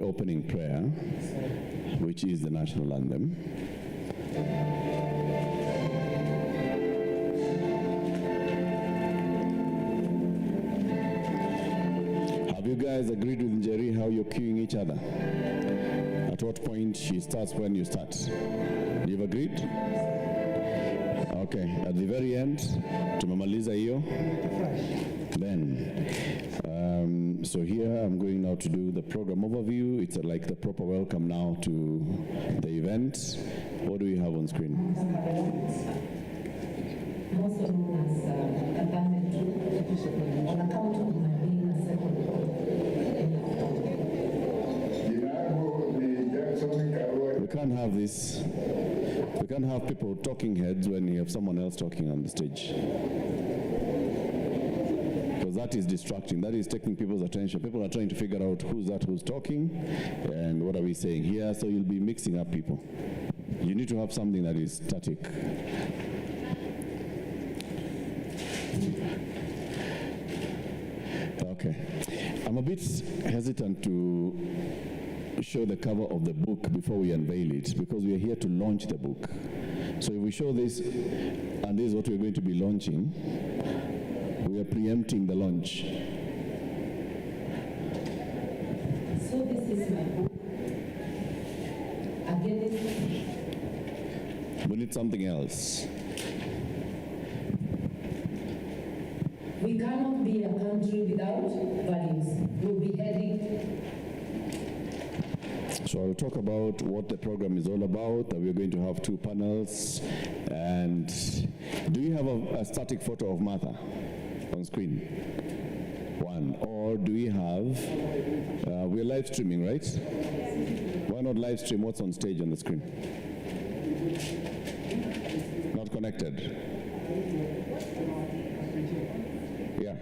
the opening prayer, which is the national anthem. Have you guys agreed with Njeri how you're cueing each other? At what point she starts when you start? You've agreed? Okay, at the very end, tumemaliza hiyo. Then, so here I'm going now to do the program overview. It's like the proper welcome now to the event. What do we have on screen? Also known as abandoned on account of my being a second. We can't have this. We can't have people talking heads when you have someone else talking on the stage. Because that is distracting. That is taking people's attention. People are trying to figure out who's that who's talking and what are we saying here. So you'll be mixing up people. You need to have something that is static. Okay. I'm a bit hesitant to show the cover of the book before we unveil it, because we are here to launch the book. So if we show this, and this is what we're going to be launching, we are preempting the launch. So this is my book. Again, We need something else. we cannot be a country without values. We'll be heading. So I'll talk about what the program is all about, that we're going to have 2 panels. And do you have a static photo of Martha on screen? 1. Or do we have, we're live streaming, right? Why not live stream what's on stage on the screen? Not connected. Yeah.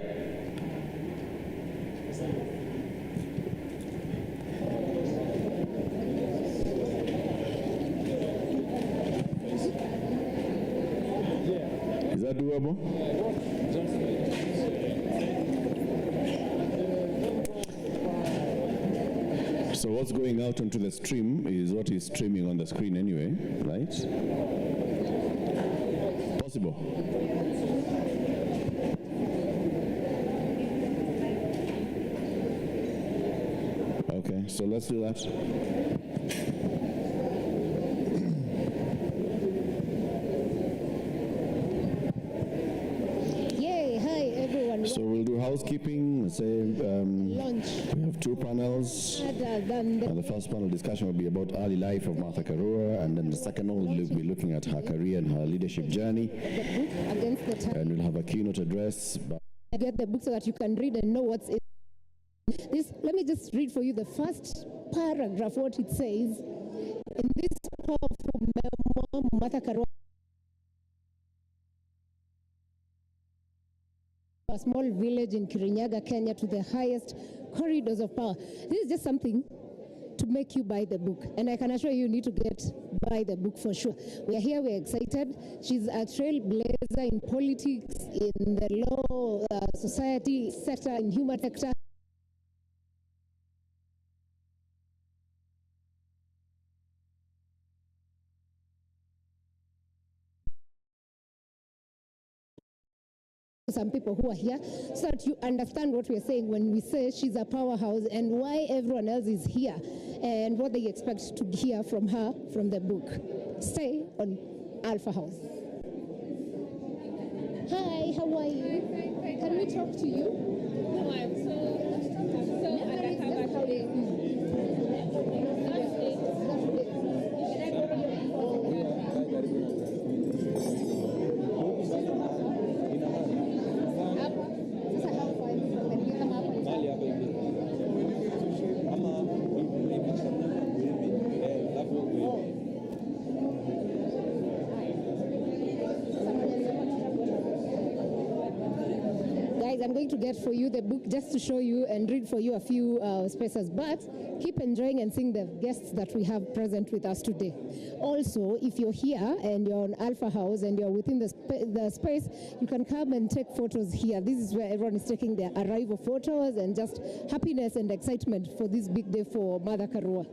Is that doable? So what's going out onto the stream is what is streaming on the screen anyway, right? Possible. Okay, so let's do that. So we'll do housekeeping. Let's say we have 2 panels. And the first panel discussion will be about early life of Martha Karua, and then the second one will be looking at her career and her leadership journey. And we'll have a keynote address. Get the book so that you can read and know what's in this. Let me just read for you the first paragraph, what it says. In this powerful memoir, Martha Karua, a small village in Kirinyaga, Kenya, to the highest corridors of power. This is just something to make you buy the book. And I can assure you, you need to buy the book for sure. We are here, we're excited. She's a trailblazer in politics, in the law, society sector, in human sector. Some people who are here, so that you understand what we're saying when we say she's a powerhouse and why everyone else is here and what they expect to hear from her from the book. Stay on Alpha House. Hi, how are you? Can we talk to you? No, I'm so undercover. guys, I'm going to get for you the book just to show you and read for you a few spaces, but keep enjoying and seeing the guests that we have present with us today. Also, if you're here and you're on Alpha House and you're within the space, you can come and take photos here. This is where everyone is taking their arrival photos and just happiness and excitement for this big day for Mother Karua.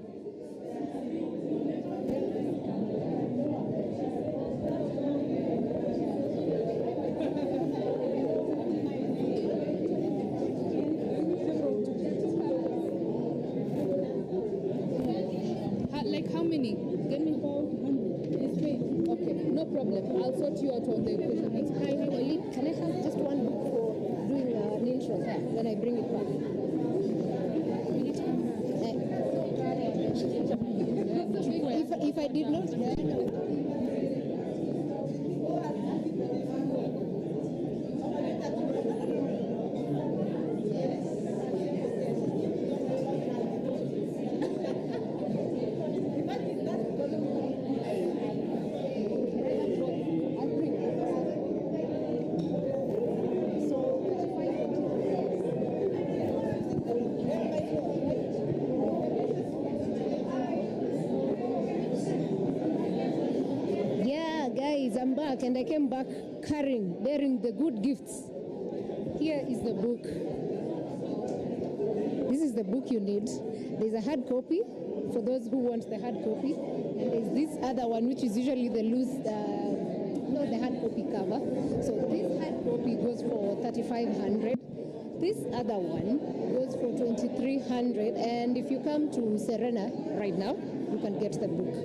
Like how many? Give me 400. It's free. Okay, no problem. I'll sort you out on the equation. Hi, Oli. Can I have just one book for doing an intro? Then I bring it back. If I did not... I'm back, and I came back bearing the good gifts. Here is the book. This is the book you need. There's a hard copy for those who want the hard copy, and there's this other one which is usually the loose, not the hard copy cover. So this hard copy goes for 3,500. This other one goes for 2,300, and if you come to Serena right now, you can get the book.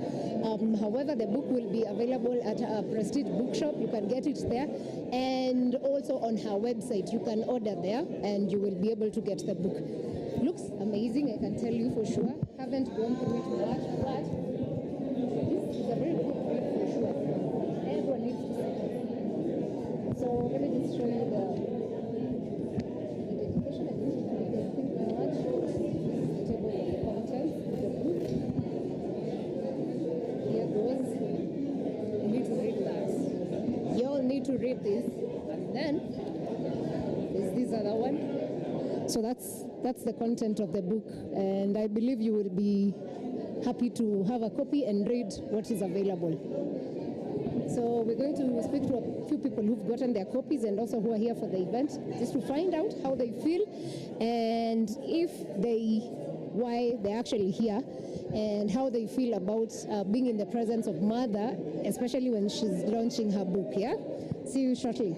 However, the book will be available at a Prestige bookshop. You can get it there, and also on her website. You can order there, and you will be able to get the book. Looks amazing, I can tell you for sure. Haven't gone through it much, but this is a very good read for sure. Everyone needs to see it. So let me just show you the dedication. I think very much. The table of contents, the book. Here goes. You need to read that. You all need to read this, and then there's this other one. So that's the content of the book, and I believe you will be happy to have a copy and read what is available. So we're going to speak to a few people who've gotten their copies and also who are here for the event, just to find out how they feel and why they're actually here and how they feel about being in the presence of Mother, especially when she's launching her book. Yeah? See you shortly.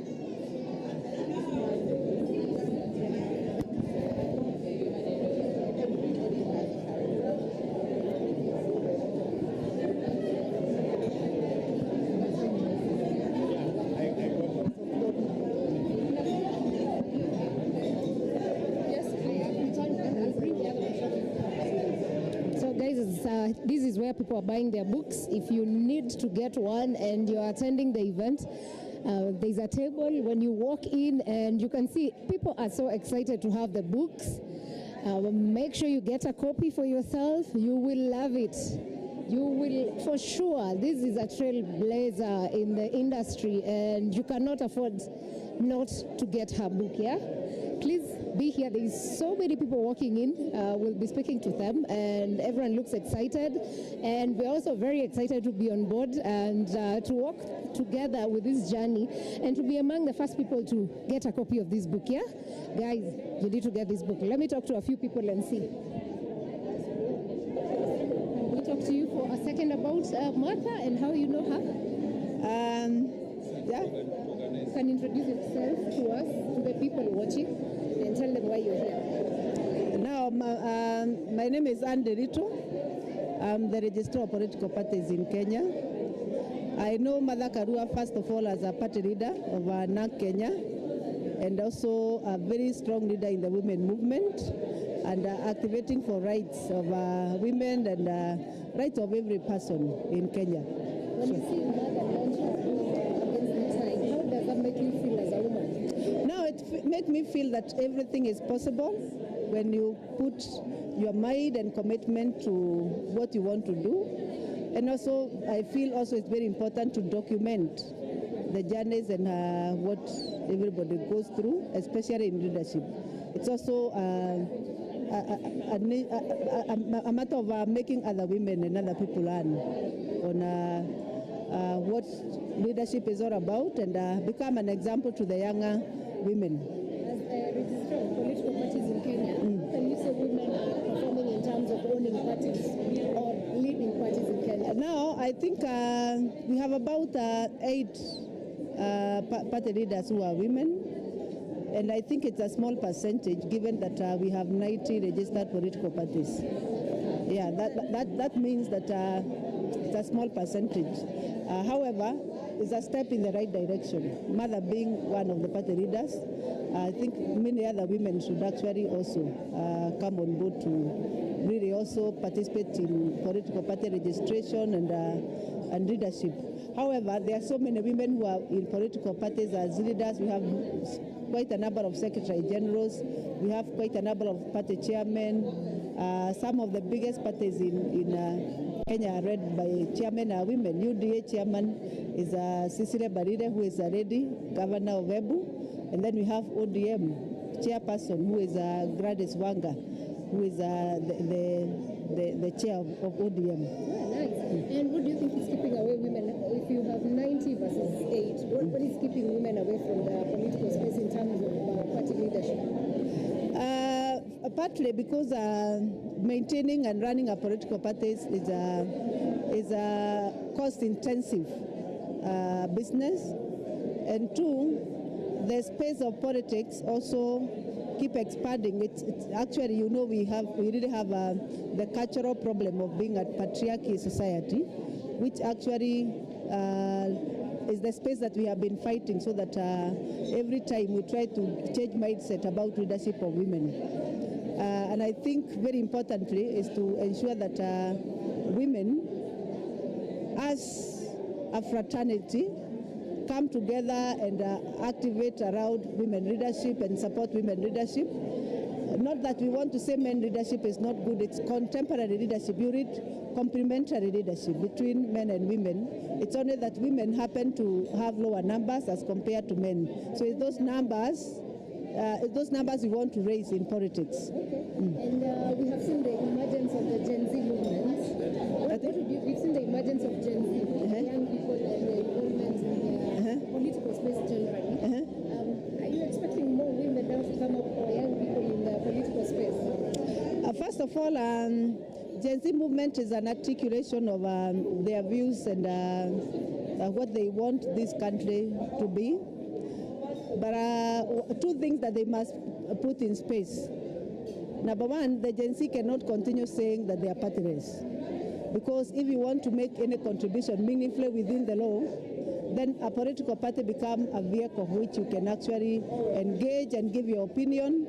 This is where people are buying their books. If you need to get one and you're attending the event, there's a table when you walk in, and you can see people are so excited to have the books. Make sure you get a copy for yourself. You will love it. You will, for sure. This is a trailblazer in the industry, and you cannot afford not to get her book, yeah? Please be here. There's so many people walking in. We'll be speaking to them, and everyone looks excited. And we're also very excited to be on board and to walk together with this journey and to be among the first people to get a copy of this book, yeah? Guys, you need to get this book. Let me talk to a few people and see. We'll talk to you for a second about Martha and how you know her. Yeah. You can introduce yourself to us, to the people watching, and tell them why you're here. Now, my name is Anne Derito. I'm the Registrar of Political Parties in Kenya. I know Mother Karua, first of all, as a party leader of NAC Kenya, and also a very strong leader in the women movement, and activating for rights of women and rights of every person in Kenya. When you see Mother launch her book against the tide, how does that make you feel as a woman? Now it makes me feel that everything is possible when you put your mind and commitment to what you want to do. And also, I feel also it's very important to document the journeys and what everybody goes through, especially in leadership. It's also a matter of making other women and other people learn on what leadership is all about and become an example to the younger women. As a registrar of political parties in Kenya, can you say women are performing in terms of owning parties or leading parties in Kenya? Now, I think we have about 8 party leaders who are women. And I think it's a small percentage given that we have 90 registered political parties. Yeah, that means that it's a small percentage. However, it's a step in the right direction. Mother being one of the party leaders, I think many other women should actually also come on board to really also participate in political party registration and leadership. However, there are so many women who are in political parties as leaders. We have quite a number of secretary generals. We have quite a number of party chairmen. Some of the biggest parties in Kenya are led by chairmen are women. UDA chairman is Cecilia Barire, who is a lady, governor of Ebu. And then we have ODM chairperson, who is Gladys Wanga, who is the chair of ODM. Nice. And what do you think is keeping away women? If you have 90 versus 8, what is keeping women away from the political space in terms of party leadership? Partly because maintaining and running a political party is a cost-intensive business, and 2, the space of politics also keep expanding. It's actually, you know, we really have the cultural problem of being a patriarchy society, which actually is the space that we have been fighting, so that every time we try to change mindset about leadership of women. And I think very importantly is to ensure that women as a fraternity come together and activate around women leadership and support women leadership. Not that we want to say men leadership is not good, it's contemporary leadership. You read complementary leadership between men and women. It's only that women happen to have lower numbers as compared to men. So it's those numbers we want to raise in politics. Okay. And we have seen the emergence of the Gen Z movement. We've seen the emergence of Gen Z, young people and the involvement in the political space generally. Are you expecting more women now to come up, or young people in the political space? First of all, Gen Z movement is an articulation of their views and what they want this country to be. But 2 things that they must put in space. Number 1, the Gen Z cannot continue saying that they are partyless. Because if you want to make any contribution meaningfully within the law, then a political party becomes a vehicle which you can actually engage and give your opinion,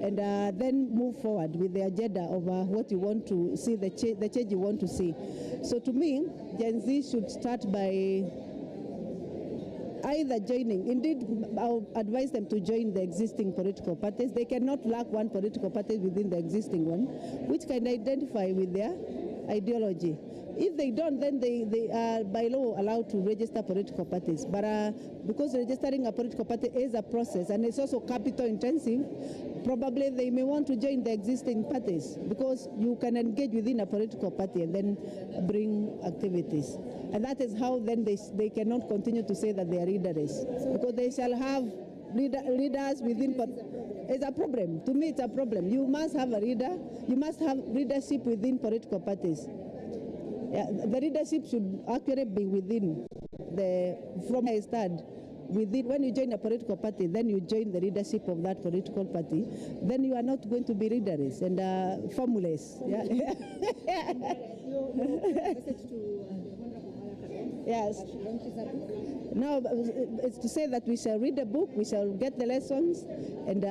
and then move forward with the agenda of what you want to see, the change you want to see. So to me, Gen Z should start by either joining. Indeed, I'll advise them to join the existing political parties. They cannot lack one political party within the existing one, which can identify with their ideology. If they don't, then they are by law allowed to register political parties. But because registering a political party is a process and it's also capital intensive, probably they may want to join the existing parties, because you can engage within a political party and then bring activities. And that is how then they cannot continue to say that they are leaders, because they shall have leaders within. It's a problem. To me, it's a problem. You must have a leader. You must have leadership within political parties. Yeah, the leadership should actually be within from a start. When you join a political party, then you join the leadership of that political party. Then you are not going to be leaders and formulous. Yeah. Yes. Now, it's to say that we shall read the book, we shall get the lessons, and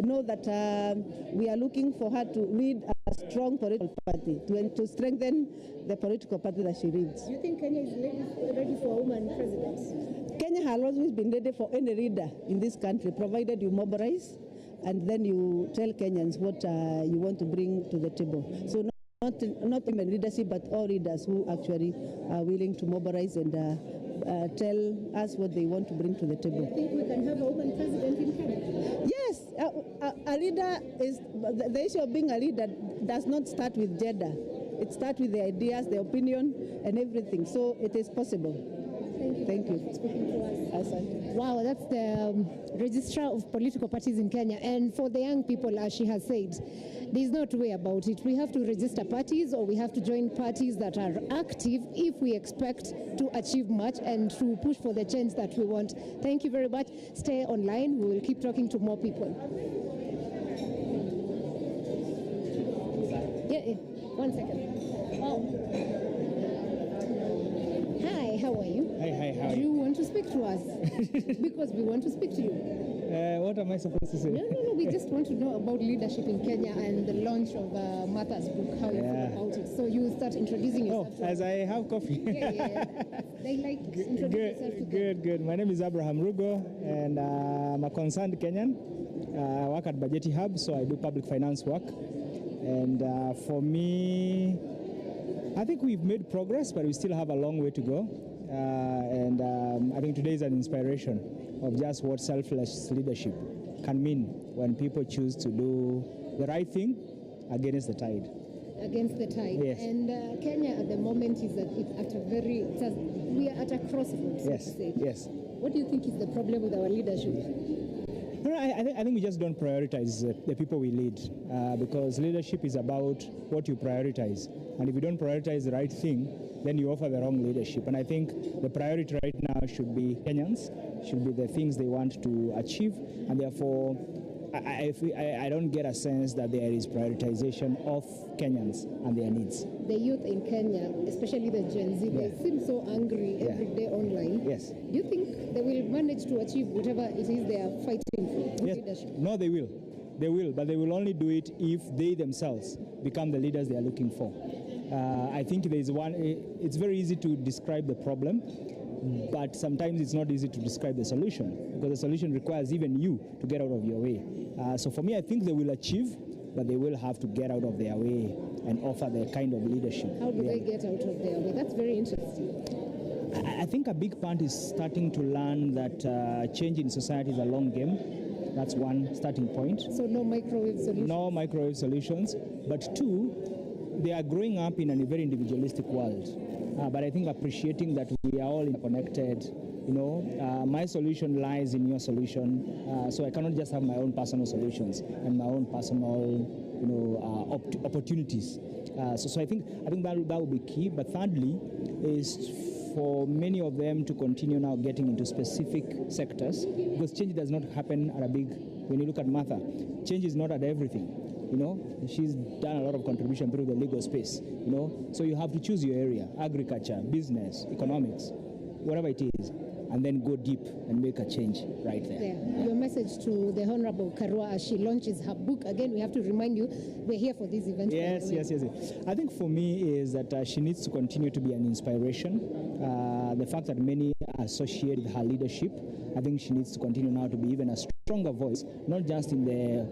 know that we are looking for her to lead a strong political party, to strengthen the political party that she leads. Do you think Kenya is ready for a woman president? Kenya has always been ready for any leader in this country, provided you mobilize and then you tell Kenyans what you want to bring to the table. So not women leadership, but all leaders who actually are willing to mobilize and tell us what they want to bring to the table. Do you think we can have a woman president in Kenya? Yes, a leader is, the issue of being a leader does not start with gender. It starts with the ideas, the opinion, and everything. So it is possible. Thank you. Speaking to us. Asante. Wow, that's the registrar of political parties in Kenya. And for the young people, as she has said, there's no two way about it. We have to register parties, or we have to join parties that are active if we expect to achieve much and to push for the change that we want. Thank you very much. Stay online. We will keep talking to more people. Yeah, 1 second. Hi, how are you? Hi, how are Do you? you want to speak to us? Because we want to speak to you. What am I supposed to say? No, we just want to know about leadership in Kenya and the launch of Martha's book, how you Yeah. feel about it. So you start introducing Oh, yourself. as I have coffee. Yeah. They like introduce yourself to them. Good. My name is Abraham Rugo, and I'm a concerned Kenyan. I work at Budgeti Hub, so I do public finance work. And for me, I think we've made progress, but we still have a long way to go. And I think today is an inspiration of just what selfless leadership can mean when people choose to do the right thing against the tide. Against the tide. Yes. And Kenya at the moment is at we are at a crossroads, so Yes, to say. yes. What do you think is the problem with our leadership? No, I think we just don't prioritize the people we lead, because leadership is about what you prioritize. And if you don't prioritize the right thing, then you offer the wrong leadership. And I think the priority right now should be Kenyans, should be the things they want to achieve. And therefore, I don't get a sense that there is prioritization of Kenyans and their needs. The youth in Kenya, especially the Gen Z, they seem so angry every day online. Yes. Do you think they will manage to achieve whatever it is they are fighting for? Yes. Leadership? No, they will. They will, but they will only do it if they themselves become the leaders they are looking for. I think there is one, it's very easy to describe the problem, but sometimes it's not easy to describe the solution, because the solution requires even you to get out of your way. So for me, I think they will achieve, but they will have to get out of their way and offer the kind of leadership. How do they get out of their way? That's very interesting. I think a big part is starting to learn that change in society is a long game. That's one starting point. So no microwave solution? No microwave solutions. But two, they are growing up in a very individualistic world. But I think appreciating that we are all interconnected. My solution lies in your solution. So I cannot just have my own personal solutions and my own personal, opportunities. So I think that will be key. But thirdly, is for many of them to continue now getting into specific sectors, because change does not happen at a big. When you look at Martha, change is not at everything. She's done a lot of contribution through the legal space. So you have to choose your area: agriculture, business, economics, whatever it is, and then go deep and make a change right there. Yeah. Your message to the Honorable Karua as she launches her book. Again, we have to remind you, we're here for this event. Yes. I think for me is that she needs to continue to be an inspiration. The fact that many associate with her leadership, I think she needs to continue now to be even a stronger voice, not just in the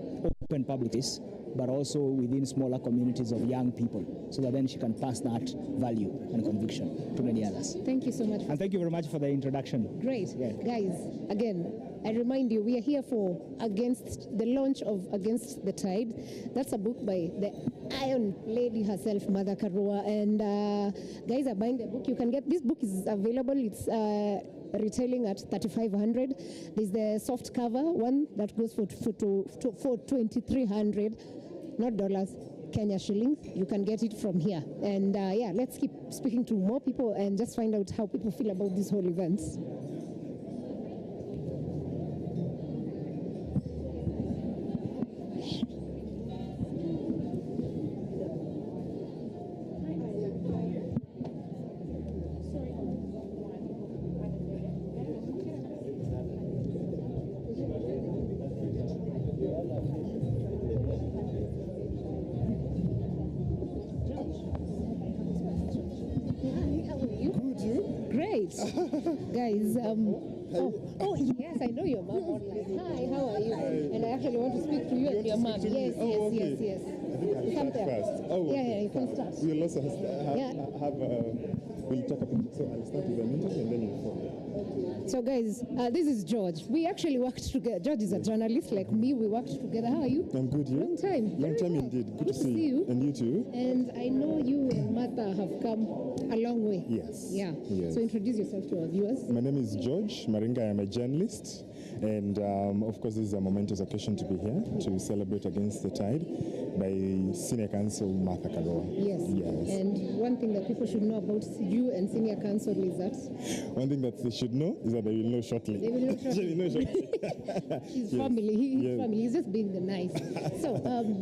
open public space, but also within smaller communities of young people, so that then she can pass that value and conviction to many others. Thank you so much. And thank you very much for the introduction. Great. Yeah. Guys, again, I remind you, we are here for the launch of Against the Tide. That's a book by the Iron Lady herself, Mother Karua. And guys are buying the book. You can get, this book is available. It's retailing at 3,500. There's the soft cover one that goes for 2,300, not dollars, Kenya shillings. You can get it from here. And let's keep speaking to more people and just find out how people feel about this whole event. Guys, yes, I know your mom online. Hi, how are you? Hi. And I actually want to speak to you and your mom. Yes, yes. I think I Come start there. first. Oh, yeah, you can start. We'll also have we'll take a picture. So I'll start with an interview and then you follow. So guys, this is George. We actually worked together. George is a journalist like me. We worked together. How are you? I'm good, you? Long time. Long time indeed. Good to see you. And you too. And I know you and Martha have come a long way. Yes. Yeah. Yes. So introduce yourself to our viewers. My name is George Maringa. I am a journalist. And of course, this is a momentous occasion to be here to celebrate Against the Tide by Senior Counsel Martha Karua. Yes. Yes. And one thing that people should know about you and Senior Counsel is that? One thing that they should know is that they will know shortly. They will know shortly. He's family. He's family. He's just being nice. So,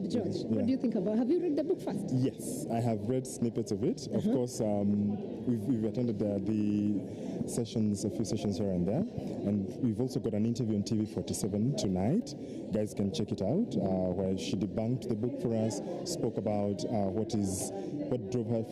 George, what do you think about? Have you read the book first? Yes, I have read snippets of it. Of course, we've attended the sessions, a few sessions here and there, and we've also got an interview on TV 47 tonight. Guys can check it out, where she debunked the book for us, spoke about what drove her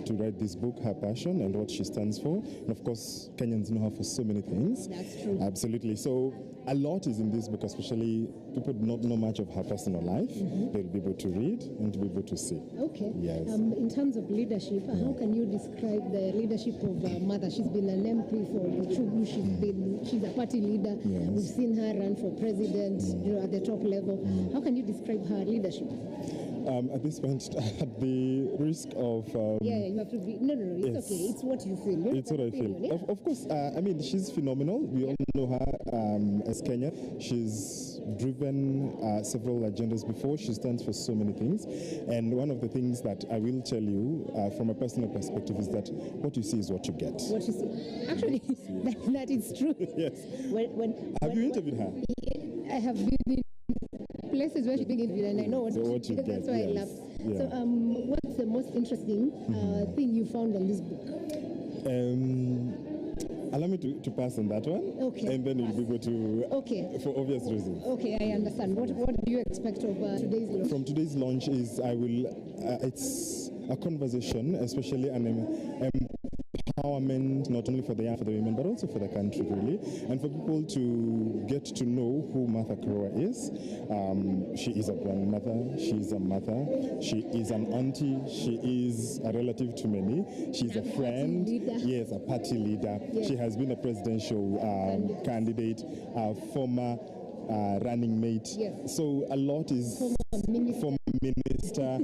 to write this book, her passion, and what she stands for. And of course, Kenyans know her for so many things. That's true. Absolutely. So a lot is in this book, especially people do not know much of her personal life. They'll be able to read and to be able to see. Okay. Yes. In terms of leadership, how can you describe the leadership of Mother? She's been an MP for Chugu. She's a party leader. Yes. We've seen her run for president, at the top level. How can you describe her leadership? At this point, at the risk of... you have to be... No, it's okay. It's what you feel. It's what I feel. Yeah? Of course, I mean, she's phenomenal. We all know her as Kenya. She's driven several agendas before. She stands for so many things. And one of the things that I will tell you from a personal perspective is that what you see is what you get. What you see. Actually, that is true. Yes. Have you interviewed her? I have been in places where she's being interviewed, and I know what you get. That's why I laugh. Yeah. So, what's the most interesting thing you found on this book? Allow me to pass on that one. Okay. And then you'll be able to, for obvious reasons. Okay, I understand. What do you expect of today's launch? From today's launch is it's a conversation, especially an empowerment, not only for the young, for the women, but also for the country, really, and for people to get to know who Martha Karua is. She is a grandmother, she is a mother, she is an auntie, she is a relative to many, she's a friend, yes, a party leader. Yes. She has been a presidential candidate, former running mate. Yes. So a lot is former minister,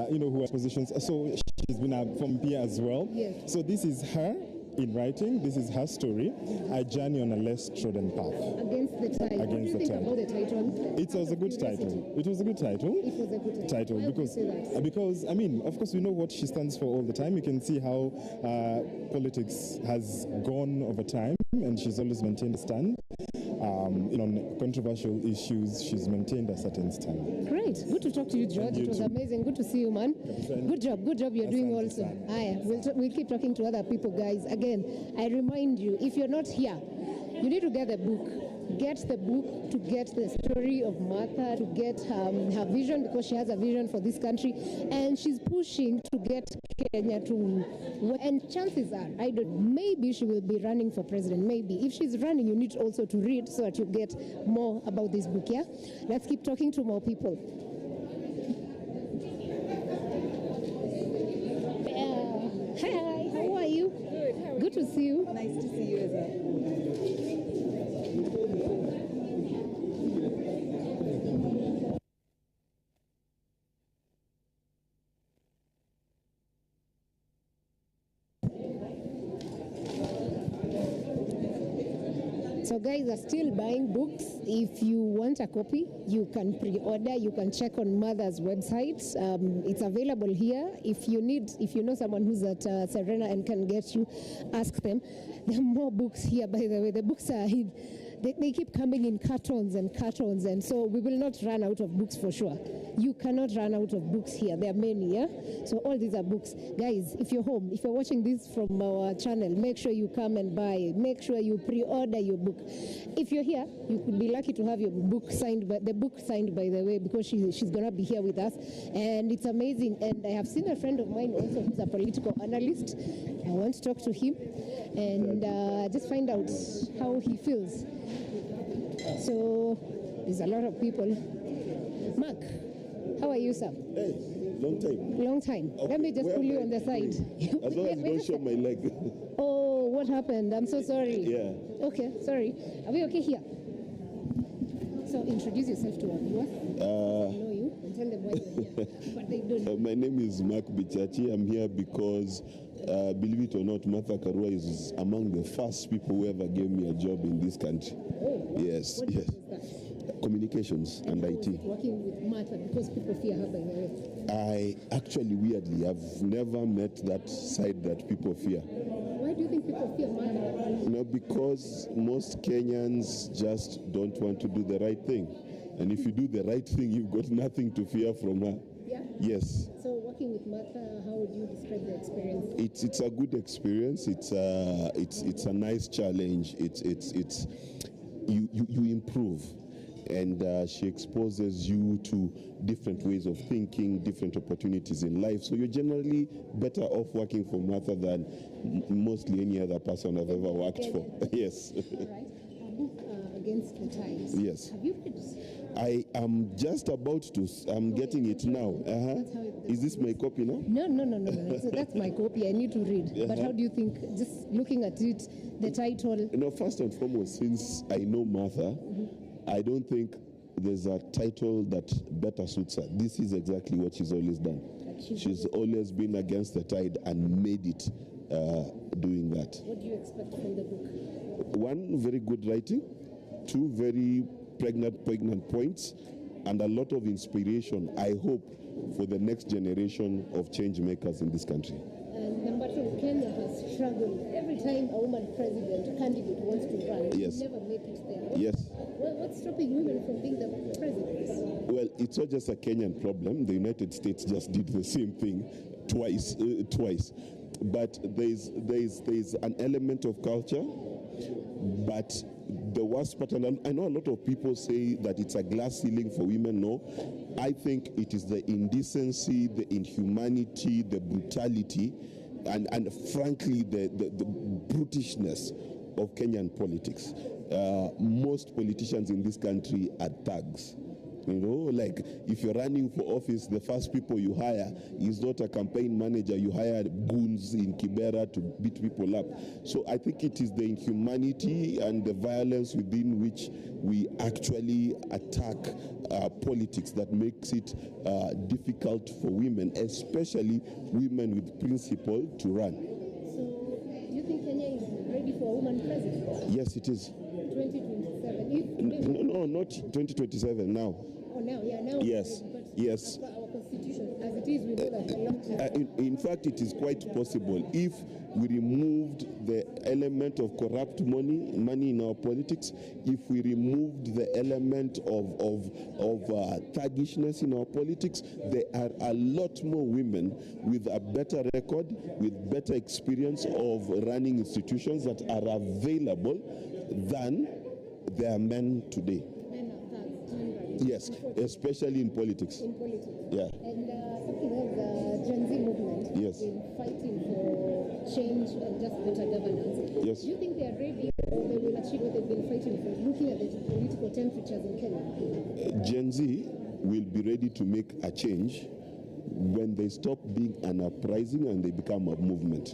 who has positions. So she's been a former peer as well. Yes. So this is her in writing. This is her story, a journey on a less trodden path. Against the Tide. What do you think about the title? It was a good title. It was a good title. It was a good title. Because I mean, of course, we know what she stands for all the time. You can see how politics has gone over time, and she's always maintained a stand. On controversial issues, she's maintained a certain stand. Great. Good to talk to you, George. It was amazing. Good to see you, man. Good job you're doing also. We'll keep talking to other people, guys. Again, I remind you, if you're not here, you need to get the book. Get the book to get the story of Martha, to get her vision, because she has a vision for this country, and she's pushing to get Kenya to, and chances are, maybe she will be running for president, maybe. If she's running, you need also to read so that you get more about this book, yeah? Let's keep talking to more people. Hi, how are you? Good, how are you? Good to see you. Nice to see you as well. So guys are still buying books. If you want a copy, you can pre-order. You can check on Mother's website. It's available here. If you know someone who's at Serena and can get you, ask them. There are more books here, by the way. The books are in. They keep coming in cartons, and so we will not run out of books for sure. You cannot run out of books here. There are many, yeah? So all these are books. Guys, if you're home, if you're watching this from our channel, make sure you come and buy. Make sure you pre-order your book. If you're here, you could be lucky to have your book signed, by the way, because she's going to be here with us. And it's amazing. And I have seen a friend of mine also who's a political analyst. I want to talk to him and just find out how he feels. So there's a lot of people. Mark, how are you, sir? Hey, Long time. Long time. Okay, Let me just where pull am you I on the side. going? As long as you don't show my leg. Oh, what happened? I'm so sorry. Yeah. Okay, sorry. Are we okay here? So introduce yourself to our viewers. I know you and tell them why you're here. But they don't. My name is Mark Bichachi. I'm here because, believe it or not, Martha Karua is among the first people who ever gave me a job in this country. Oh, Yes, what yes. was that? Communications and How was IT. it working with Martha because people fear her, by the way? I actually, weirdly, I've never met that side that people fear. Why do you think people fear Martha? No, because most Kenyans just don't want to do the right thing. And if you do the right thing, you've got nothing to fear from her. Yeah? Yes. So working with Martha, how would you describe the experience? It's a good experience. It's a nice challenge. You improve, and she exposes you to different ways of thinking, different opportunities in life. So you're generally better off working for Martha than mostly any other person I've ever worked for. Yes. All right. A book Against the Tides. Yes. Have you read it? I am just about to. I'm getting it now. That's how it Is this my copy now? No. So that's my copy. I need to read. But how do you think, just looking at it, the title? First and foremost, since I know Martha, I don't think there's a title that better suits her. This is exactly what she's always done. She's always been against the tide and made it doing that. What do you expect from the book? One, very good writing. Two, very pregnant points, and a lot of inspiration, I hope, for the next generation of change makers in this country. And number two, Kenya has struggled. Every time a woman president, candidate wants to run, Yes. they never make it there. Yes. What's stopping women from being the president? Well, it's not just a Kenyan problem. The United States just did the same thing twice. But there's an element of culture, but the worst part, and I know a lot of people say that it's a glass ceiling for women. No, I think it is the indecency, the inhumanity, the brutality, and frankly, the brutishness of Kenyan politics. Most politicians in this country are thugs. Like if you're running for office, the first people you hire is not a campaign manager. You hire goons in Kibera to beat people up. So I think it is the inhumanity and the violence within which we actually attack politics that makes it difficult for women, especially women with principle, to run. So do you think Kenya is ready for a woman president? Yes, it is. 2027? No, not 2027 now. Oh, now, yeah, now. Yes, yes. But our constitution, as it is, we know that a lot. In fact, it is quite possible if we removed the element of corrupt money in our politics, if we removed the element of thuggishness in our politics, there are a lot more women with a better record, with better experience of running institutions that are available than there are men today. Men are thugs. Yes, especially in politics. In politics. Yeah. And something else, the Gen Z movement Yes. has been fighting for change and just better governance. Yes. Do you think they are ready or they will achieve what they've been fighting for, looking at the political temperatures in Kenya? Gen Z will be ready to make a change when they stop being an uprising and they become a movement.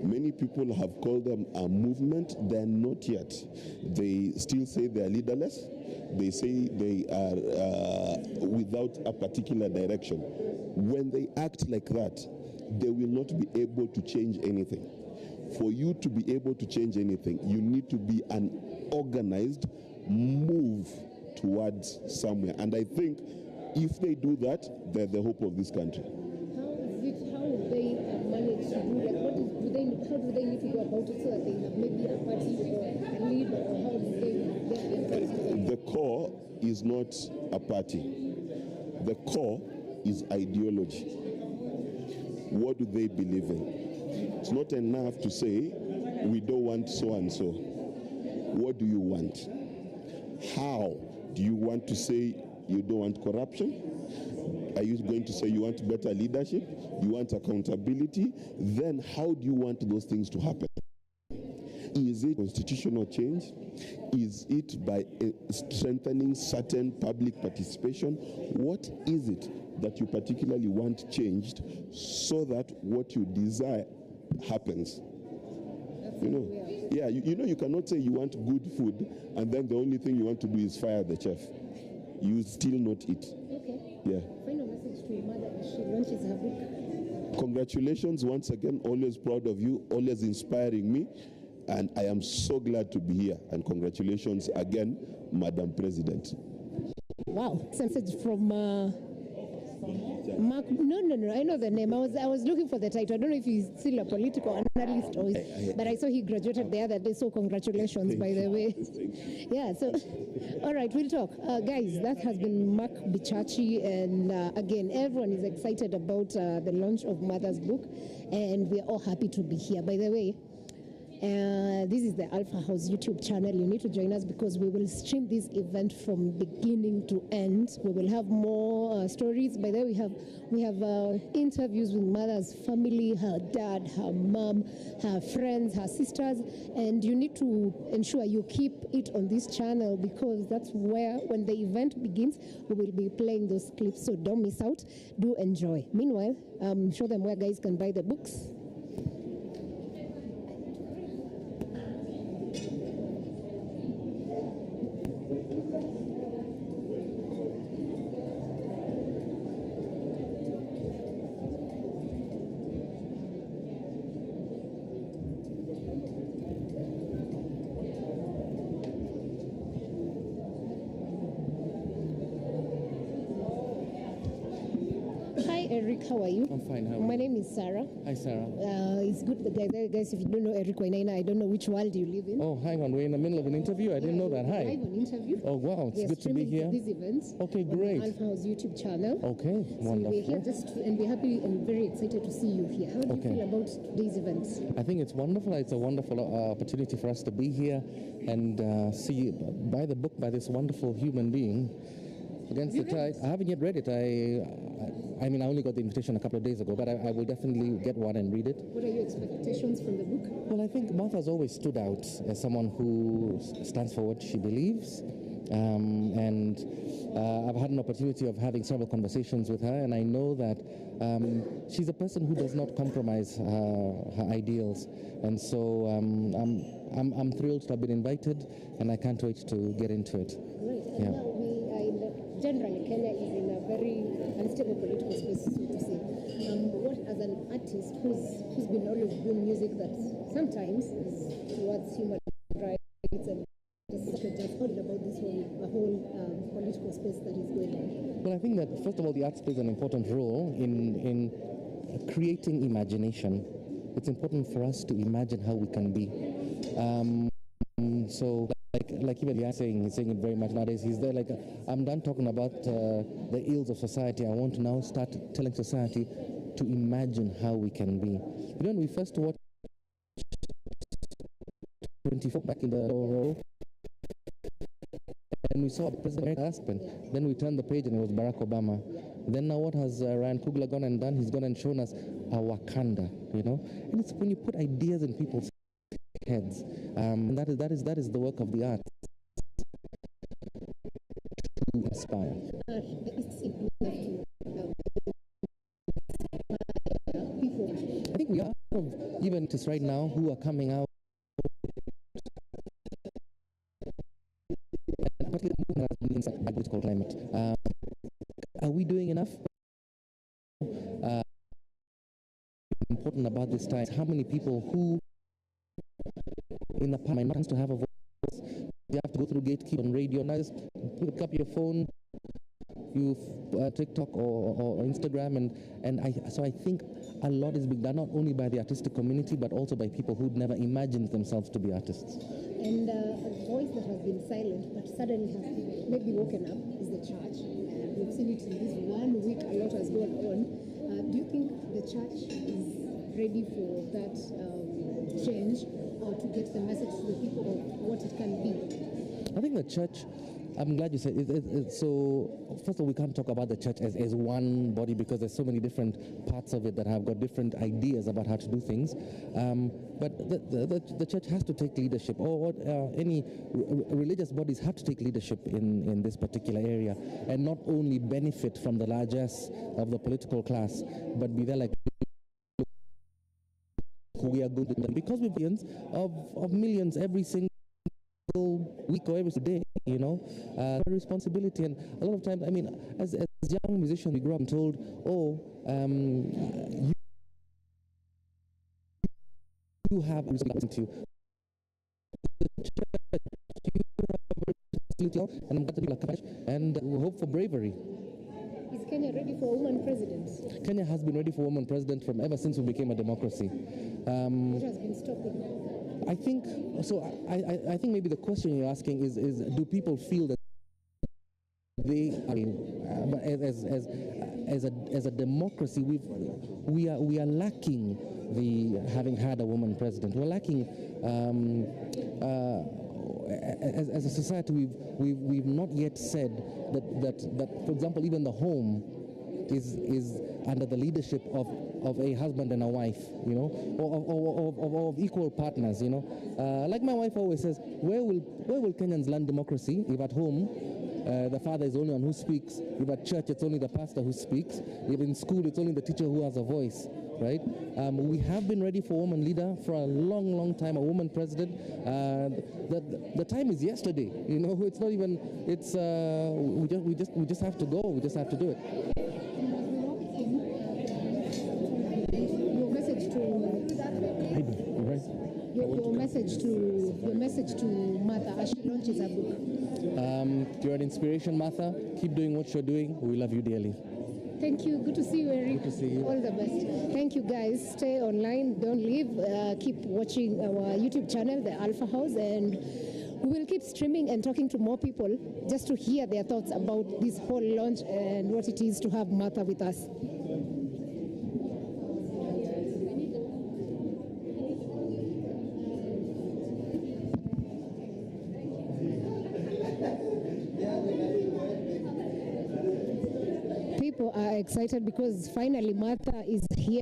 Many people have called them a movement. They're not yet. They still say they're leaderless. They say they are without a particular direction. When they act like that, they will not be able to change anything. For you to be able to change anything, you need to be an organized move towards somewhere. And I think if they do that, they're the hope of this country. How would they manage to do that? How do they need to go about it so that they have maybe a party or a leader, or how do they get involved? The core is not a party. The core is ideology. What do they believe in? It's not enough to say, we don't want so and so. What do you want? How do you want to say you don't want corruption? Are you going to say you want better leadership? You want accountability? Then how do you want those things to happen? Is it constitutional change? Is it by strengthening certain public participation? What is it that you particularly want changed so that what you desire happens? You cannot say you want good food and then the only thing you want to do is fire the chef. You still not eat. Okay. Yeah. Final message to your mother as she launches her book. Congratulations once again. Always proud of you. Always inspiring me. And I am so glad to be here. And congratulations again, Madam President. Wow. Message from Mark. No. I know the name. I was looking for the title. I don't know if he's still a political analyst or but I saw he graduated the other day. So congratulations, by the way. Yeah. So, all right, we'll talk, guys. That has been Mark Bichachi, and again, everyone is excited about the launch of Mother's book, and we're all happy to be here. By the way. This is the Alpha House YouTube channel. You need to join us because we will stream this event from beginning to end. We will have more stories. By the way, we have interviews with Mother's family, her dad, her mom, her friends, her sisters, and you need to ensure you keep it on this channel because that's where, when the event begins, we will be playing those clips. So don't miss out. Do enjoy. Meanwhile, show them where guys can buy the books. Eric, how are you? I'm fine. How are you? My name is Sarah. Hi, Sarah. It's good, guys. If you don't know Eric Wainaina, I don't know which world you live in. Oh, hang on. We're in the middle of an interview. I didn't know that. Hi. Live on interview. Oh, wow. It's good to be here. These events. Okay, great. On Alpha House YouTube channel. Okay, wonderful. So we're here and we're happy and very excited to see you here. How do you feel about today's events? I think it's wonderful. It's a wonderful opportunity for us to be here and see, buy the book by this wonderful human being. Against the Tide. I haven't yet read it. I mean, I only got the invitation a couple of days ago, but I will definitely get one and read it. What are your expectations from the book? Well, I think Martha's always stood out as someone who stands for what she believes. And I've had an opportunity of having several conversations with her, and I know that she's a person who does not compromise her ideals. And so I'm thrilled to have been invited, and I can't wait to get into it. Great. And now generally, Kenya is in a very unstable political space, so to say. What, as an artist who's been always doing music that sometimes is towards human rights and just thought about this whole political space that is going on? Well, I think that first of all, the arts plays an important role in creating imagination. It's important for us to imagine how we can be. So, like even he's saying it very much nowadays. He's there like, I'm done talking about the ills of society. I want to now start telling society to imagine how we can be. You know, when we first watched 24 back in the role, and we saw President Aspen. Then we turned the page and it was Barack Obama. Then now what has Ryan Coogler gone and done? He's gone and shown us a Wakanda, you know? And it's when you put ideas in people's heads, and that is the work of the arts to inspire. I think we are even just right now who are coming out. Political climate. Are we doing enough? Important about this time, how many people who in the past might not chance to have a voice, they have to go through gatekeep on radio. Now just pick up your phone, you TikTok or Instagram, so I think a lot is being done not only by the artistic community but also by people who'd never imagined themselves to be artists. And a voice that has been silent but suddenly has maybe woken up is the church. We've seen it in this 1 week, a lot has gone on. Do you think the church is ready for that change or to get the message to the people of what it can be? I think the church I'm glad you said it. So, first of all, we can't talk about the church as one body because there's so many different parts of it that have got different ideas about how to do things. But the church has to take leadership, or any religious bodies have to take leadership in this particular area, and not only benefit from the largesse of the political class, but be there like we are good, because we're billions of millions every single week or every day, you know, responsibility. And a lot of times, I mean, as young musicians, we grew up and told, you have a responsibility to and I'm glad that people are courage, and we hope for bravery. Is Kenya ready for a woman president? Kenya has been ready for a woman president from ever since we became a democracy. What has been stopping? I think so. I think maybe the question you're asking is do people feel that they? I mean, but as a democracy, we are lacking the having had a woman president. We're lacking. As a society, we've not yet said that for example, even the home is under the leadership of a husband and a wife, you know, or of equal partners, you know. Like my wife always says, where will Kenyans learn democracy if at home the father is the only one who speaks, if at church it's only the pastor who speaks, if in school it's only the teacher who has a voice, right? We have been ready for a woman leader for a long time, a woman president. The time is yesterday, you know. It's not even. It's we just have to go. We just have to do it. Your message to Martha as she launches her book. You're an inspiration, Martha. Keep doing what you're doing. We love you dearly. Thank you. Good to see you, Eric. Good to see you. All the best. Thank you, guys. Stay online. Don't leave. Keep watching our YouTube channel, The Alpha House, and we will keep streaming and talking to more people just to hear their thoughts about this whole launch and what it is to have Martha with us. People are excited because finally Martha is here.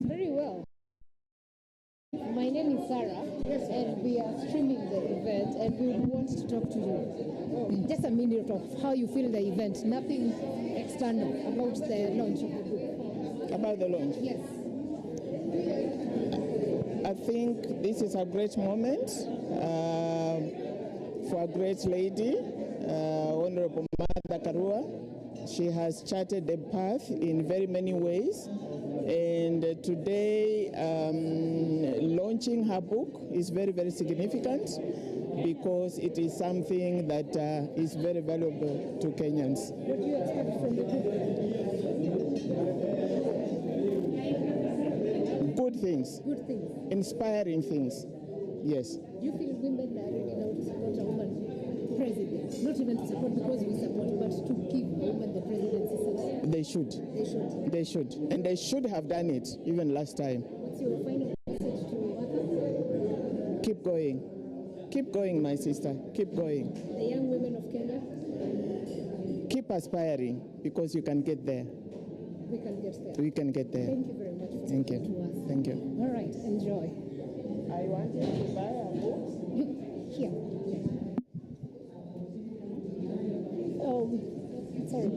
Very well. My name is Sarah, and we are streaming the event, and we want to talk to you. Just a minute of how you feel the event, nothing external, about the launch of the book. About the launch? Yes. I think this is a great moment for a great lady, Honorable Martha Karua. She has charted the path in very many ways. And today, launching her book is very, very significant because it is something that is very valuable to Kenyans. What do you expect from the book? Good things. Good things. Inspiring things. Yes. Do you feel women are ready now to support a woman president? Not even to support because we support, but to give a woman the presidency seat? They should. They should. They should. And they should have done it even last time. What's your final message to Martha? Keep going. Keep going, my sister. Keep going. The young women of Kenya? Keep aspiring, because you can get there. We can get there. We can get there. Thank you very much for Thank speaking you. to us. Thank you. All right, enjoy. I wanted to buy a book. Here. Oh, sorry.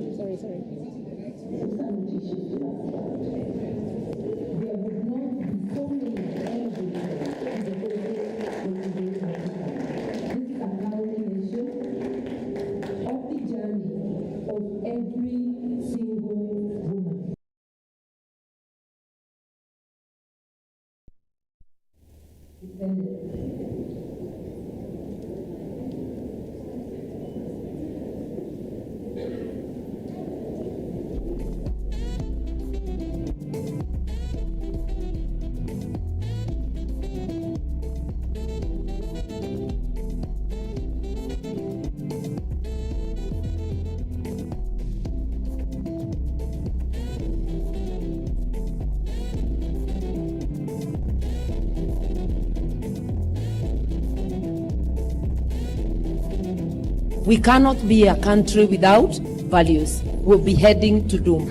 We cannot be a country without values. We'll be heading to doom.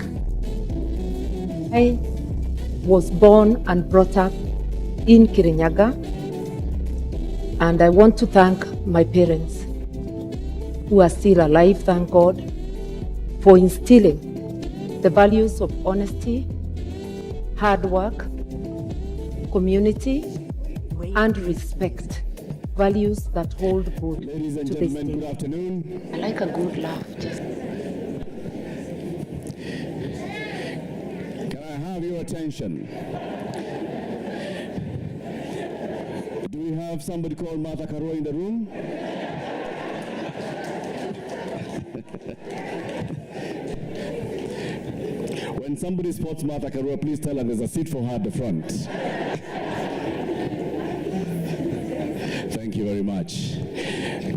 I was born and brought up in Kirinyaga, and I want to thank my parents who are still alive, thank God, for instilling the values of honesty, hard work, community, and respect. Values that hold good. Ladies and gentlemen, good afternoon. I like a good laugh. Just Can I have your attention? Do we have somebody called Martha Karua in the room? When somebody spots Martha Karua, please tell her there's a seat for her at the front. Thank you very much.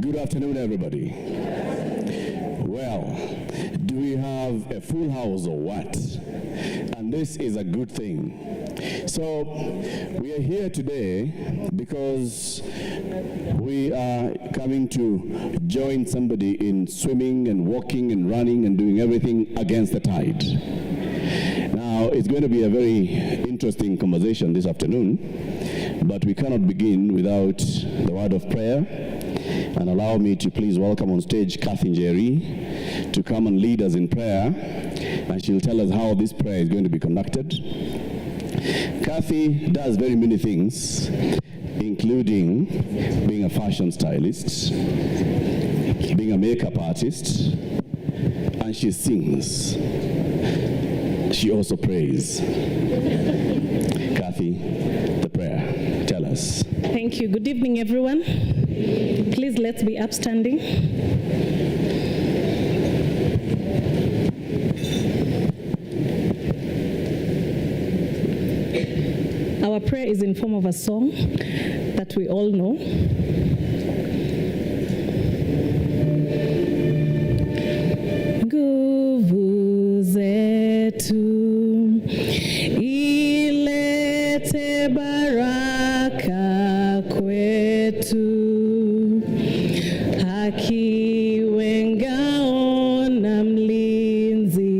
Good afternoon, everybody. Well, do we have a full house or what? And this is a good thing. So, we are here today because we are coming to join somebody in swimming and walking and running and doing everything against the tide. Now, it's going to be a very interesting conversation this afternoon, but we cannot begin without the word of prayer. And allow me to please welcome on stage Kathy Njeri to come and lead us in prayer, and she'll tell us how this prayer is going to be conducted. Kathy does very many things, including being a fashion stylist, being a makeup artist, and she sings. She also prays. Kathy, the prayer. Tell us. Thank you. Good evening, everyone. Please let's be upstanding. Our prayer is in form of a song that we all know. Nguvu zetu ilete baraka kwetu, haki wengao na mlinzi,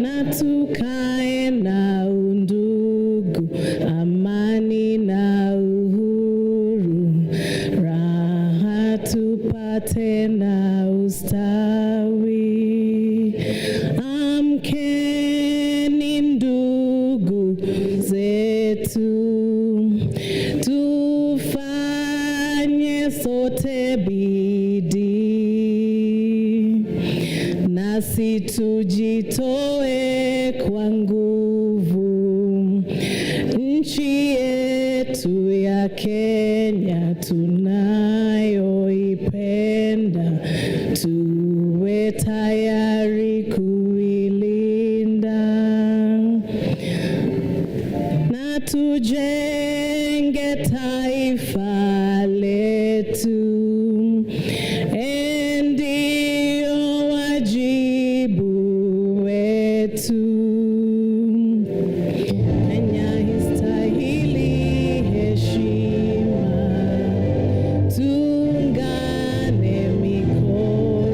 na tukae na undugu, amani na uhuru, raha tupate na ustawi. Amkeni ndugu zetu, tufanye sote bidii, nasi tujitoe kwa nguvu. Nchi yetu ya Kenya tunayoipenda, tuwe tayari kuilinda, na tujenge taifa letu. Ndio wajibu wetu. Kenya histahili heshima, tuungane mikono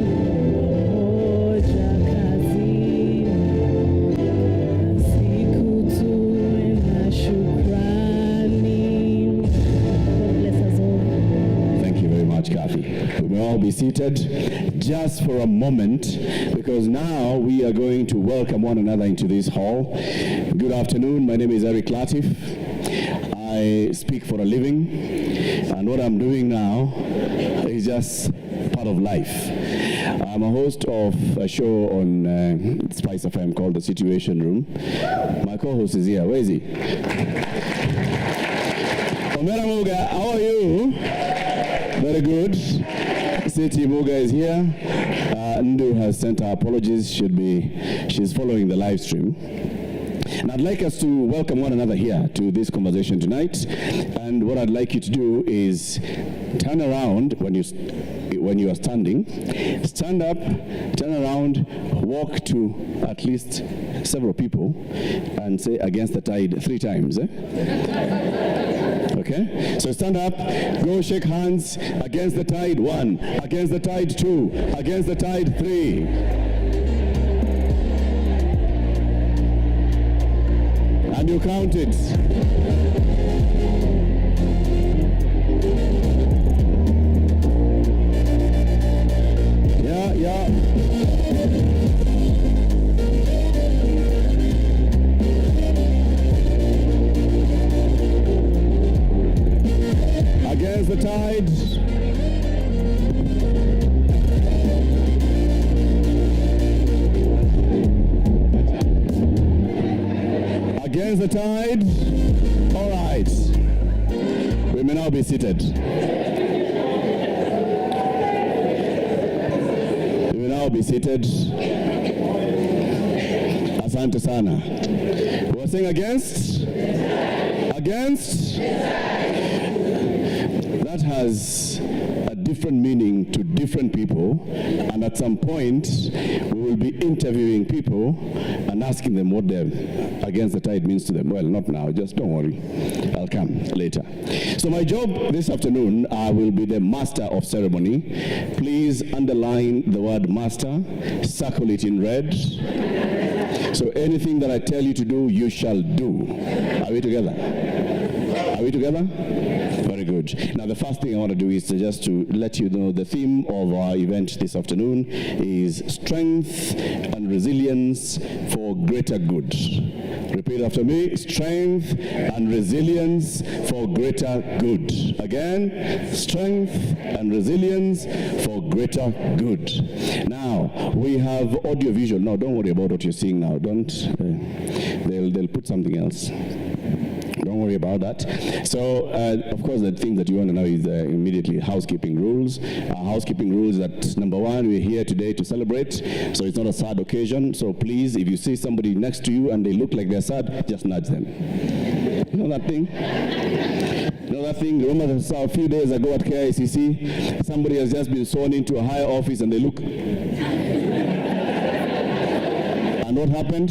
all be seated just for a moment, because now we are going to welcome one another into this hall. Good afternoon. My name is Eric Latif. I speak for a living, and what I'm doing now is just part of life. I'm a host of a show on Spice FM called The Situation Room. My co-host is here. Where is he? Omera Muga, how are you? Very good. Siti Muga is here. Ndu has sent her apologies. She's following the live stream. And I'd like us to welcome one another here to this conversation tonight. And what I'd like you to do is turn around when you are standing, stand up, turn around, walk to at least several people, and say "against the tide" 3 times. Okay? So stand up, go shake hands. Against the tide 1, against the tide 2, against the tide 3. And you count it. Yeah. Against the tide. Against the tide. All right. We may now be seated. We may now be seated. Asante sana. We are saying against? Against? That has a different meaning to different people, and at some point we will be interviewing people and asking them what their against the tide means to them. Well, not now, just don't worry. I'll come later. So my job this afternoon, I will be the master of ceremony. Please underline the word master, circle it in red. So anything that I tell you to do, you shall do. Are we together? Are we together? Very good. Now the first thing I want to do is just to let you know the theme of our event this afternoon is strength and resilience for greater good. Repeat after me. Strength and resilience for greater good. Again, strength and resilience for greater good. Now, we have audio-visual. No, don't worry about what you're seeing now. Don't. They'll put something else. Don't worry about that. So, of course, the thing that you want to know is immediately housekeeping rules. Housekeeping rules that, number one, we're here today to celebrate, so it's not a sad occasion. So please, if you see somebody next to you and they look like they're sad, just nudge them. You know that thing? You know that thing? Remember a few days ago at KICC, somebody has just been sworn into a higher office and they look... And what happened?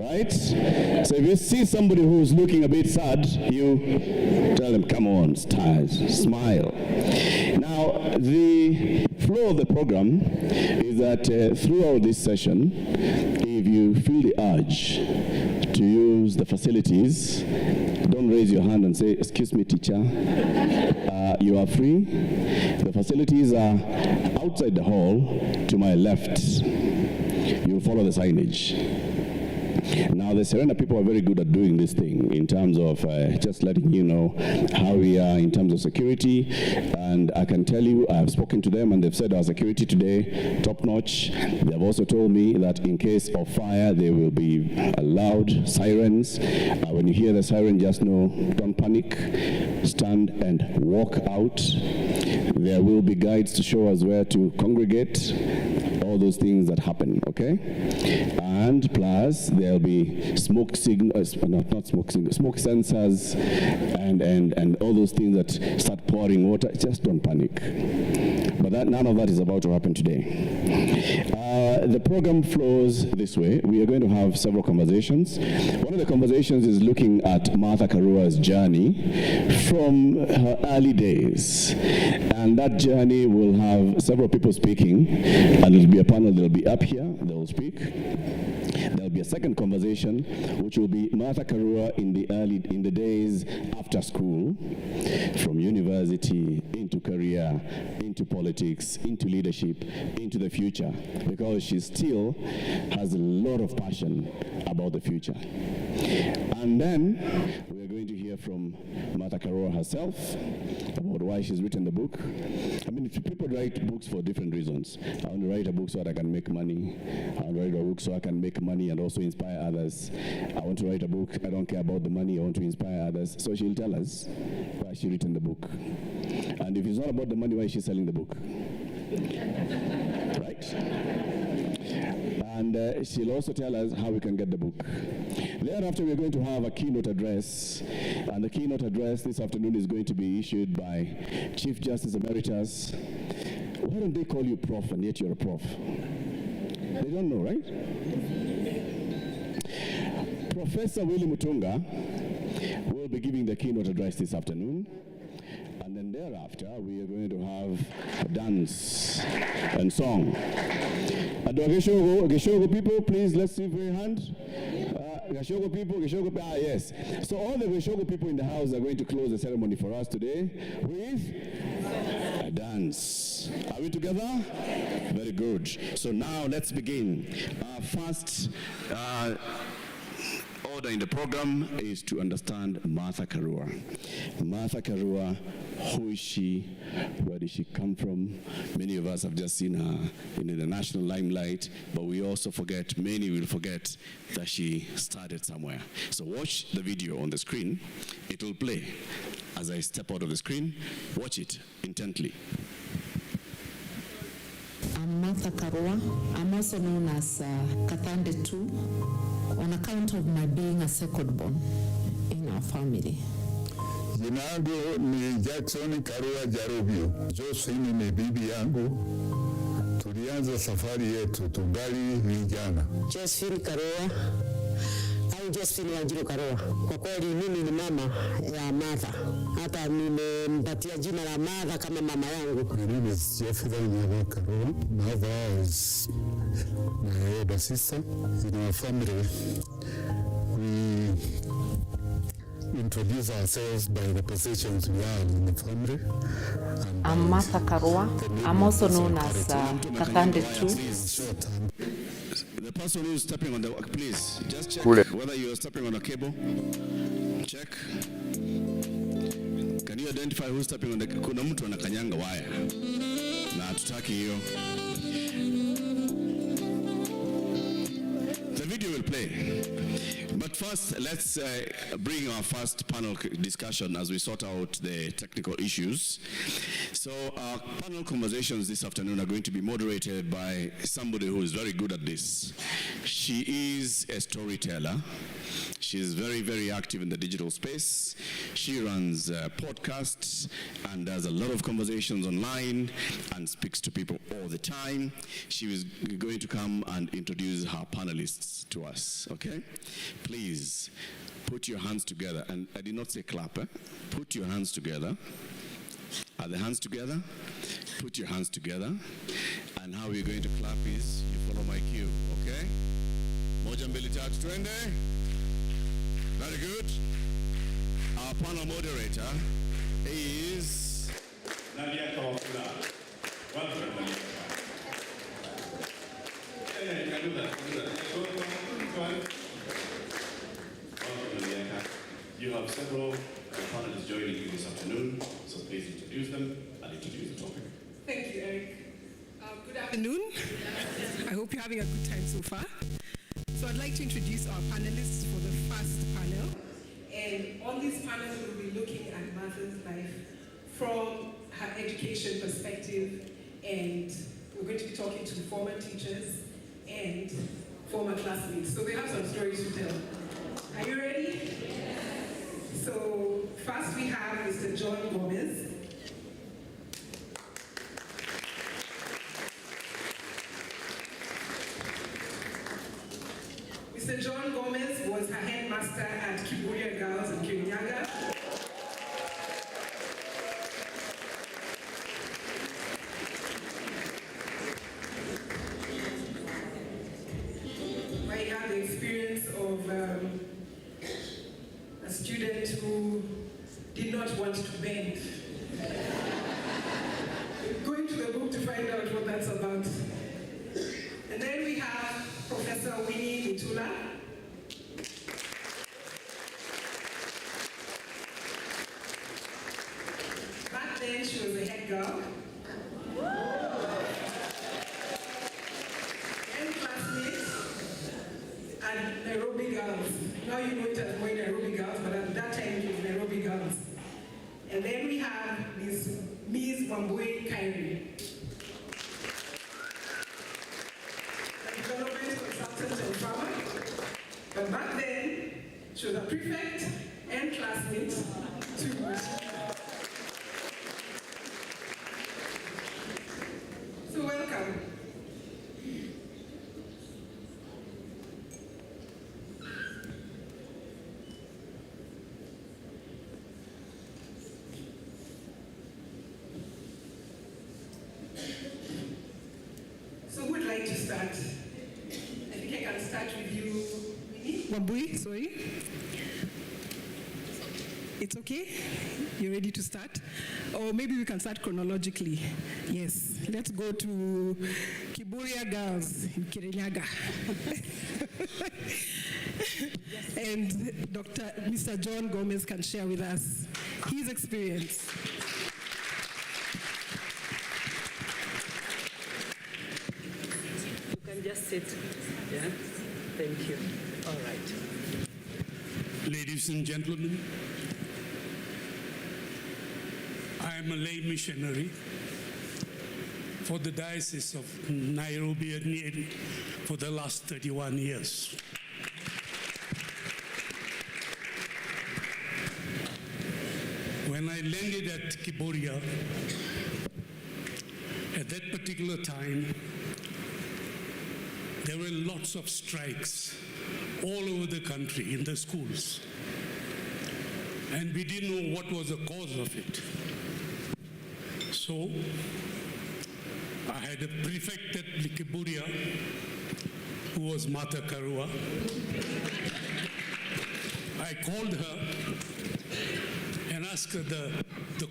Right? So if you see somebody who's looking a bit sad, you tell them, come on, smile. Now, the flow of the program is that throughout this session, if you feel the urge to use the facilities, don't raise your hand and say, excuse me, teacher. You are free. The facilities are outside the hall to my left. You'll follow the signage. Now, the Serena people are very good at doing this thing in terms of just letting you know how we are in terms of security. And I can tell you, I have spoken to them and they've said our security today, top notch. They've also told me that in case of fire, there will be loud sirens. When you hear the siren, just know, don't panic. Stand and walk out. There will be guides to show us where to congregate. All those things that happen, okay? And plus, there'll be smoke signals, smoke sensors, and all those things that start pouring water. Just don't panic. But none of that is about to happen today. The program flows this way. We are going to have several conversations. One of the conversations is looking at Martha Karua's journey from her early days. And that journey will have several people speaking, and it'll be a panel that'll be up here, they'll speak. There'll be a second conversation, which will be Martha Karua in the days after school, from university into career, into politics, into leadership, into the future, because she still has a lot of passion about the future. And then we are going to hear from Martha Karua herself about why she's written the book. I mean, people write books for different reasons. I want to write a book so that I can make money. I want to write a book so I can make money and also inspire others. I want to write a book, I don't care about the money, I want to inspire others. So she'll tell us why she written the book. And if it's not about the money, why is she selling the book? Right? And she'll also tell us how we can get the book. Thereafter, we're going to have a keynote address. And the keynote address this afternoon is going to be issued by Chief Justice Emeritus. Why don't they call you prof and yet you're a prof? They don't know, right? Professor Willie Mutunga will be giving the keynote address this afternoon. And then thereafter, we are going to have dance and song. And the Geshogo people, please, let's see for your hand. Geshogo people, yes. So all the Geshogo people in the house are going to close the ceremony for us today with a dance. Are we together? Very good. So now let's begin. Our first order in the program is to understand Martha Karua. Martha Karua, who is she? Where did she come from? Many of us have just seen her in the national limelight, but we also forget, many will forget that she started somewhere. So watch the video on the screen. It will play. As I step out of the screen, watch it intently. I'm Martha Karua. I'm also known as Kathande 2 on account of my being a second born in our family. Jina yangu ni Jackson Karua Jarobio. Josephine ni bibi yangu. Tulianza safari yetu tungali vijana. Josephine Karua au Josephine Wanjiru Karua. Kwa kweli mimi ni mama ya Martha. Hata nimempatia jina la Martha kama mama yangu. My name is Josephine Karua. Martha is my older sister. In our family, we introduce ourselves by the positions we are in the family. I'm Martha Karua. I'm also known as Kathande 2. The person who's stepping on the, please, just check whether you are stepping on a cable. Check. Can you identify who's stepping on the, kuna mtu anakanyanga wire. Na hatutaki hiyo. The video will play. But first, let's bring our first panel discussion as we sort out the technical issues. So our panel conversations this afternoon are going to be moderated by somebody who is very good at this. She is a storyteller. She is very, very active in the digital space. She runs podcasts and does a lot of conversations online and speaks to people all the time. She is going to come and introduce her panelists to us, okay? Please put your hands together. And I did not say clap, eh? Put your hands together. Are the hands together? Put your hands together. And how we're going to clap is you follow my cue, okay? Moja mbili tatu twende. Very good. Our panel moderator is Nadia Kawakula. Welcome, Nadia. Yeah, you can do that. Go on. Welcome, Nadia. You have several panelists joining you this afternoon, so please introduce them and introduce the topic. Thank you, Eric. Good afternoon. I hope you're having a good time so far. So I'd like to introduce our panelists for the first panel. And on this panel, we'll be looking at Martha's life from her education perspective, and we're going to be talking to former teachers and former classmates. So they have some stories to tell. Are you ready? So first we have Mr. John Gomez. Mr. John Gomez was her headmaster at Kiburia Girls in Kirinyaga. Right, you have the not want to bend. Go into the book to find out what that's about. And then we have Professor Winnie Mitula. Back then, she was a head girl. And classmates at Nairobi Girls. Now you know it as Moi Nairobi Girls, but at that time it was Nairobi Girls. And then we have Ms. Wambui Kairi, a development consultant and farmer. But back then, she was a prefect and classmate too. So welcome. So who would like to start? I think I can start with you, Winnie. Wambui, sorry. It's okay? You ready to start? Or maybe we can start chronologically. Yes, let's go to Kiburia Girls in Kirinyaga. And Mr. John Gomez can share with us his experience. You can just sit. Yeah? Thank you. All right. Ladies and gentlemen, I am a lay missionary for the Diocese of Nairobi and Nyeri for the last 31 years. When I landed at Kiburia, at that particular time, there were lots of strikes all over the country in the schools. And we didn't know what was the cause of it. So I had a prefect at Kiburia who was Mata Karua. I called her and asked her the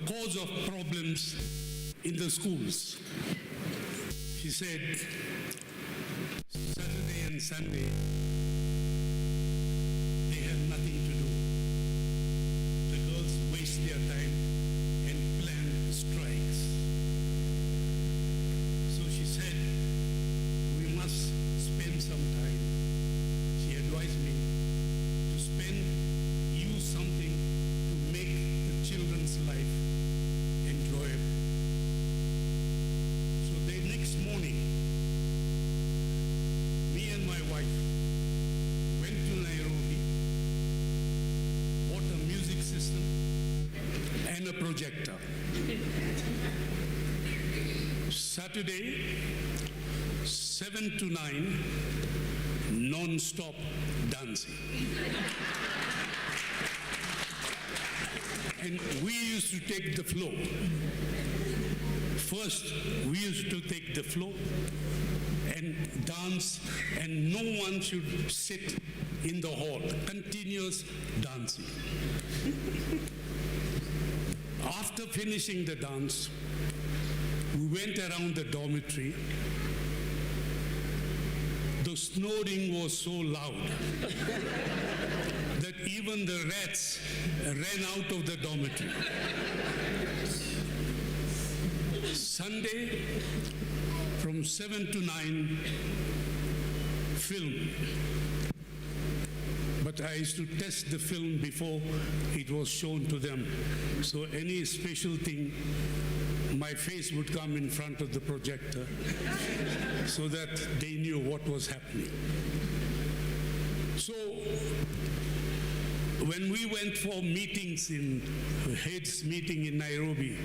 cause of problems in the schools. She said, Saturday and Sunday, they have nothing to do. The girls waste their time and plan strikes. So she said, we must spend some time. She advised me to use something to make the children's life enjoyable. So the next morning, me and my wife went to Nairobi, bought a music system and a projector. Saturday, 7 to 9, non-stop dancing. And we used to take the floor. First, we used to take the floor and dance, and no one should sit in the hall. Continuous dancing. After finishing the dance, we went around the dormitory. The snoring was so loud that even the rats ran out of the dormitory. Sunday, from 7 to 9, film. But I used to test the film before it was shown to them. So any special thing, my face would come in front of the projector so that they knew what was happening. So when we went for meetings in heads meeting in Nairobi,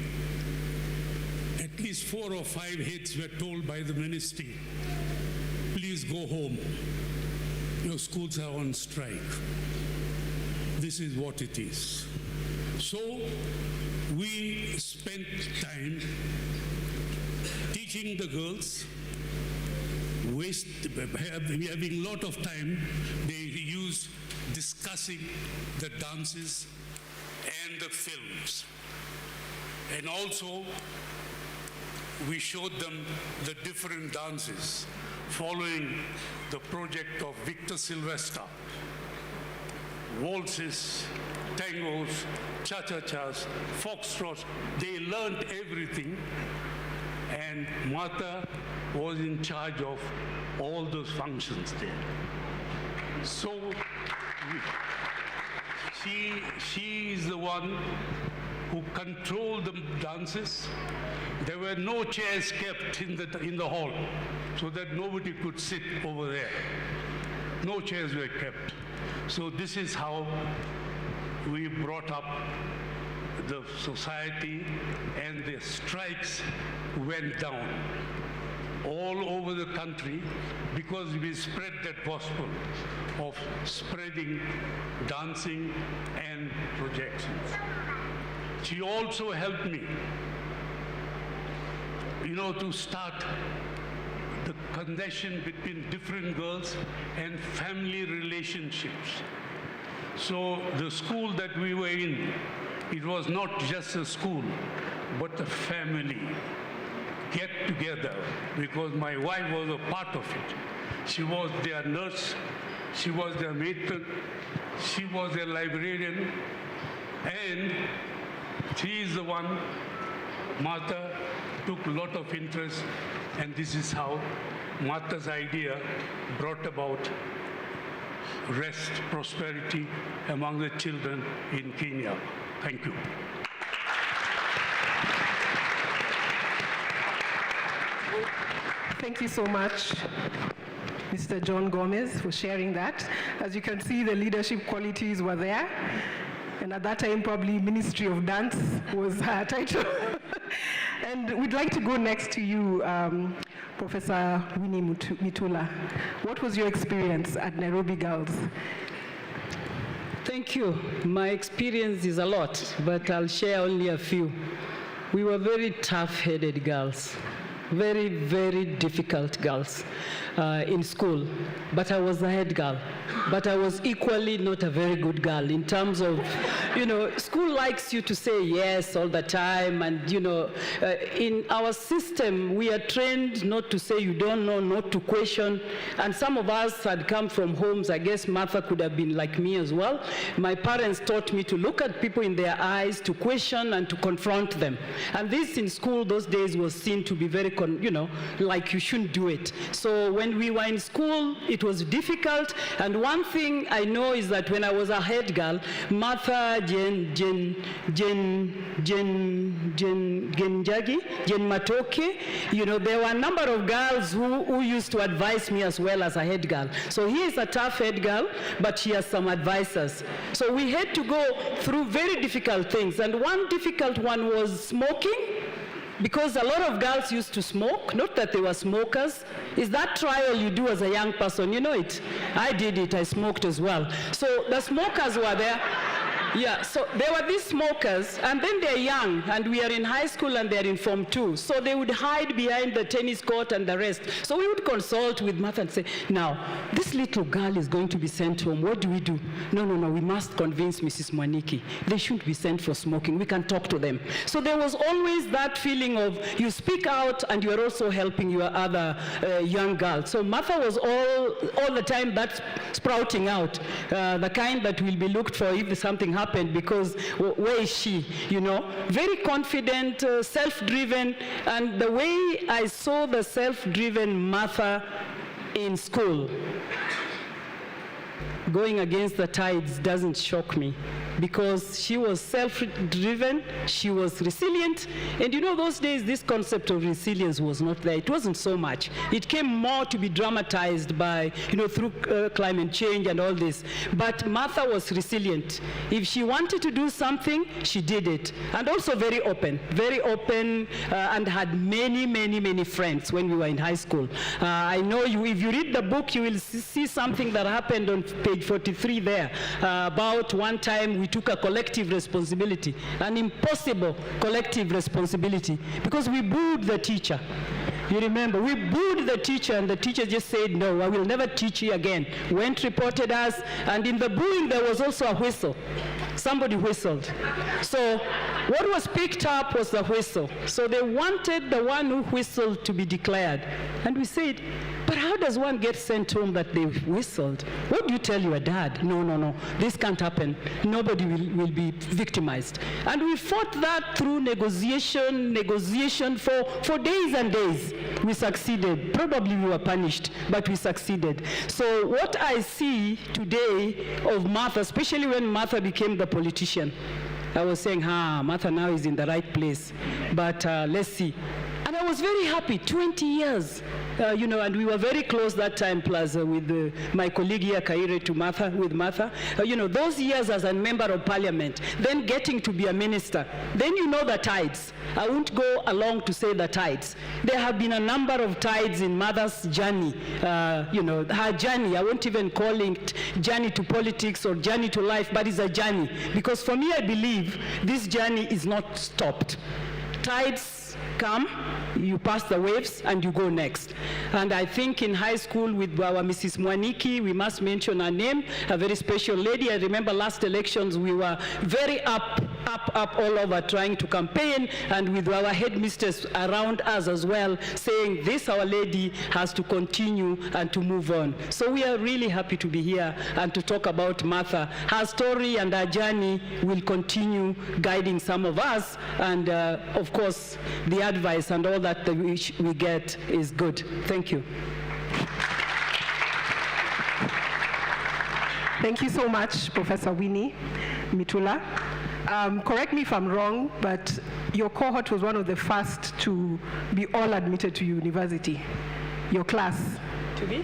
at least 4 or 5 heads were told by the ministry, please go home. Your schools are on strike. This is what it is. So we spent time teaching the girls, having a lot of time. They use discussing the dances and the films. And also, we showed them the different dances following the project of Victor Sylvester. Waltzes, tangos, cha-cha-chas, foxtrots, they learned everything, and Martha was in charge of all those functions there. So she is the one who controlled the dances. There were no chairs kept in the hall so that nobody could sit over there. No chairs were kept. So this is how we brought up the society, and the strikes went down all over the country because we spread that gospel of spreading dancing and projections. She also helped me, to start the connection between different girls and family relationships. So the school that we were in, it was not just a school, but a family get together, because my wife was a part of it. She was their nurse, she was their matron, she was their librarian, and she is the one, Martha, took a lot of interest, and this is how Martha's idea brought about rest, prosperity among the children in Kenya. Thank you. Thank you so much, Mr. John Gomez, for sharing that. As you can see, the leadership qualities were there. And at that time, probably Ministry of Dance was her title. And we'd like to go next to you, Professor Winnie Mitula. What was your experience at Nairobi Girls? Thank you. My experience is a lot, but I'll share only a few. We were very tough-headed girls, very, very difficult girls in school. But I was a head girl. But I was equally not a very good girl in terms of, school likes you to say yes all the time. And, in our system, we are trained not to say you don't know, not to question. And some of us had come from homes, I guess Martha could have been like me as well. My parents taught me to look at people in their eyes, to question and to confront them. And this in school those days was seen to be very, like you shouldn't do it. So when we were in school, it was difficult. And one thing I know is that when I was a head girl, Martha, Jen Matoke, there were a number of girls who used to advise me as well as a head girl. So he is a tough head girl, but she has some advisors. So we had to go through very difficult things. And one difficult one was smoking. Because a lot of girls used to smoke, not that they were smokers. Is that trial you do as a young person? You know it. I did it. I smoked as well. So the smokers were there. Yeah, so there were these smokers, and then they're young, and we are in high school, and they're in Form 2. So they would hide behind the tennis court and the rest. So we would consult with Martha and say, now, this little girl is going to be sent home. What do we do? No, we must convince Mrs. Mwaniki. They shouldn't be sent for smoking. We can talk to them. So there was always that feeling of you speak out, and you are also helping your other young girls. So Martha was all the time that sprouting out, the kind that will be looked for if something happened, because where is she? Very confident, self-driven, and the way I saw the self-driven Martha in school going against the tides doesn't shock me, because she was self-driven, she was resilient, and those days this concept of resilience was not there. It wasn't so much. It came more to be dramatized by, through climate change and all this. But Martha was resilient. If she wanted to do something, she did it. And also very open, and had many, many, many friends when we were in high school. I know if you read the book, you will see something that happened on page 43 there, about one time we took a collective responsibility, an impossible collective responsibility, because we booed the teacher. You remember, we booed the teacher, and the teacher just said, no, I will never teach you again. Went, reported us, and in the booing there was also a whistle. somebody whistled. So what was picked up was the whistle. So they wanted the one who whistled to be declared. And we said, but how does one get sent home that they whistled? What do you tell your dad? No, this can't happen. Nobody will be victimized. And we fought that through negotiation for days and days. We succeeded. Probably we were punished, but we succeeded. So what I see today of Martha, especially when Martha became the politician, I was saying, Martha now is in the right place. But let's see. And I was very happy, 20 years. And we were very close that time, plus with my colleague here, Kaire, with Martha. Those years as a member of parliament, then getting to be a minister, then you know the tides. I won't go along to say the tides. There have been a number of tides in Mother's journey, her journey. I won't even call it journey to politics or journey to life, but it's a journey. Because for me, I believe this journey is not stopped. Tides come, you pass the waves, and you go next. And I think in high school with our Mrs. Mwaniki, we must mention her name, a very special lady. I remember last elections, we were very up all over trying to campaign, and with our headmistress around us as well, saying this, our lady, has to continue and to move on. So we are really happy to be here and to talk about Martha. Her story and her journey will continue guiding some of us, and of course, the advice and all that we get is good. Thank you. Thank you so much, Professor Winnie Mitula. Correct me if I'm wrong, but your cohort was one of the first to be all admitted to university. Your class. To be?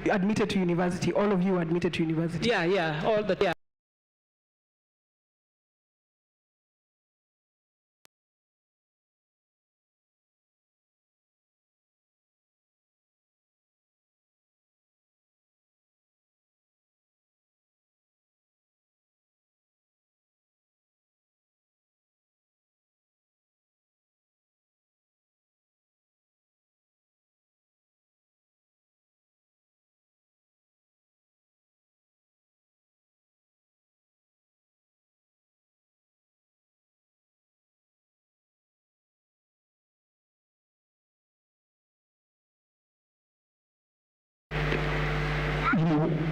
Admitted to university. All of you admitted to university. Yeah. All the. Yeah.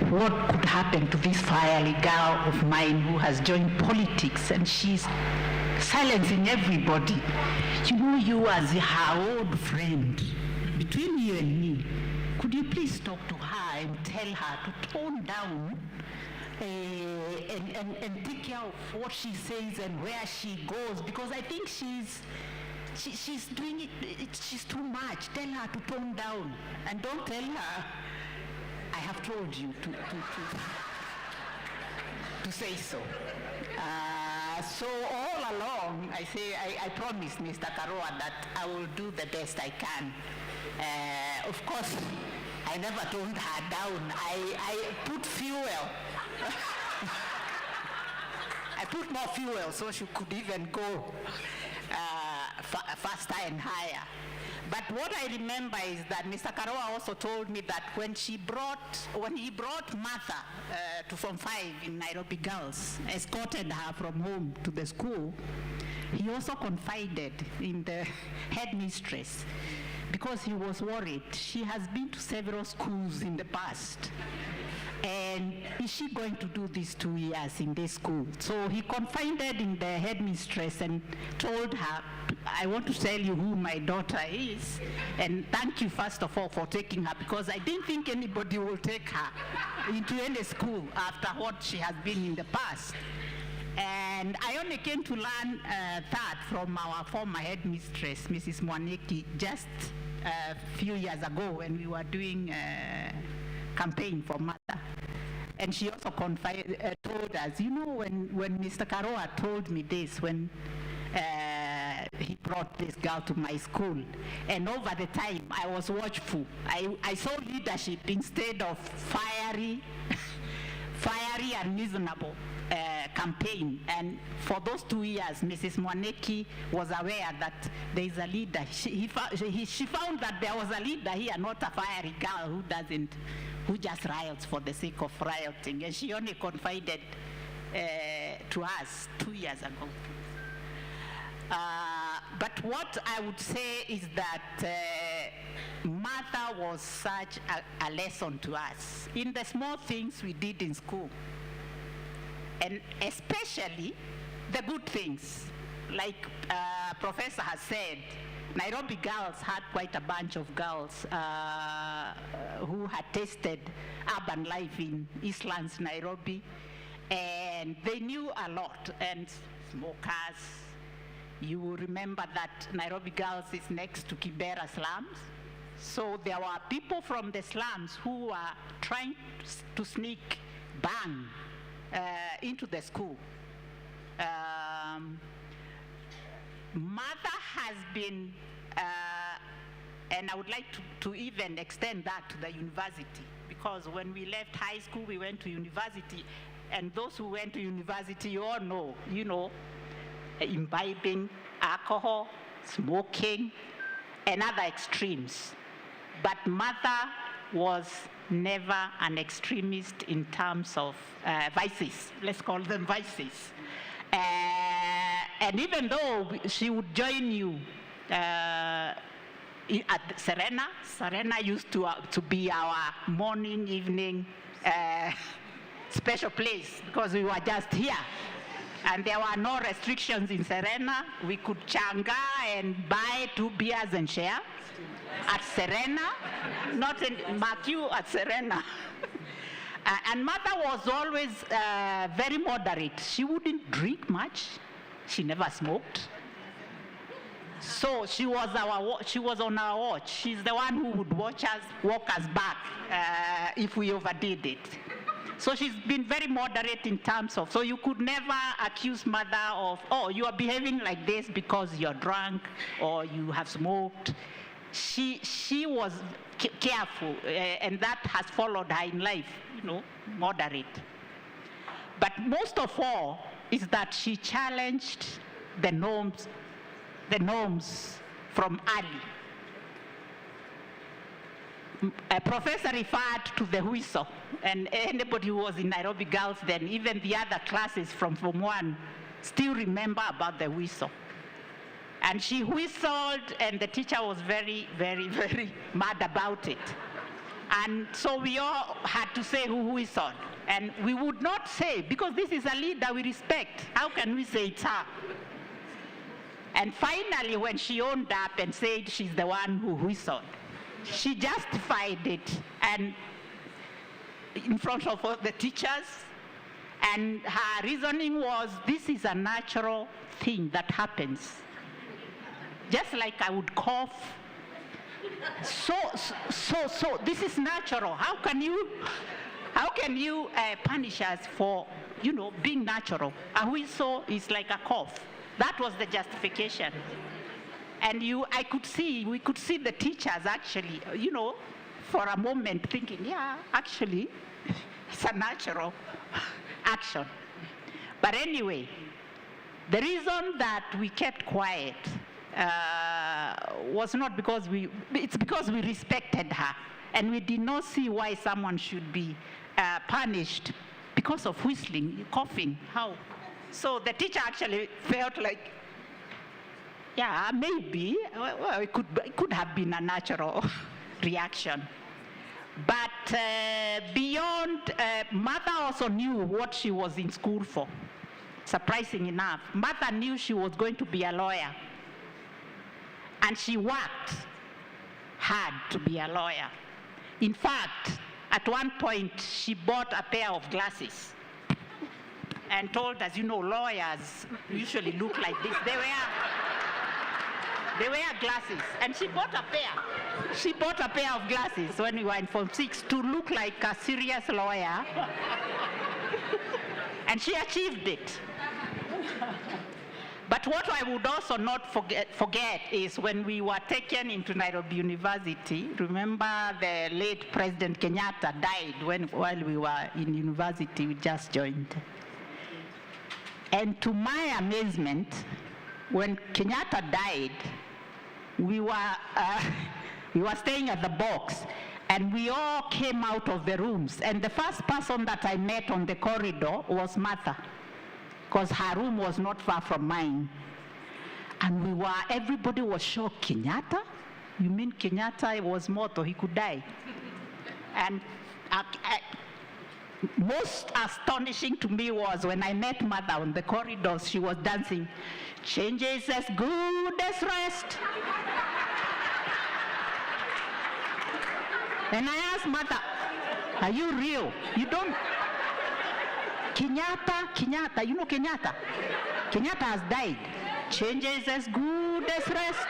What could happen to this fiery girl of mine who has joined politics and she's silencing everybody. You as her old friend, between you and me, could you please talk to her and tell her to tone down and take care of what she says and where she goes, because I think she's doing it, she's too much. Tell her to tone down, and don't tell her I have told you to say so. So all along, I promised Mr. Karua that I will do the best I can. Of course, I never toned her down. I put fuel. I put more fuel so she could even go faster and higher. But what I remember is that Mr. Karua also told me that when he brought Martha to Form 5 in Nairobi Girls, escorted her from home to the school, he also confided in the headmistress because he was worried. She has been to several schools in the past. And is she going to do these 2 years in this school? So he confided in the headmistress and told her, I want to tell you who my daughter is, and thank you first of all for taking her, because I didn't think anybody will take her into any school after what she has been in the past. And I only came to learn that from our former headmistress, Mrs. Mwaniki, just a few years ago when we were doing campaign for Mother. And she also told us, when Mr. Karua told me this, when he brought this girl to my school, and over the time I was watchful. I saw leadership instead of fiery and reasonable campaign. And for those 2 years, Mrs. Mwaniki was aware that there is a leader. She found that there was a leader here, not a fiery girl who just riots for the sake of rioting. And she only confided to us 2 years ago. But what I would say is that Martha was such a lesson to us in the small things we did in school, and especially the good things. Like Professor has said, Nairobi girls had quite a bunch of girls who had tasted urban life in Eastlands, Nairobi, and they knew a lot, and smokers. You will remember that Nairobi girls is next to Kibera slums. So there were people from the slums who were trying to sneak bang into the school. Mother has been, and I would like to even extend that to the university, because when we left high school, we went to university, and those who went to university, you all know, you know, imbibing alcohol, smoking, and other extremes. But Mother was never an extremist in terms of vices. Let's call them vices. And even though she would join you at Serena used to be our morning, evening special place, because we were just here. And there were no restrictions in Serena. We could changa and buy 2 beers and share at Serena, not in Matthew, at Serena. And Mother was always very moderate. She wouldn't drink much. She never smoked. So she was on our watch. She's the one who would walk us back if we overdid it. So she's been very moderate in terms of, so you could never accuse Mother of, oh, you are behaving like this because you're drunk or you have smoked. She was careful, and that has followed her in life, you know, moderate. But most of all is that she challenged the norms from early. A professor referred to the whistle, and anybody who was in Nairobi Girls then, even the other classes from Form 1, still remember about the whistle. And she whistled, and the teacher was very, very, very mad about it. And so we all had to say who whistled. And we would not say, because this is a leader we respect, how can we say it's her? And finally, when she owned up and said she's the one who whistled, she justified it and in front of all the teachers, and her reasoning was, this is a natural thing that happens. Just like I would cough. So this is natural. How can you punish us for, you know, being natural? A whistle is like a cough. That was the justification. And we could see the teachers actually, you know, for a moment thinking, yeah, actually, it's a natural action. But anyway, the reason that we kept quiet was not because it's because we respected her. And we did not see why someone should be punished because of whistling, coughing, how? So the teacher actually felt like, yeah, maybe, well, it could have been a natural reaction. But beyond, Mother also knew what she was in school for. Surprising enough, Mother knew she was going to be a lawyer. And she worked hard to be a lawyer. In fact, at one point, she bought a pair of glasses and told us, you know, lawyers usually look like this. They wear glasses, and she bought a pair. She bought a pair of glasses when we were in Form 6 to look like a serious lawyer, and she achieved it. But what I would also not forget is when we were taken into Nairobi University, remember the late President Kenyatta died while we were in university, we just joined. And to my amazement, when Kenyatta died, we were staying at the box, and we all came out of the rooms. And the first person that I met on the corridor was Martha. because her room was not far from mine. And everybody was shocked. Kenyatta? You mean Kenyatta was mortal, he could die? And most astonishing to me was when I met Mother on the corridors, she was dancing, "Change is as good as rest." And I asked Mother, "Are you real? You don't..." Kenyatta, you know Kenyatta? Kenyatta has died. Change is as good as rest.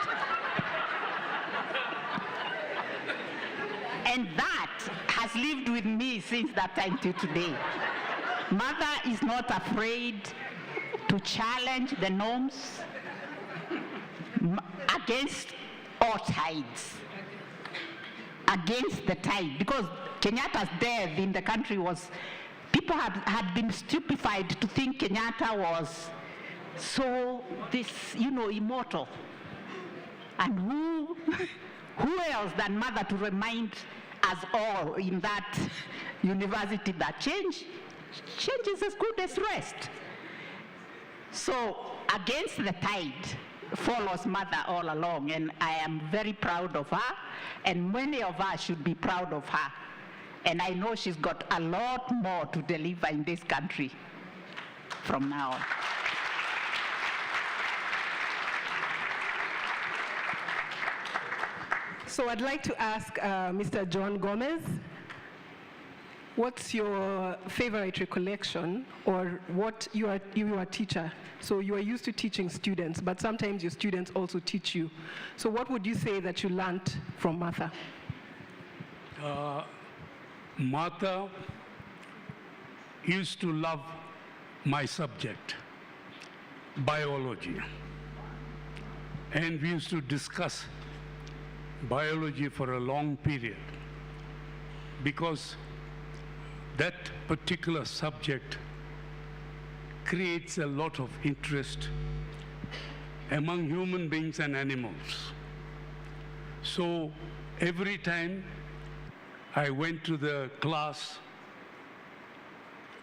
And that has lived with me since that time till today. Mother is not afraid to challenge the norms against all tides, against the tide. Because Kenyatta's death in the country was, people had been stupefied to think Kenyatta was so immortal. And who else than Mother to remind us all in that university that change is as good as rest. So against the tide follows Mother all along, and I am very proud of her, and many of us should be proud of her. And I know she's got a lot more to deliver in this country from now on. So I'd like to ask Mr. John Gomez, what's your favorite recollection, or what you are a teacher? So you are used to teaching students, but sometimes your students also teach you. So what would you say that you learned from Martha? Martha used to love my subject, biology. And we used to discuss biology for a long period, because that particular subject creates a lot of interest among human beings and animals. So every time I went to the class,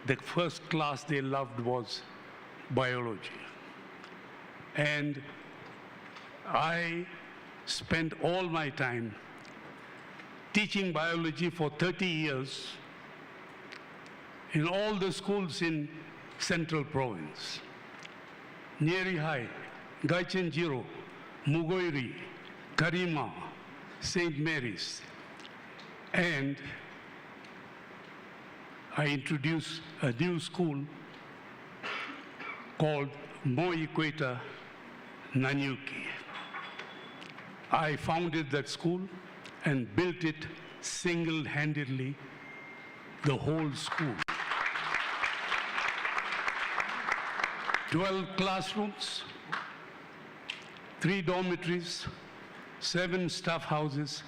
the first class they loved was biology. And I spent all my time teaching biology for 30 years in all the schools in Central Province. Nyeri High, Gaichenjiro, Mugoiri, Karima, St. Mary's. And I introduced a new school called Mo Equator Nanyuki. I founded that school and built it single-handedly, the whole school. 12 classrooms, 3 dormitories, 7 staff houses,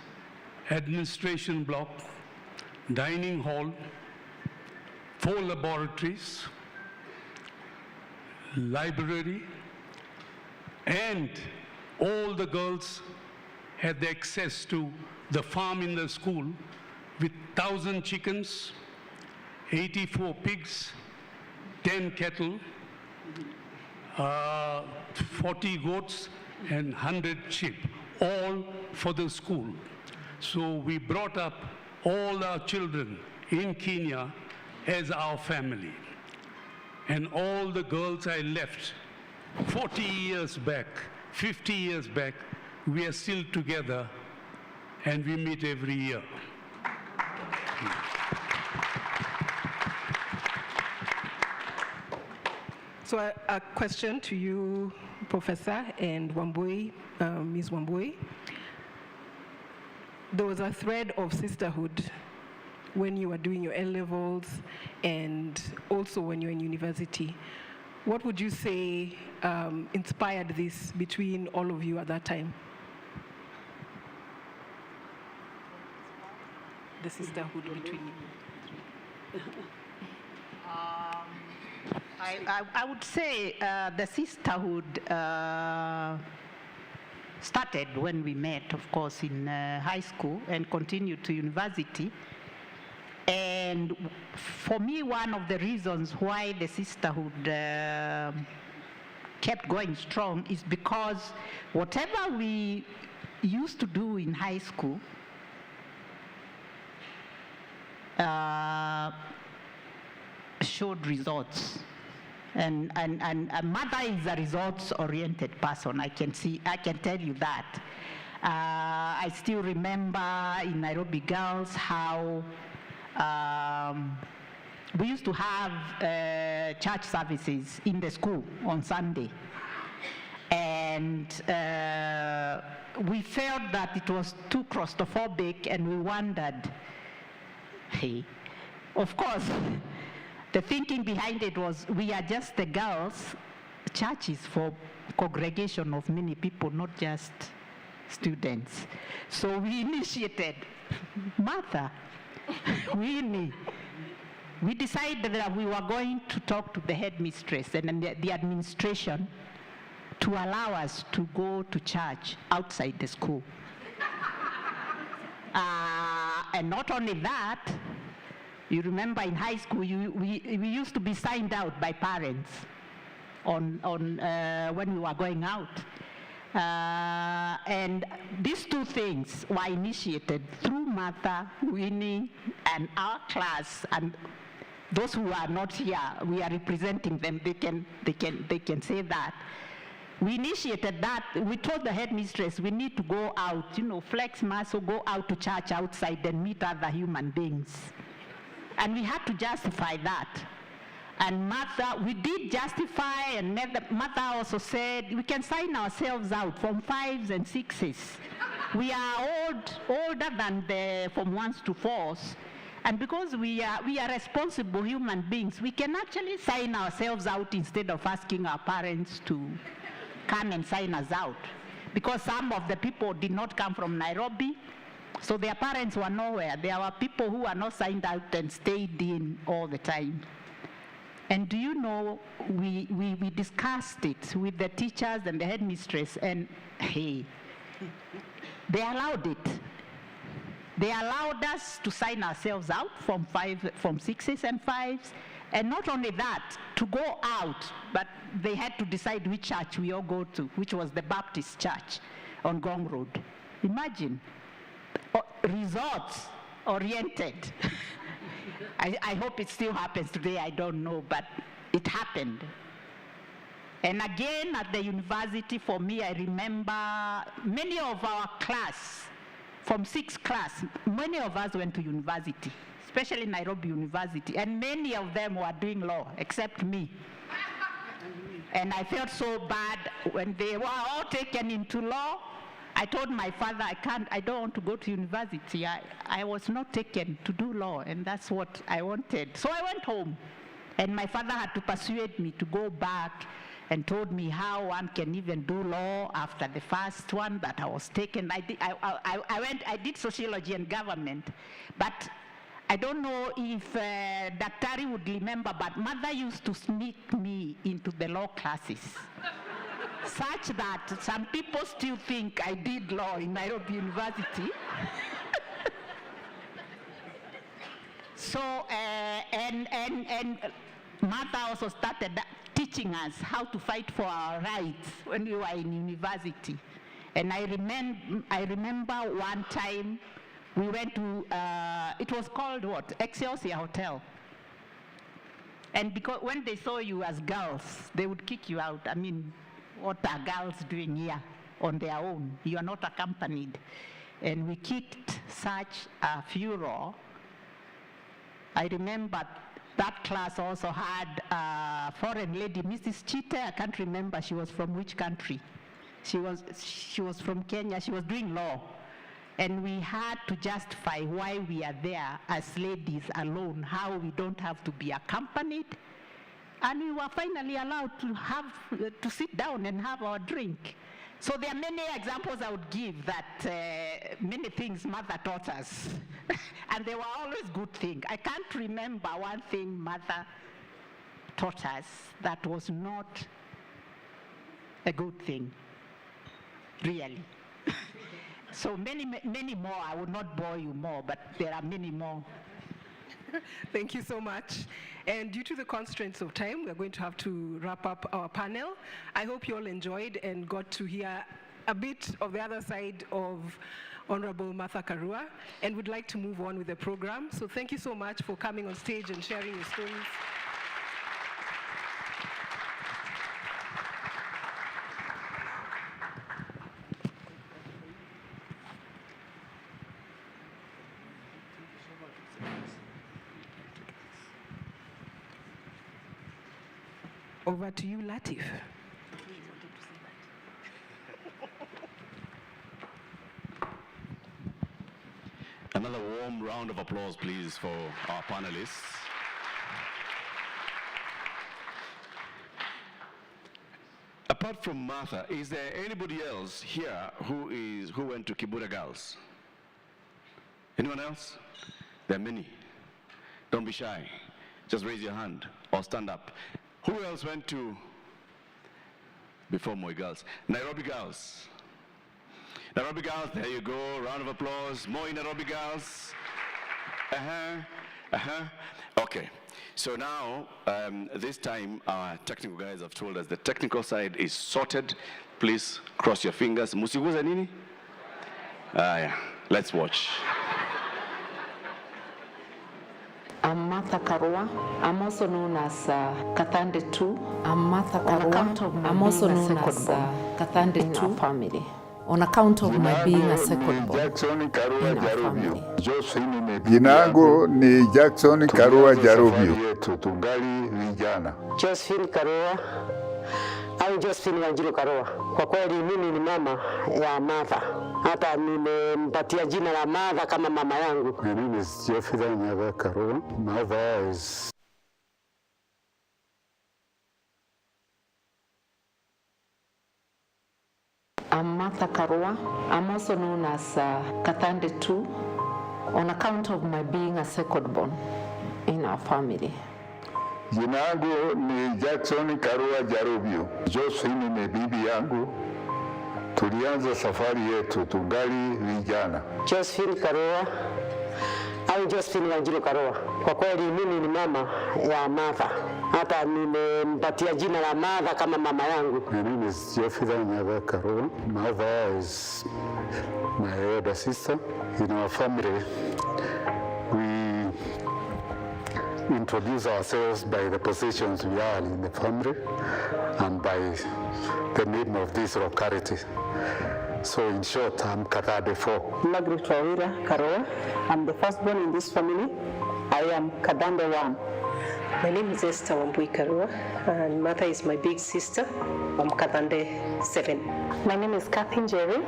administration block, dining hall, 4 laboratories, library, and all the girls had access to the farm in the school with 1,000 chickens, 84 pigs, 10 cattle, 40 goats, and 100 sheep, all for the school. So we brought up all our children in Kenya as our family. And all the girls I left 40 years back, 50 years back, we are still together, and we meet every year. So a question to you, Professor, and Wambui, Ms. Wambui. There was a thread of sisterhood when you were doing your A-levels and also when you were in university. What would you say inspired this between all of you at that time? The sisterhood between you. I would say the sisterhood started when we met, of course, in high school and continued to university. And And for me, one of the reasons why the sisterhood kept going strong is because whatever we used to do in high school showed results. And Mother is a results-oriented person. I can tell you that. I still remember in Nairobi Girls how we used to have church services in the school on Sunday. And we felt that it was too claustrophobic, and we wondered, hey, of course, the thinking behind it was we are just the girls. Church is for congregation of many people, not just students. So we initiated Martha, Winnie. We decided that we were going to talk to the headmistress and the administration to allow us to go to church outside the school. And not only that, you remember in high school, we used to be signed out by parents on when we were going out. And these two things were initiated through Martha, Winnie, and our class. And those who are not here, we are representing them. They can say that. We initiated that. We told the headmistress we need to go out, flex muscle, go out to church outside and meet other human beings. And we had to justify that. And Martha, we did justify, and Martha also said, we can sign ourselves out from 5s and 6s. We are older than the from 1s to 4s. And because we are responsible human beings, we can actually sign ourselves out instead of asking our parents to come and sign us out. Because some of the people did not come from Nairobi, so their parents were nowhere. There were people who were not signed out and stayed in all the time. And do you know, we discussed it with the teachers and the headmistress, and hey, they allowed it. They allowed us to sign ourselves out from 6s and 5s, and not only that, to go out, but they had to decide which church we all go to, which was the Baptist church on Gong Road. Imagine, results-oriented. I hope it still happens today, I don't know, but it happened. And again, at the university, for me, I remember many of our class, from 6th class, many of us went to university, especially Nairobi University, and many of them were doing law, except me. And I felt so bad when they were all taken into law. I told my father, I don't want to go to university. I was not taken to do law, and that's what I wanted. So I went home, and my father had to persuade me to go back, and told me how one can even do law after the first one that I was taken. I did sociology and government, but I don't know if Daktari would remember, but Mother used to sneak me into the law classes. Such that some people still think I did law in Nairobi University. So, and Martha also started teaching us how to fight for our rights when we were in university. And I remember one time we went to, it was called what? Excelsior Hotel. And because when they saw you as girls, they would kick you out. I mean, what are girls doing here on their own? You are not accompanied. And we kicked such a furor. I remember that class also had a foreign lady, Mrs. Chite. I can't remember she was from which country. She was from Kenya. She was doing law. And we had to justify why we are there as ladies alone, how we don't have to be accompanied. And we were finally allowed to sit down and have our drink. So there are many examples I would give that many things Mother taught us. And they were always good things. I can't remember one thing Mother taught us that was not a good thing, really. So many more. I will not bore you more, but there are many more. Thank you so much. And due to the constraints of time, we're going to have to wrap up our panel. I hope you all enjoyed and got to hear a bit of the other side of Honorable Martha Karua, and would like to move on with the program. So thank you so much for coming on stage and sharing your stories. Over to you, Latif. Another warm round of applause, please, for our panelists. Apart from Martha, is there anybody else here who went to Kibura Girls? Anyone else? There are many. Don't be shy. Just raise your hand or stand up. Who else went to, before Moi Girls, Nairobi Girls? Nairobi Girls, there you go, round of applause. Moi Nairobi Girls. Okay, so now, this time our technical guys have told us the technical side is sorted. Please cross your fingers. Musiguza nini? Yeah. Let's watch. I'm Martha Karua. I'm also known as Kathande 2. I'm Martha Karua. I'm also known as Kathande 2 family. On account of my being a second born in our family. Jina langu ni Jackson Karua Jarubio. Tungali vijana. Josephine Karua au Josephine Wanjiru Karua. Kwa kweli mimi ni mama ya Martha. Hata nimempatia jina la Martha kama mama yangu. My name is Jeffrey Nyaga Karua. Martha is I'm Martha Karua. I'm also known as Kathande 2 on account of my being a second born in our family. Jina langu ni Jackson Karua Jarubio. Josephine ni bibi yangu. Tulianza safari yetu tungali vijana. Josephine Karua au Josephine Wanjiru Karua. Kwa kweli mimi ni mama ya Martha. Hata nimempatia jina la Martha kama mama yangu. My name is Jeffrey Nyaga Karua. Martha is my elder sister. In our family, we introduce ourselves by the positions we are in the family and by the name of this locality. So in short, I'm Kathande 4. Margaret Wawira Karua. I'm the firstborn in this family. I am Kathande 1. My name is Esther Wambui Karua, and Martha is my big sister. I'm Kathande 7. My name is Kathy Jerry,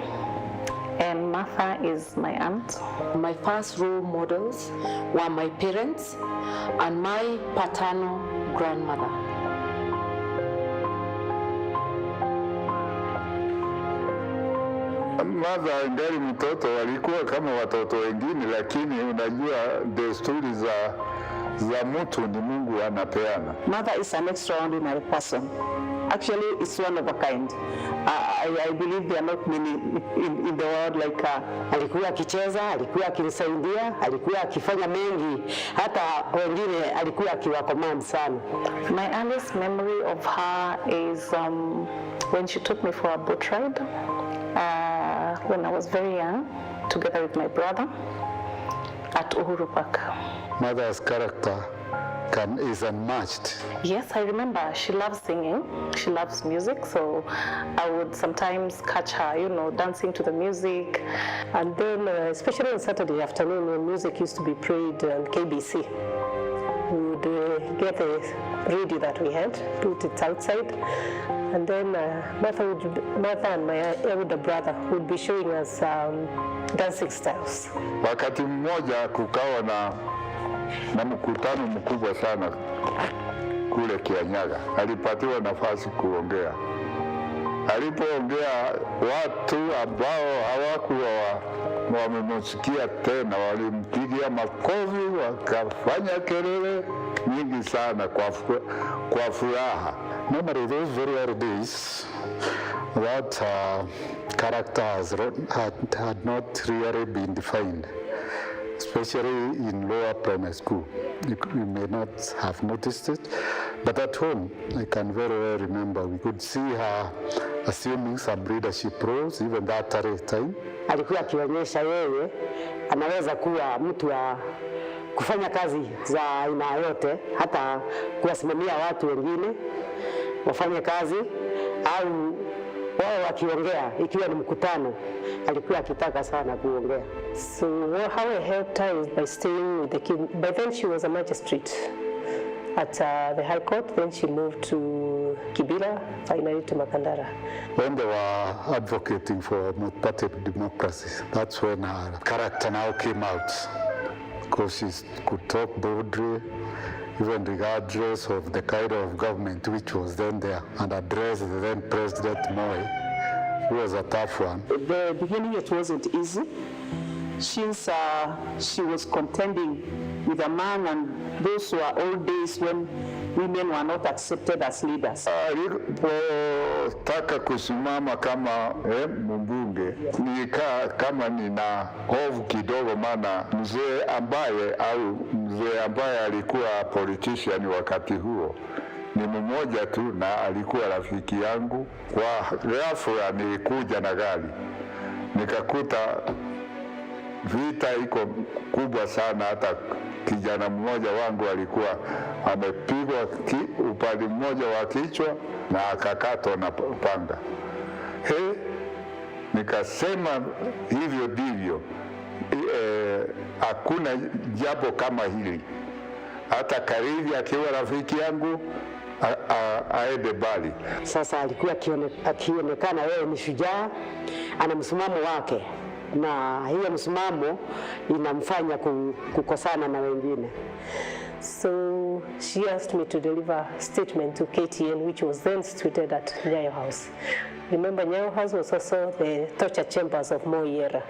and Martha is my aunt. My first role models were my parents and my paternal grandmother. Martha angali mtoto, walikuwa kama watoto wengine, lakini unajua desturi za mtu ni Mungu anapeana. Martha is an extraordinary person. Actually, it's one of a kind. I believe there are not many in the world like her. Alikuwa akicheza, alikuwa akinisaidia, alikuwa akifanya mengi, hata wengine alikuwa akiwacommand sana. My earliest memory of her is when she took me for a boat ride when I was very young, together with my brother at Uhuru Park. Martha's character is unmatched. Yes, I remember she loves singing, she loves music, so I would sometimes catch her, dancing to the music. And then, especially on Saturday afternoon when music used to be played on KBC, we would get a radio that we had, put it outside, and then Martha and my elder brother would be showing us dancing styles. Wakati mmoja kukawa na mkutano mkubwa sana kule Kianyaga. Alipatiwa nafasi kuongea. Alipoongea, watu ambao hawakuwa wamemsikia tena walimpigia makofi, wakafanya kelele nyingi sana kwa furaha. Normally those very early days, that character had not really been defined, especially in lower primary school. you may not have noticed it, but at home, I can very well remember we could see her assuming some leadership roles, even that early time. Alikuwa akionyesha yeye anaweza kuwa mtu wa kufanya kazi za aina yote, hata kuwasimamia watu wengine wafanye kazi au wao wakiongea ikiwa ni mkutano, alikuwa akitaka sana kuongea. So how I helped her is by staying with the king. By then she was a magistrate at the High Court, then she moved to Kibera, finally to Makandara. When they were advocating for multi-party democracy, that's when her character now came out, because she could talk boldly, even regardless of the kind of government which was then there, and address the then President Moi, who was a tough one. At the beginning it wasn't easy, since she was contending with a man, and those were old days when women were not accepted as leaders. Alipotaka kusimama kama mbunge, nikaa kama nina hofu kidogo, maana mzee ambaye alikuwa politician wakati huo ni mmoja tu, na alikuwa rafiki yangu. Kwa ghafla nilikuja na gari, nikakuta vita iko kubwa sana, hata kijana mmoja wangu alikuwa amepigwa upande mmoja wa kichwa na akakatwa na panga. Nikasema hivyo ndivyo, hakuna jambo kama hili. Hata Karivi akiwa rafiki yangu aende bali. Sasa alikuwa akionekana yeye ni shujaa, ana msimamo wake, na hiyo msimamo inamfanya kukosana na wengine. So she asked me to deliver a statement to KTN, which was then situated at Nyayo House. Remember, Nyayo House was also the torture chambers of Moi era.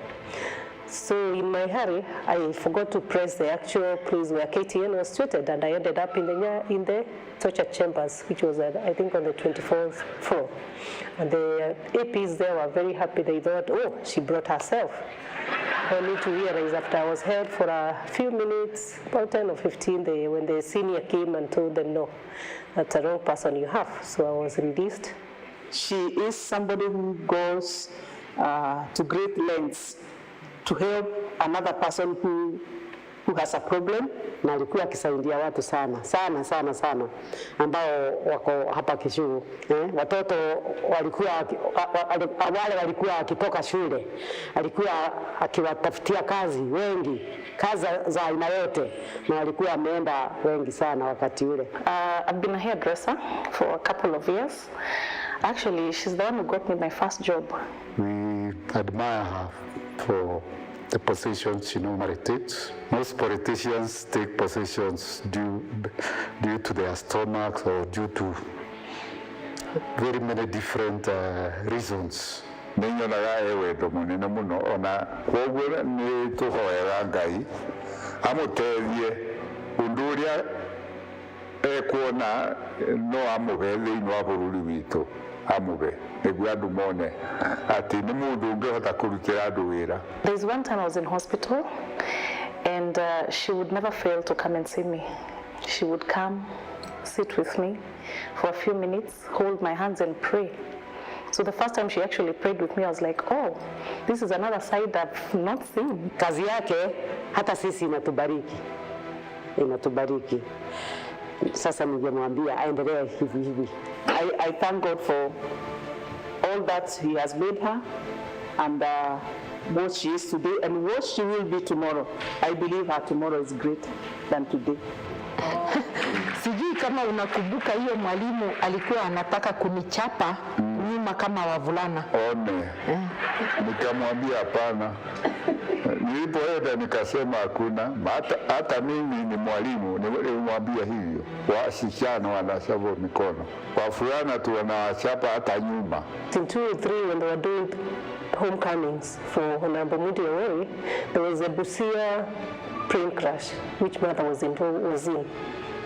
So in my hurry, I forgot to press the actual place where KTN was situated, and I ended up in the torture chambers, which was, I think, on the 24th floor. And the APs there were very happy. They thought, oh, she brought herself. Only to realize after I was held for a few minutes, about 10 or 15, when the senior came and told them, no, that's the wrong person you have. So I was released. She is somebody who goes to great lengths to help another person who has a problem. Na alikuwa akisaidia watu sana ambao wako hapa Kisumu. Watoto wale walikuwa akitoka shule, alikuwa akiwatafutia kazi wengi, kazi za aina yote, na walikuwa ameenda wengi sana wakati ule. I've been a hairdresser for a couple of years. Actually, she's the one who got me my first job. We admire her for the positions she normally takes. Most politicians take positions due to their stomachs or due to very many different reasons. Ninyonaga wendo munene muno, ona kwoguo ni tuhoera Ngai amutethie undu uria ekuona no amuhe thiini wa bururi witu, amuhe niguo andu mone ati ni mundu ungihota kurutira andu wira. There's one time I was in hospital, and she would never fail to come and see me. She would come, sit with me for a few minutes, hold my hands and pray. So the first time she actually prayed with me, I was like, oh, this is another side I've not seen. Kazi yake hata sisi inatubariki. Sasa ningemwambia aendelee hivi. I thank God for all that He has made her, and what she is today and what she will be tomorrow. I believe her tomorrow is greater than today. Sijui kama unakumbuka hiyo mwalimu alikuwa anataka kunichapa nyuma kama wavulana. One. Nikamwambia hapana. Nilipoenda nikasema hakuna. Hata mimi ni mwalimu, nilimwambia hivyo. Wasichana wanachapa mikono. Wavulana tu wanachapa hata nyuma. In 2 or 3, when they were doing homecomings for Honorable Mudi Awori, there was a Busia plane crash, which mother was in.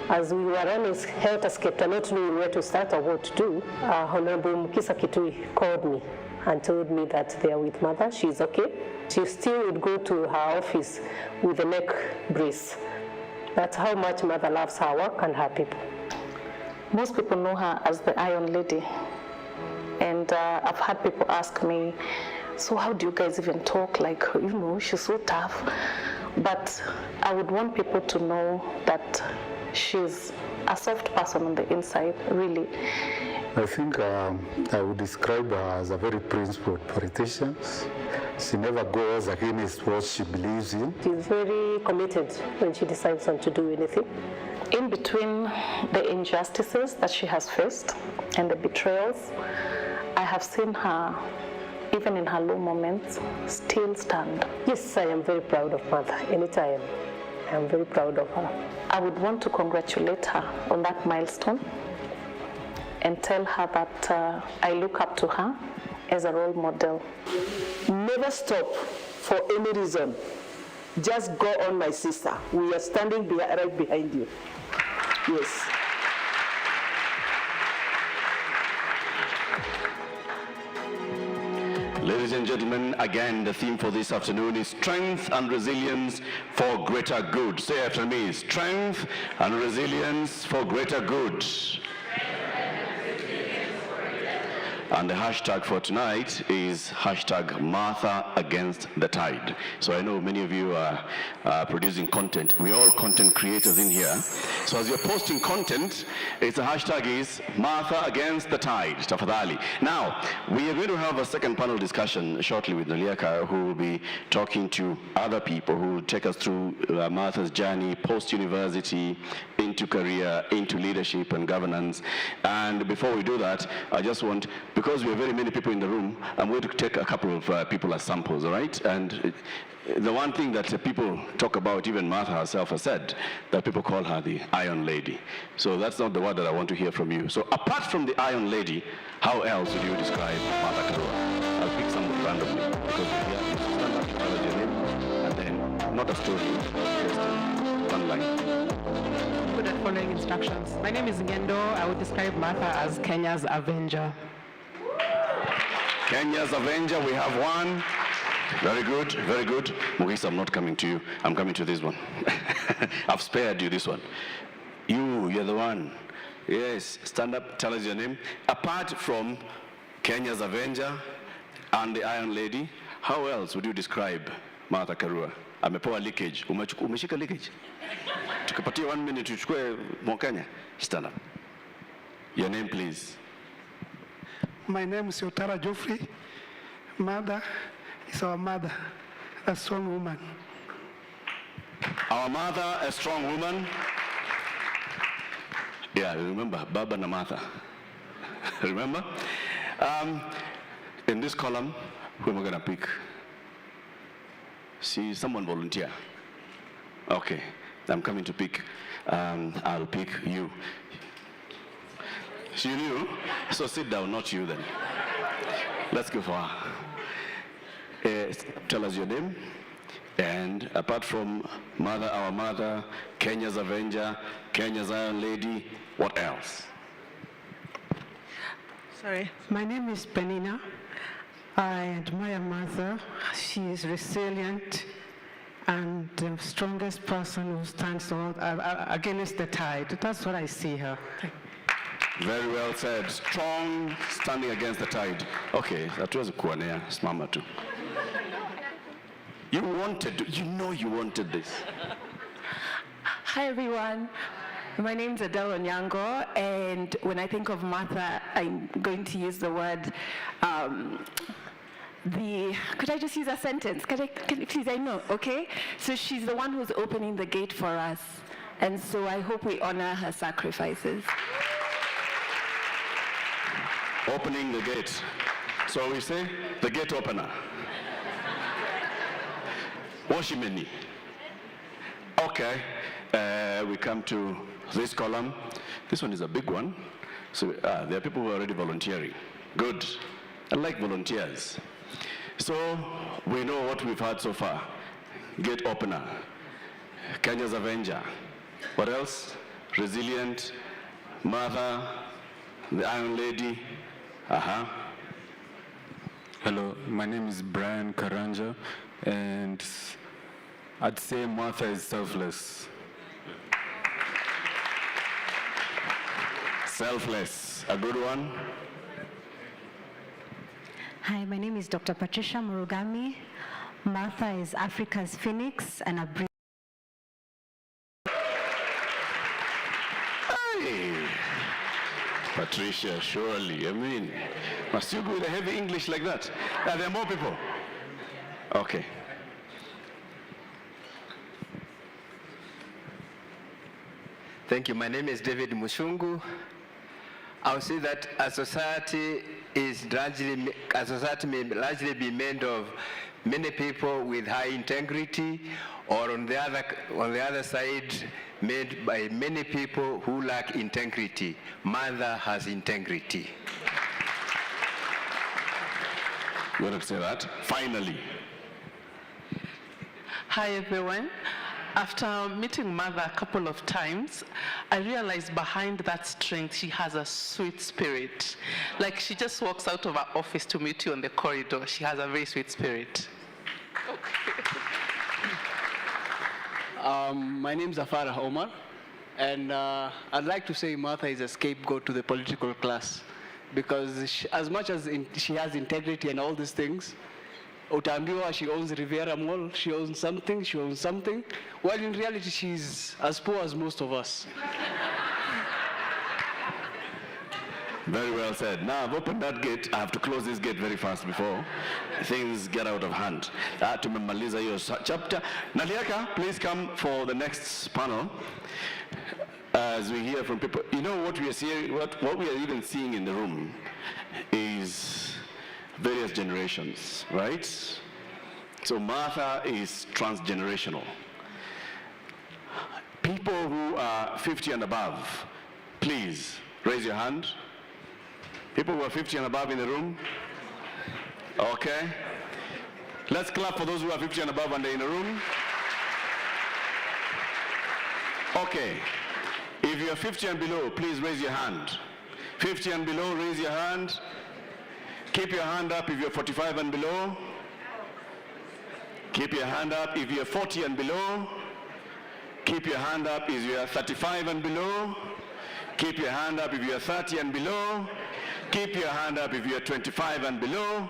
As we were running helter-skelter, not knowing where to start or what to do, Honorable Mukisa Kitui called me and told me that they are with mother, she's okay. She still would go to her office with a neck brace, That's how much Mother loves her work and her people. Most people know her as the Iron Lady. And I've had people ask me, so how do you guys even talk? Like, she's so tough. But I would want people to know that she's a soft person on the inside, really. I think I would describe her as a very principled politician. She never goes against what she believes in. She's very committed when she decides on to do anything. In between the injustices that she has faced and the betrayals, I have seen her, even in her low moments, still stand. Yes, I am very proud of Mother. Anytime, I am very proud of her. I would want to congratulate her on that milestone and tell her that I look up to her as a role model. Never stop for any reason. Just go on, my sister. We are standing right behind you. Yes. Ladies and gentlemen, again, the theme for this afternoon is strength and resilience for greater good. Say after me, strength and resilience for greater good. And the hashtag for tonight is hashtag Martha Against the Tide. So I know many of you are producing content. We're all content creators in here. So as you're posting content, the hashtag is Martha Against the Tide. Tafadhali. Now, we are going to have a second panel discussion shortly with Naliaka, who will be talking to other people who will take us through Martha's journey post-university, into career, into leadership and governance. And before we do that, I just want, because we have very many people in the room, I'm going to take a couple of people as samples, all right? And the one thing that people talk about, even Martha herself has said, that people call her the Iron Lady. So that's not the word that I want to hear from you. So apart from the Iron Lady, how else would you describe Martha Karua? I'll pick someone randomly, because we have to stand up to tell us your name, and then not a story, just one line. Good at following instructions. My name is Ngendo. I would describe Martha as Kenya's Avenger. Kenya's Avenger, we have one. Very good, very good. Maurice, I'm not coming to you. I'm coming to this one. I've spared you this one. You're the one. Yes, stand up, tell us your name. Apart from Kenya's Avenger and the Iron Lady, how else would you describe Martha Karua? Amepewa leakage. Umeshika leakage? Tukipatia 1 minute tuchukue Mwakenya. Stand up. Your name, please. My name is Yotara Joffrey. Mother is our mother, a strong woman. Our mother, a strong woman. Yeah, remember, Baba and Martha. Remember? In this column, who am I going to pick? See, someone volunteer. Okay, I'm coming to pick. I'll pick you. You knew? So sit down, not you then. Let's go for her. Tell us your name. And apart from Mother, our mother, Kenya's Avenger, Kenya's Iron Lady, what else? Sorry, my name is Penina. I admire Mother. She is resilient and the strongest person who stands against the tide. That's what I see her. Very well said. Strong, standing against the tide. Okay, that was a kuanea. Smama too. You wanted this. Hi everyone. My name is Adele Onyango, and when I think of Martha, I'm going to use the word, could I just use a sentence? Please, I know, okay? So she's the one who's opening the gate for us, and so I hope we honor her sacrifices. Opening the gate. So we say, the gate opener. Washimeni. Okay, we come to this column. This one is a big one. So there are people who are already volunteering. Good. I like volunteers. So we know what we've had so far. Gate opener. Kenya's Avenger. What else? Resilient. Mother. The Iron Lady. Hello, my name is Brian Karanja, and I'd say Martha is selfless. Selfless, a good one. Hi, my name is Dr. Patricia Murugami. Martha is Africa's phoenix and a breeze. Hey, Patricia, surely, I mean, must you go with a heavy English like that? Are there more people? Okay. Thank you. My name is David Mushungu. I would say that a society may largely be made of many people with high integrity, or on the other side, made by many people who lack integrity. Mother has integrity. You want to say that? Finally. Hi, everyone. After meeting Mother a couple of times, I realized behind that strength, she has a sweet spirit. Like she just walks out of her office to meet you on the corridor. She has a very sweet spirit. My name is Afara Omar, and I'd like to say Martha is a scapegoat to the political class, because as much as she has integrity and all these things, utaambiwa she owns Riviera Mall, she owns something, while in reality she's as poor as most of us. Very well said. Now I've opened that gate. I have to close this gate very fast before things get out of hand. Tumemaliza hiyo chapter. Naliaka, please come for the next panel. As we hear from people, you know what we are seeing, what we are even seeing in the room is various generations, right? So Martha is transgenerational. People who are 50 and above, please raise your hand. People who are 50 and above in the room? Okay. Let's clap for those who are 50 and above and they're in the room. Okay. If you're 50 and below, please raise your hand. 50 and below, raise your hand. Keep your hand up if you're 45 and below. Keep your hand up if you're 40 and below. Keep your hand up if you're 35 and below. Keep your hand up if you're 30 and below. Keep your hand up if you're 25 and below.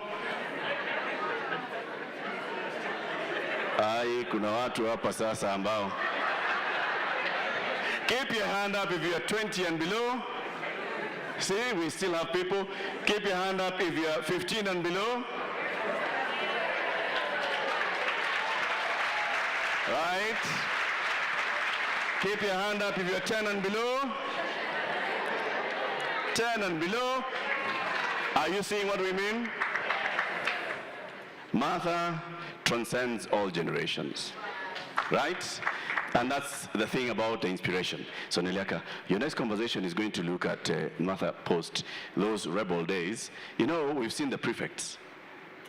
Ai, kuna watu hapa sasa ambao. Keep your hand up if you're 20 and below. See, we still have people. Keep your hand up if you're 15 and below. Right. Keep your hand up if you're 10 and below. 10 and below. Are you seeing what we mean? Martha transcends all generations, right? And that's the thing about the inspiration. So Neliaka, your next conversation is going to look at Martha post those rebel days. You know, we've seen the prefects.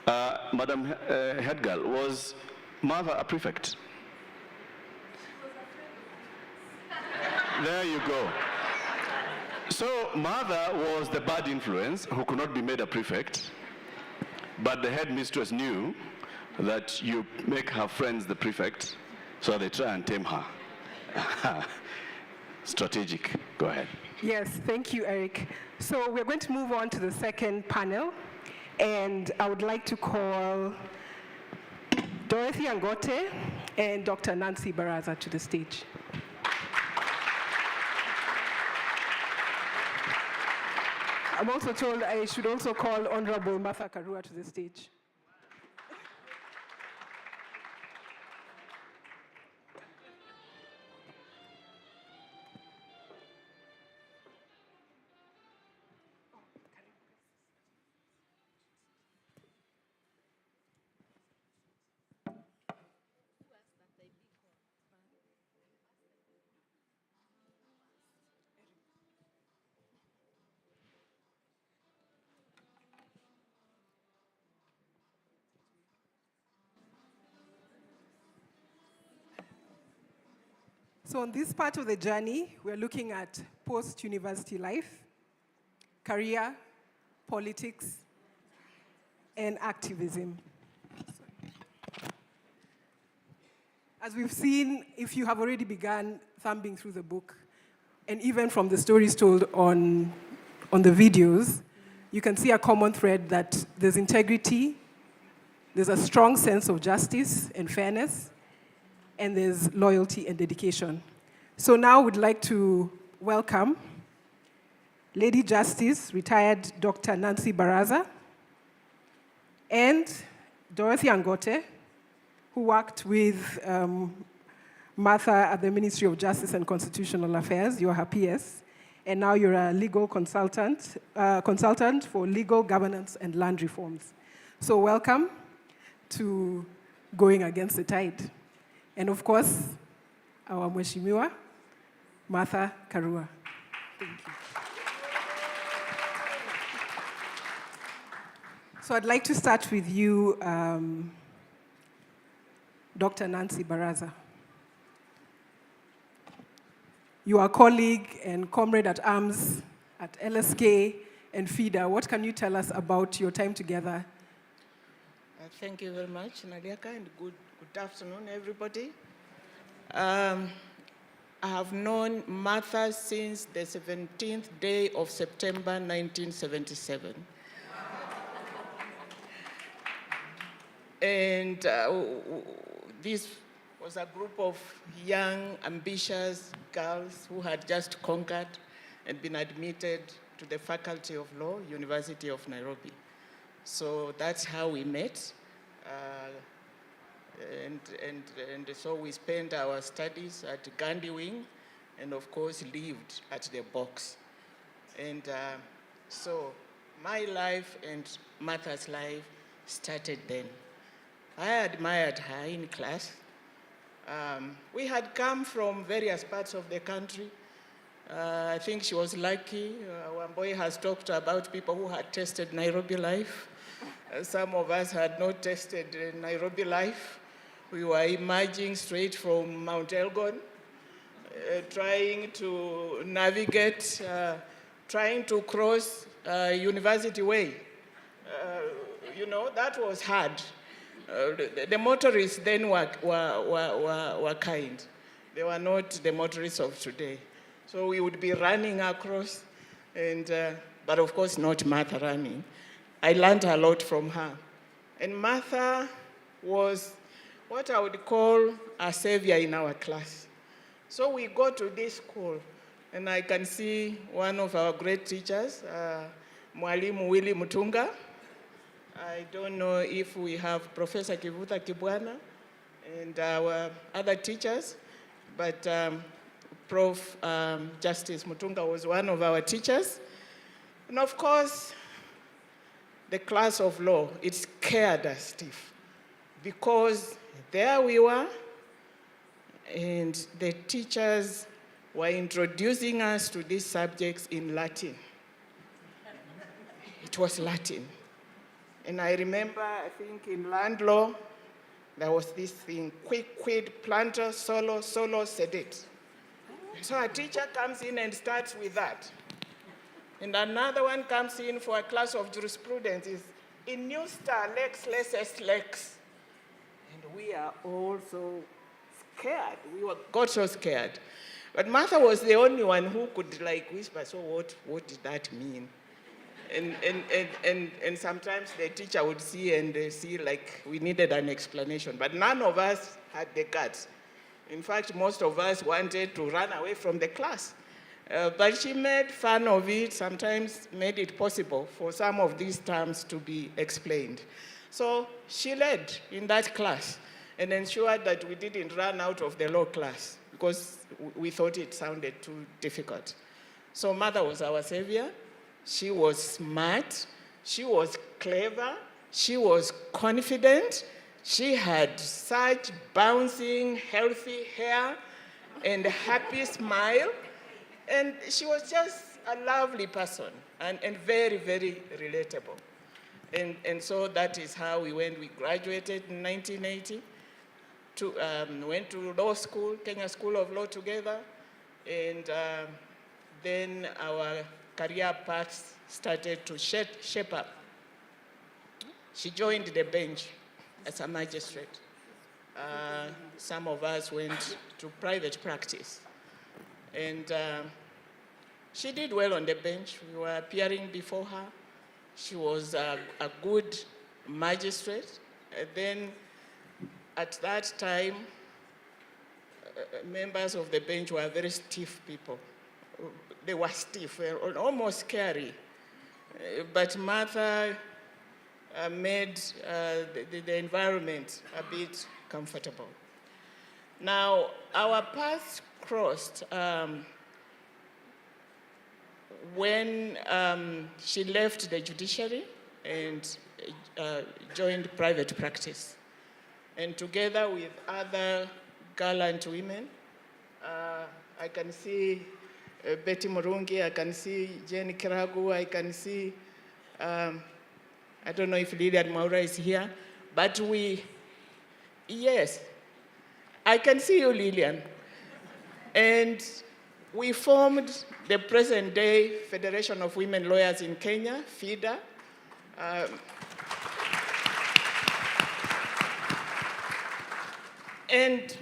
Madam Headgirl, was Martha a prefect? There you go. So Martha was the bad influence who could not be made a prefect, but the headmistress knew that you make her friends the prefect, so they try and tame her. Strategic. Go ahead. Yes, thank you, Eric. So we're going to move on to the second panel, and I would like to call Dorothy Angote and Dr. Nancy Baraza to the stage. I'm also told I should also call Honorable Martha Karua to the stage. So on this part of the journey, we're looking at post-university life, career, politics, and activism. As we've seen, if you have already begun thumbing through the book, and even from the stories told on the videos, you can see a common thread that there's integrity, there's a strong sense of justice and fairness, and there's loyalty and dedication. So now we'd like to welcome Lady Justice, retired Dr. Nancy Baraza, and Dorothy Angote, who worked with Martha at the Ministry of Justice and Constitutional Affairs. You're her PS, and now you're a legal consultant for legal governance and land reforms. So welcome to Going Against the Tide. And of course, our Mheshimiwa, Martha Karua. Thank you. So I'd like to start with you, Dr. Nancy Baraza. You are a colleague and comrade at arms at LSK and FIDA. What can you tell us about your time together? Thank you very much, Naliaka, and good afternoon, everybody. I have known Martha since the 17th day of September, 1977. And this was a group of young, ambitious girls who had just conquered and been admitted to the Faculty of Law, University of Nairobi. So that's how we met. And so we spent our studies at Gandhi Wing and of course lived at the box. And so my life and Martha's life started then. I admired her in class. We had come from various parts of the country. I think she was lucky. One boy has talked about people who had tasted Nairobi life. Some of us had not tasted Nairobi life. We were emerging straight from Mount Elgon, trying to navigate, trying to cross University Way. You know, that was hard. The motorists then were kind. They were not the motorists of today. So we would be running across, and but of course not Martha running. I learned a lot from her. And Martha was what I would call a savior in our class. So we go to this school, and I can see one of our great teachers, Mwalimu Willy Mutunga. I don't know if we have Professor Kivuta Kibwana and our other teachers, but Prof. Justice Mutunga was one of our teachers. And of course, the class of law, it scared us stiff because there we were, and the teachers were introducing us to these subjects in Latin. It was Latin. And I remember, I think in land law, there was this thing, quick, quid, planter, solo, sedate. So a teacher comes in and starts with that. And another one comes in for a class of jurisprudence, is in new star, lex, est, lex. And we are all so scared. Got so scared. But Martha was the only one who could like whisper, so what did that mean? And sometimes the teacher would see and see like we needed an explanation, but none of us had the guts. In fact, most of us wanted to run away from the class. But she made fun of it, sometimes made it possible for some of these terms to be explained. So she led in that class and ensured that we didn't run out of the law class because we thought it sounded too difficult. So Martha was our savior. She was smart, she was clever, she was confident, she had such bouncing, healthy hair and a happy smile, and she was just a lovely person and very, very relatable. And so that is how we went. We graduated in 1980, went to law school, Kenya School of Law together, and then our career paths started to shape up. She joined the bench as a magistrate. Some of us went to private practice. And She did well on the bench. We were appearing before her. She was a good magistrate. Then at that time, members of the bench were very stiff people. They were stiff, almost scary. But Martha made the environment a bit comfortable. Now, our paths crossed when she left the judiciary and joined private practice. And together with other gallant women, I can see Betty Murungi, I can see Jenny Kiragu, I can see, I don't know if Lilian Maura is here, but yes, I can see you, Lilian. And we formed the present-day Federation of Women Lawyers in Kenya, FIDA. And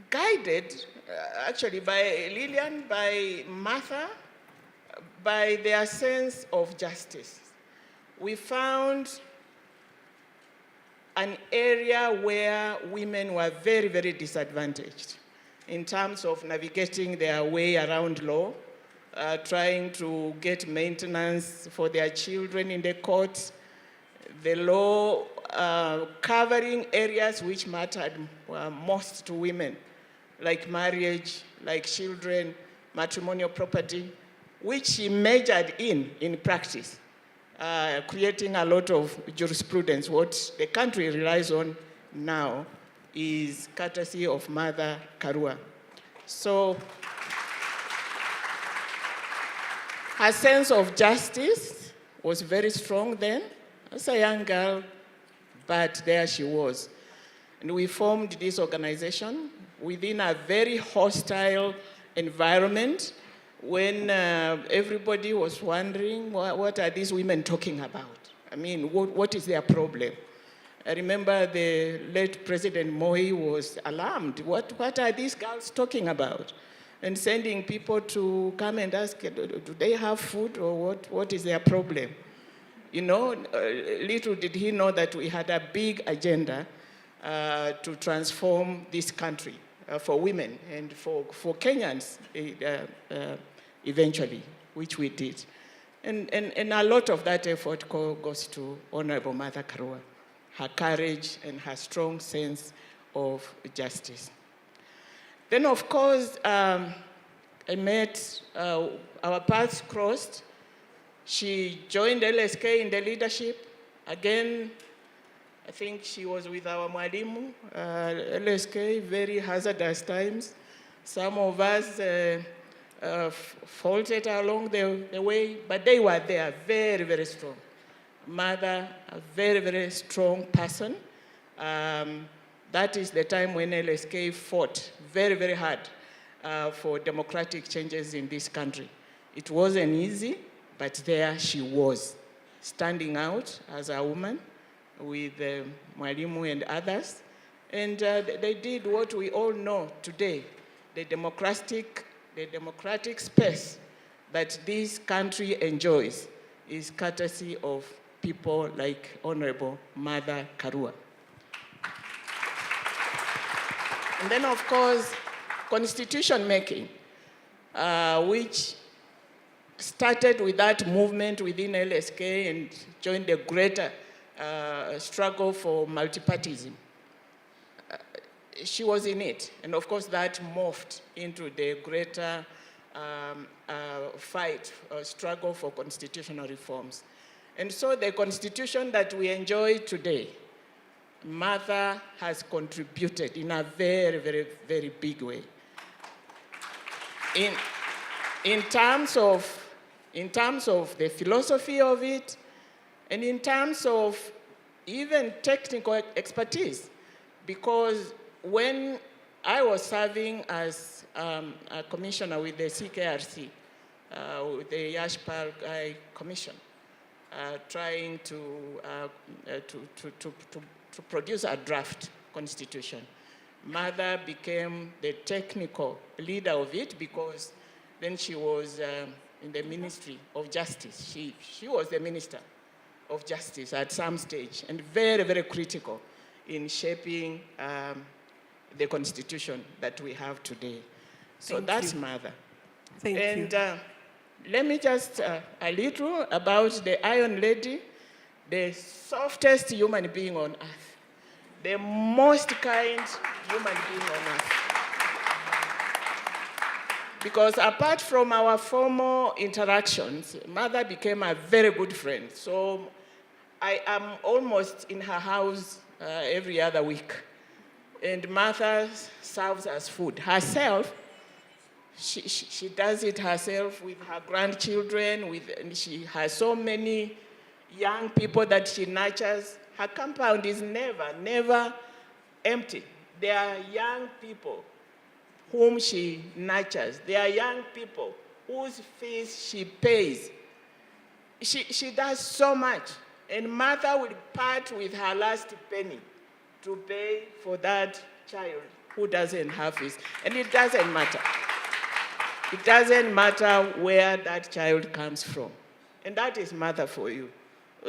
guided, actually, by Lilian, by Martha, by their sense of justice. We found an area where women were very, very disadvantaged in terms of navigating their way around law, trying to get maintenance for their children in the courts, the law covering areas which mattered most to women, like marriage, like children, matrimonial property, which she majored in practice, creating a lot of jurisprudence. What the country relies on now is courtesy of Mother Karua. So her sense of justice was very strong then, as a young girl, but there she was. And we formed this organization within a very hostile environment when everybody was wondering, what are these women talking about? I mean, what is their problem? I remember the late President Moi was alarmed. What are these girls talking about? And sending people to come and ask, do they have food or what is their problem? You know, little did he know that we had a big agenda to transform this country for women and for Kenyans eventually, which we did. And a lot of that effort goes to Honorable Mother Karua, her courage and her strong sense of justice. Then, of course, I met, our paths crossed. She joined LSK in the leadership. Again, I think she was with our mwalimu, LSK, very hazardous times. Some of us faltered along the way, but they were there, very, very strong. Mother, a very, very strong person. That is the time when LSK fought very, very hard for democratic changes in this country. It wasn't easy, but there she was, standing out as a woman with Mwalimu and others. And they did what we all know today, the democratic space that this country enjoys is courtesy of people like Honorable Mother Karua. And then, of course, constitution making, which started with that movement within LSK and joined the greater struggle for multipartyism. She was in it, and of course that morphed into the greater struggle for constitutional reforms. And so the constitution that we enjoy today, Mother has contributed in a very, very, very big way. In terms of the philosophy of it, and in terms of even technical expertise, because when I was serving as a commissioner with the CKRC, with the Yashpal Commission, trying to produce a draft constitution, Mother became the technical leader of it because Then she was in the Ministry of Justice. She was the Minister of Justice at some stage, and very, very critical in shaping the constitution that we have today. So that's mother. Thank you. And let me just a little about the Iron Lady, the softest human being on earth, the most kind human being on earth. Because apart from our formal interactions, mother became a very good friend. So I am almost in her house every other week. And Martha serves us food. Herself, she does it herself with her grandchildren, and she has so many young people that she nurtures. Her compound is never empty. There are young people whom she nurtures. There are young people whose fees she pays. She does so much. And Martha will part with her last penny to pay for that child who doesn't have his. And it doesn't matter. It doesn't matter where that child comes from. And that is mother for you.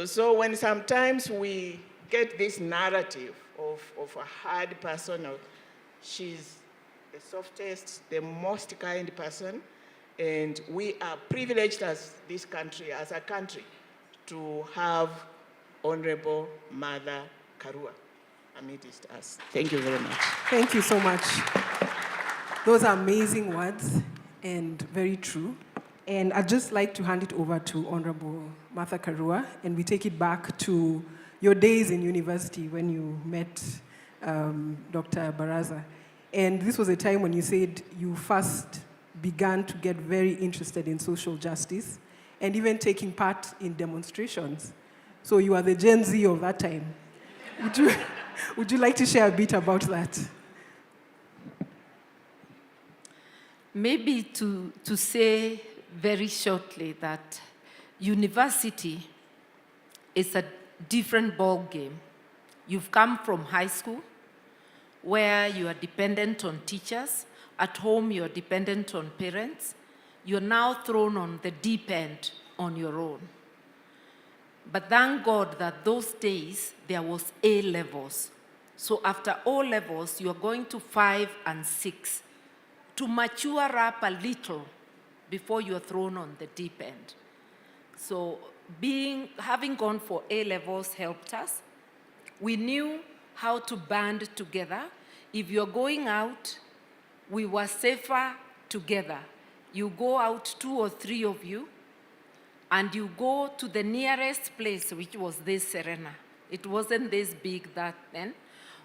So when sometimes we get this narrative of a hard person, she's the softest, the most kind person, and we are privileged as this country, as a country, to have Honorable Mother Karua amidst us. Thank you very much. Thank you so much. Those are amazing words and very true. And I'd just like to hand it over to Honorable Martha Karua, and we take it back to your days in university when you met Dr. Baraza. And this was a time when you said you first began to get very interested in social justice and even taking part in demonstrations. So you are the Gen Z of that time. Would you like to share a bit about that? Maybe to say very shortly that university is a different ball game. You've come from high school, where you are dependent on teachers. At home, you are dependent on parents. You're now thrown on the deep end on your own. But thank God that those days, there was A levels. So after O levels, you're going to 5 and 6 to mature up a little before you're thrown on the deep end. So having gone for A levels helped us. We knew how to band together. If you're going out, we were safer together. You go out 2 or 3 of you, and you go to the nearest place, which was this Serena. It wasn't this big that then.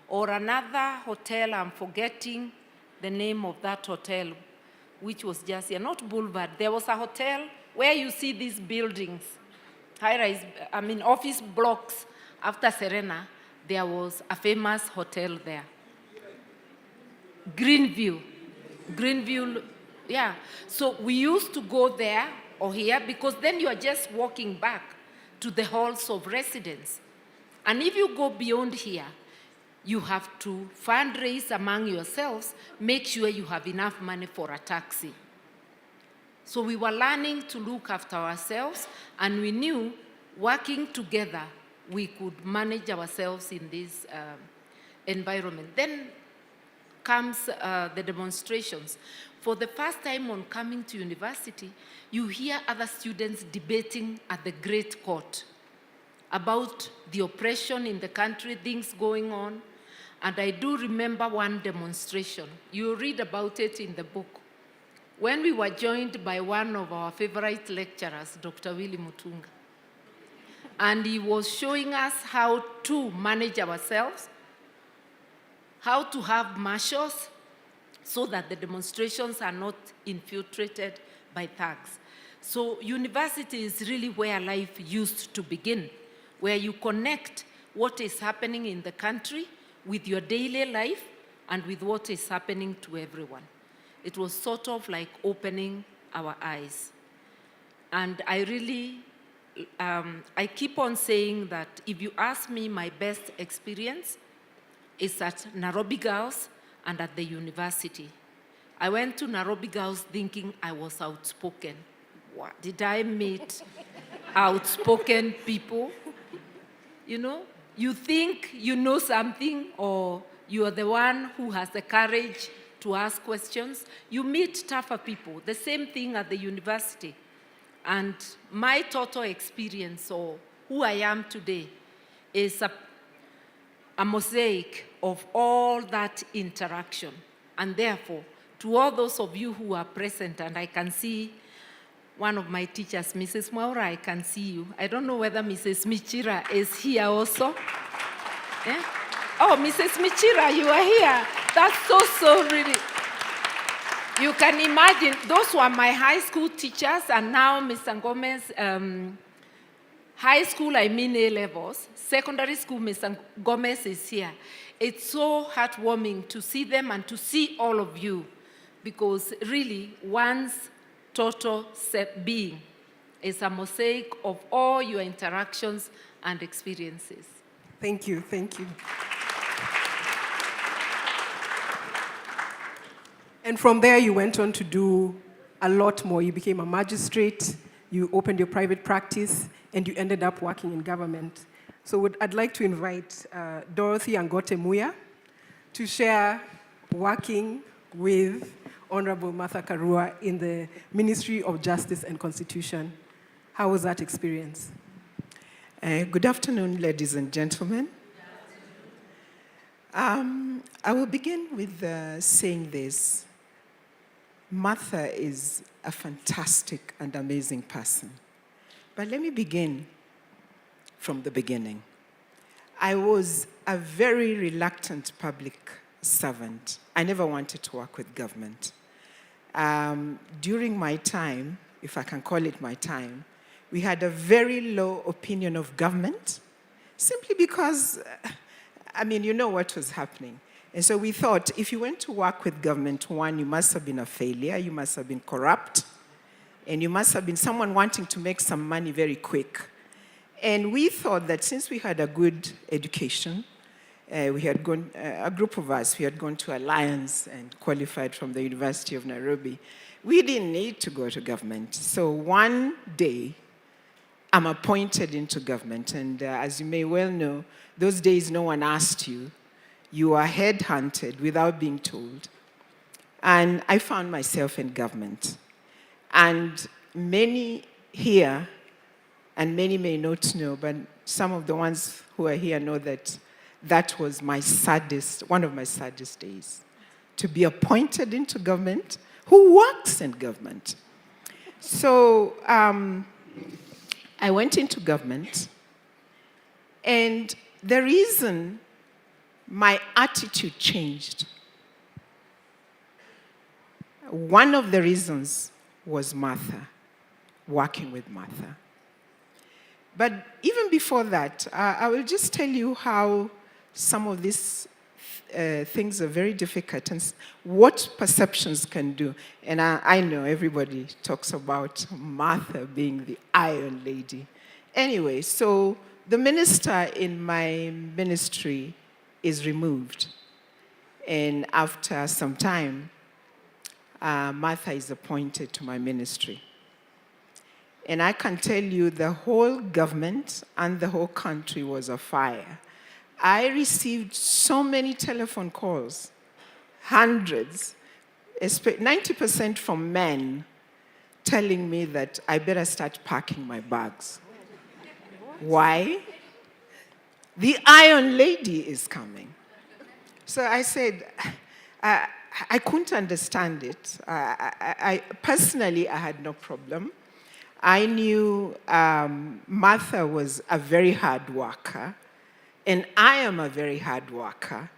Or another hotel, I'm forgetting the name of that hotel, which was just here, not Boulevard. There was a hotel where you see these buildings, high-rise, office blocks after Serena. There was a famous hotel there. Greenview, yeah. So we used to go there or here because then you are just walking back to the halls of residence. And if you go beyond here, you have to fundraise among yourselves, make sure you have enough money for a taxi. So we were learning to look after ourselves, and we knew working together, we could manage ourselves in this environment. Then comes the demonstrations. For the first time on coming to university, you hear other students debating at the Great Court about the oppression in the country, things going on. And I do remember one demonstration. You read about it in the book. When we were joined by one of our favorite lecturers, Dr. Willy Mutunga. And he was showing us how to manage ourselves, how to have marshals so that the demonstrations are not infiltrated by thugs. So university is really where life used to begin, where you connect what is happening in the country with your daily life and with what is happening to everyone. It was sort of like opening our eyes. And I really, I keep on saying that if you ask me, my best experience is at Nairobi Girls and at the university. I went to Nairobi Girls thinking I was outspoken. What? Did I meet outspoken people? You know, you think you know something or you are the one who has the courage to ask questions. You meet tougher people. The same thing at the university. And my total experience or who I am today is a mosaic of all that interaction. And therefore, to all those of you who are present, and I can see one of my teachers, Mrs. Mwaura, I can see you. I don't know whether Mrs. Michira is here also. Yeah? Oh, Mrs. Michira, you are here. That's so really. You can imagine, those were my high school teachers, and now Mr. Gomez, high school, I mean A-levels. Secondary school, Mr. Gomez is here. It's so heartwarming to see them and to see all of you, because really, one's total being is a mosaic of all your interactions and experiences. Thank you, thank you. And from there, you went on to do a lot more. You became a magistrate, you opened your private practice, and you ended up working in government. So I'd like to invite Dorothy Angote Muya to share working with Honorable Martha Karua in the Ministry of Justice and Constitution. How was that experience? Good afternoon, ladies and gentlemen. I will begin with saying this. Martha is a fantastic and amazing person. But let me begin from the beginning. I was a very reluctant public servant. I never wanted to work with government. During my time, if I can call it my time, we had a very low opinion of government, simply because, I mean, you know what was happening. And so we thought, if you went to work with government, one, you must have been a failure, you must have been corrupt, and you must have been someone wanting to make some money very quick. And we thought that since we had a good education, we had gone, a group of us, we had gone to Alliance and qualified from the University of Nairobi. We didn't need to go to government. So one day, I'm appointed into government. And as you may well know, those days no one asked you. You are headhunted without being told. And I found myself in government. And many here, and many may not know, but some of the ones who are here know that that was my saddest, one of my saddest days. To be appointed into government, who works in government? So I went into government, and the reason my attitude changed, one of the reasons was Martha, working with Martha. But even before that, I will just tell you how some of these things are very difficult and what perceptions can do. And I know everybody talks about Martha being the Iron Lady. Anyway, so the minister in my ministry is removed. And after some time, Martha is appointed to my ministry. And I can tell you the whole government and the whole country was afire. I received so many telephone calls, hundreds, 90% from men, telling me that I better start packing my bags. Why? The Iron Lady is coming. So I said, I couldn't understand it. Personally, I had no problem. I knew Martha was a very hard worker, and I am a very hard worker.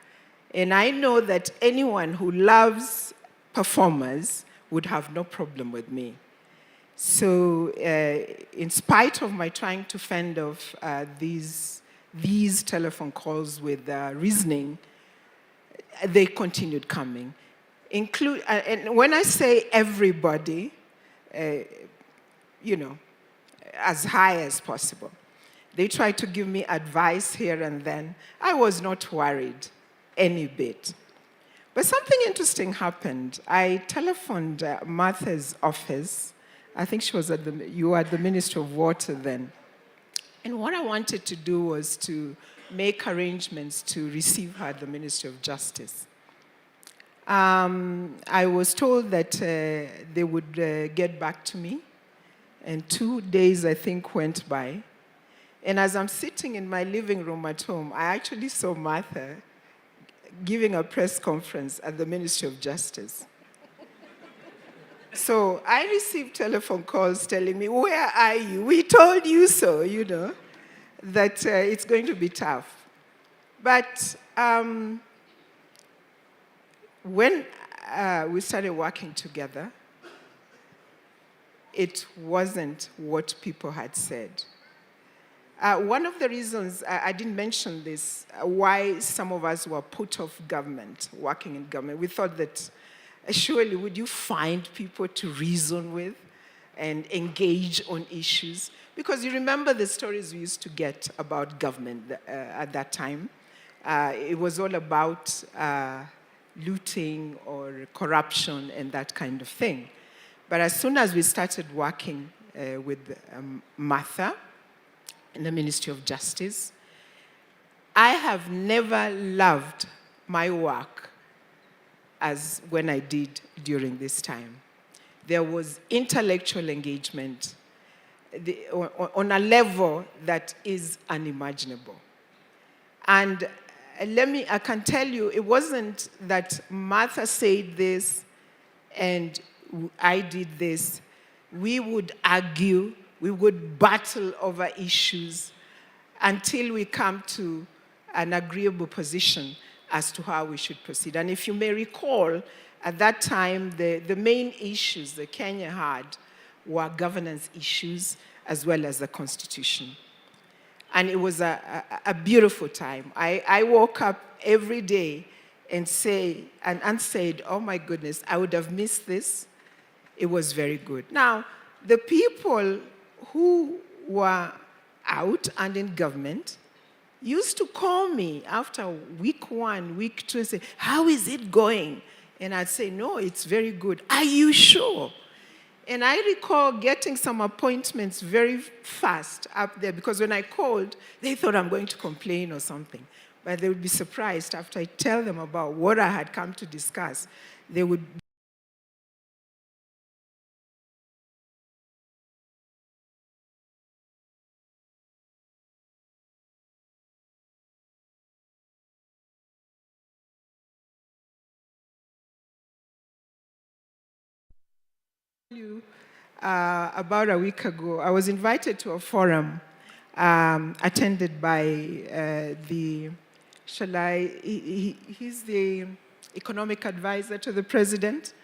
And I know that anyone who loves performers would have no problem with me. So in spite of my trying to fend off these telephone calls with reasoning, they continued coming. And when I say everybody, you know, as high as possible. They tried to give me advice here and then. I was not worried any bit. But something interesting happened. I telephoned Martha's office. I think she was you were at the Ministry of Water then. And what I wanted to do was to make arrangements to receive her at the Ministry of Justice. I was told that they would get back to me, and 2 days, I think, went by. And as I'm sitting in my living room at home, I actually saw Martha giving a press conference at the Ministry of Justice. So I received telephone calls telling me, where are you? We told you so, you know, that it's going to be tough. But when we started working together, it wasn't what people had said. One of the reasons, I didn't mention this, why some of us were put off government, working in government, we thought that surely would you find people to reason with and engage on issues? Because you remember the stories we used to get about government at that time. It was all about looting or corruption and that kind of thing. But as soon as we started working with Martha in the Ministry of Justice, I have never loved my work as when I did during this time. There was intellectual engagement on a level that is unimaginable. And I can tell you, it wasn't that Martha said this and I did this. We would argue, we would battle over issues until we come to an agreeable position as to how we should proceed. And if you may recall, at that time, the main issues that Kenya had were governance issues as well as the Constitution. And it was a beautiful time. I woke up every day and said, oh my goodness, I would have missed this. It was very good. Now, the people who were out and in government used to call me after week 1, week 2, and say, how is it going? And I'd say, no, it's very good. Are you sure? And I recall getting some appointments very fast up there, because when I called, they thought I'm going to complain or something. But they would be surprised after I tell them about what I had come to discuss. They would about a week ago, I was invited to a forum attended by he's the economic advisor to the president.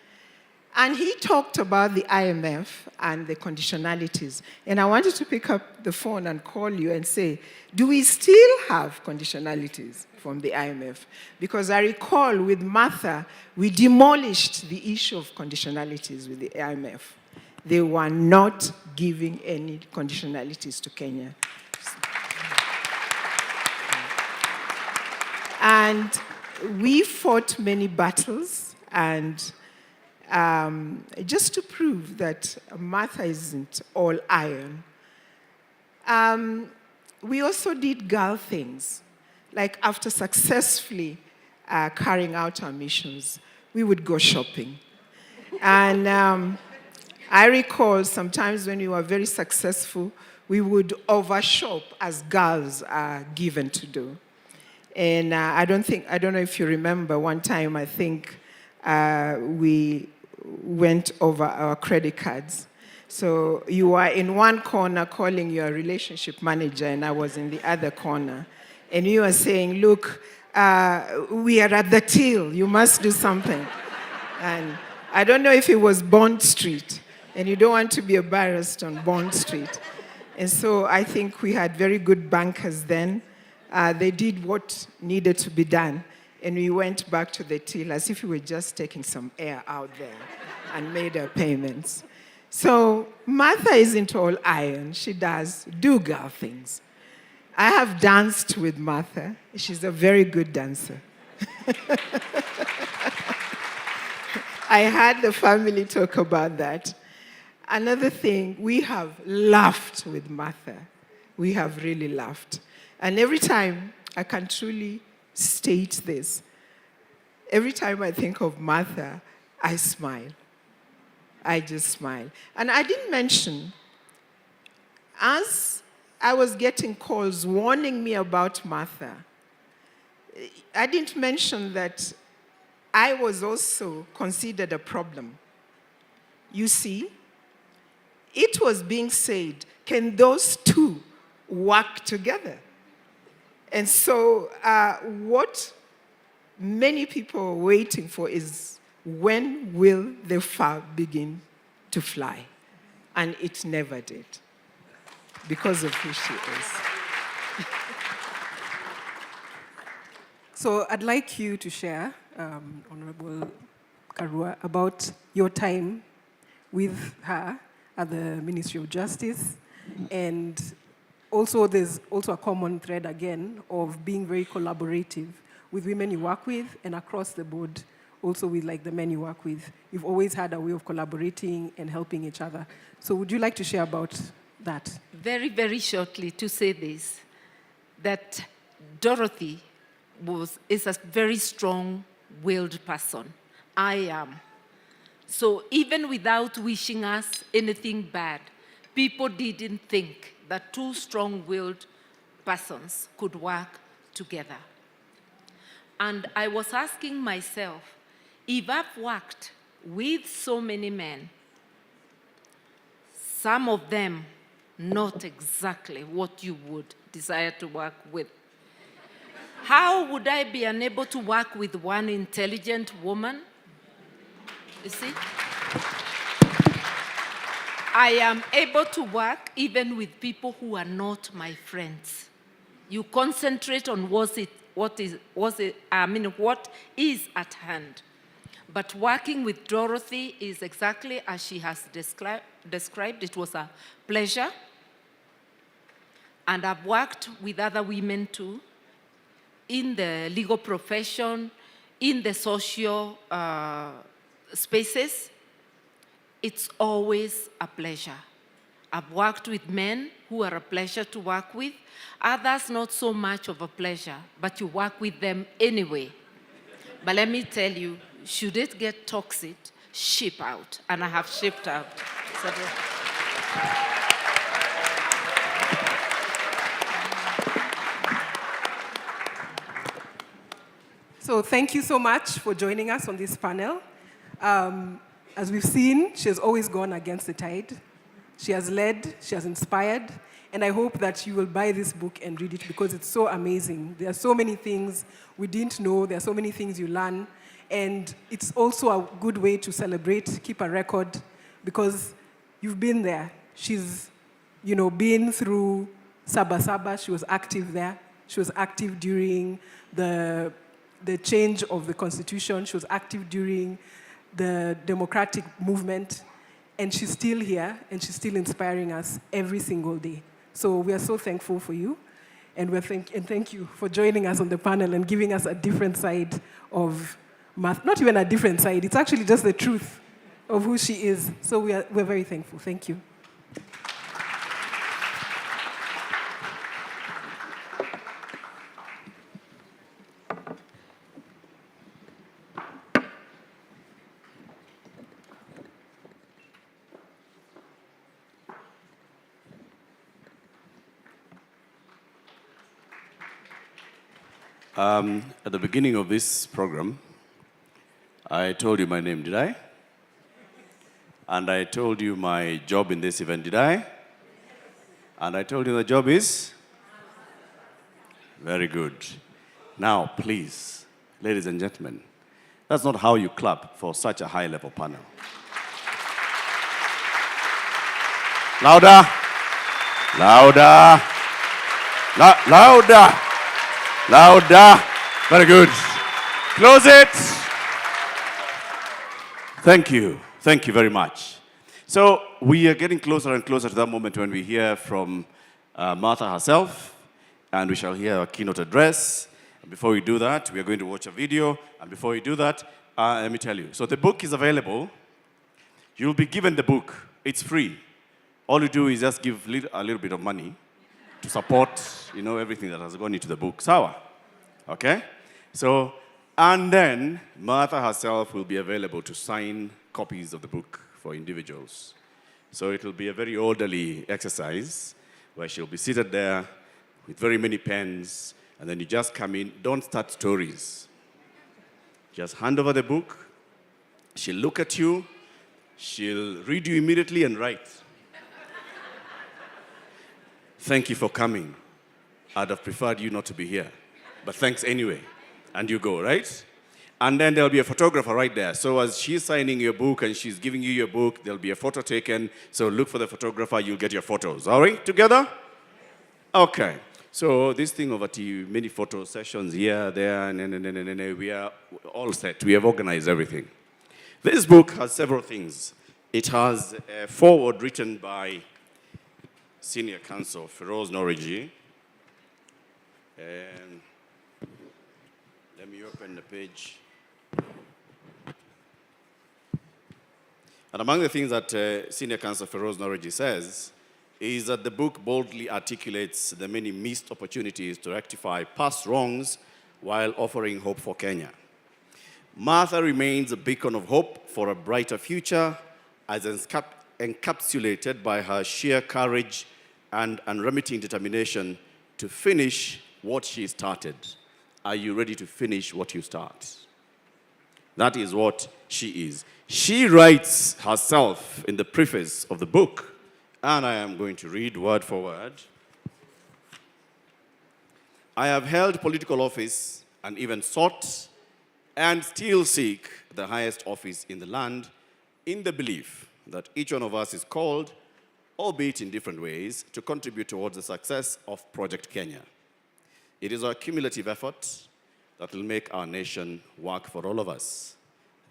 And he talked about the IMF and the conditionalities. And I wanted to pick up the phone and call you and say, do we still have conditionalities from the IMF? Because I recall with Martha, we demolished the issue of conditionalities with the IMF. They were not giving any conditionalities to Kenya. And we fought many battles, and just to prove that Martha isn't all iron, we also did girl things. Like after successfully carrying out our missions, we would go shopping. And I recall sometimes when we were very successful, we would overshop as girls are given to do. And I don't know if you remember, one time I think we went over our credit cards. So you were in one corner calling your relationship manager, and I was in the other corner. And you were saying, look, we are at the till, you must do something. And I don't know if it was Bond Street, and you don't want to be embarrassed on Bond Street. And so I think we had very good bankers then. They did what needed to be done, and we went back to the till as if we were just taking some air out there and made our payments. So Martha isn't all iron. She does do girl things. I have danced with Martha. She's a very good dancer. I had the family talk about that. Another thing, we have laughed with Martha. We have really laughed. And every time, I can truly state this, every time I think of Martha, I smile. I just smile. And I didn't mention, as I was getting calls warning me about Martha, I didn't mention that I was also considered a problem. You see, it was being said, can those two work together? And so what many people are waiting for is, when will the flag begin to fly? And it never did, because of who she is. So I'd like you to share, Honorable Karua, about your time with her at the Ministry of Justice. And also there's also a common thread again of being very collaborative with women you work with and across the board, also with like the men you work with. You've always had a way of collaborating and helping each other. So would you like to share about that? Very, very shortly to say this, that Dorothy is a very strong-willed person. I am. So even without wishing us anything bad, people didn't think that two strong-willed persons could work together. And I was asking myself, if I've worked with so many men, some of them not exactly what you would desire to work with, how would I be unable to work with one intelligent woman? You see? I am able to work even with people who are not my friends. You concentrate on what is at hand. But working with Dorothy is exactly as she has described. It was a pleasure. And I've worked with other women too, in the legal profession, in the social spaces. It's always a pleasure. I've worked with men who are a pleasure to work with, others not so much of a pleasure, but you work with them anyway. But let me tell you, should it get toxic, ship out. And I have shipped out. So thank you so much for joining us on this panel. As we've seen, she has always gone against the tide. She has led, she has inspired, and I hope that you will buy this book and read it because it's so amazing. There are so many things we didn't know, there are so many things you learn, and it's also a good way to celebrate, keep a record, because you've been there. She's, been through Saba Saba, she was active there. She was active during the change of the Constitution. She was active during the democratic movement. And she's still here, and she's still inspiring us every single day. So we are so thankful for you. And thank you for joining us on the panel and giving us a different side of math. Not even a different side, it's actually just the truth of who she is. So we're very thankful. Thank you. At the beginning of this program, I told you my name, did I? And I told you my job in this event, did I? And I told you the job is? Very good. Now, please, ladies and gentlemen, that's not how you clap for such a high-level panel. Louder! Louder! Louder! Louder. Very good. Close it. Thank you. Thank you very much. So we are getting closer and closer to that moment when we hear from Martha herself, and we shall hear a keynote address. And before we do that, we are going to watch a video. And before we do that, Let me tell you. So the book is available. You'll be given the book. It's free. All you do is just give a little bit of money to support, everything that has gone into the book. Sawa? Okay? So, and then Martha herself will be available to sign copies of the book for individuals. So it will be a very orderly exercise where she'll be seated there with very many pens, and then you just come in. Don't start stories. Just hand over the book. She'll look at you. She'll read you immediately and write. Thank you for coming. I'd have preferred you not to be here, but thanks anyway. And you go, right? And then there'll be a photographer right there. So as she's signing your book and she's giving you your book, there'll be a photo taken. So look for the photographer, you'll get your photos. All right, together? Okay. So this thing over to many photo sessions here, there, and we are all set. We have organized everything. This book has several things. It has a foreword written by Senior Counsel Feroz Noriji. And let me open the page. And among the things that Senior Counsel Feroz Noriji says is that the book boldly articulates the many missed opportunities to rectify past wrongs while offering hope for Kenya. Martha remains a beacon of hope for a brighter future, as encapsulated by her sheer courage and unremitting determination to finish what she started. Are you ready to finish what you start? That is what she is. She writes herself in the preface of the book, and I am going to read word for word. I have held political office and even sought and still seek the highest office in the land in the belief that each one of us is called, albeit in different ways, to contribute towards the success of Project Kenya. It is our cumulative effort that will make our nation work for all of us.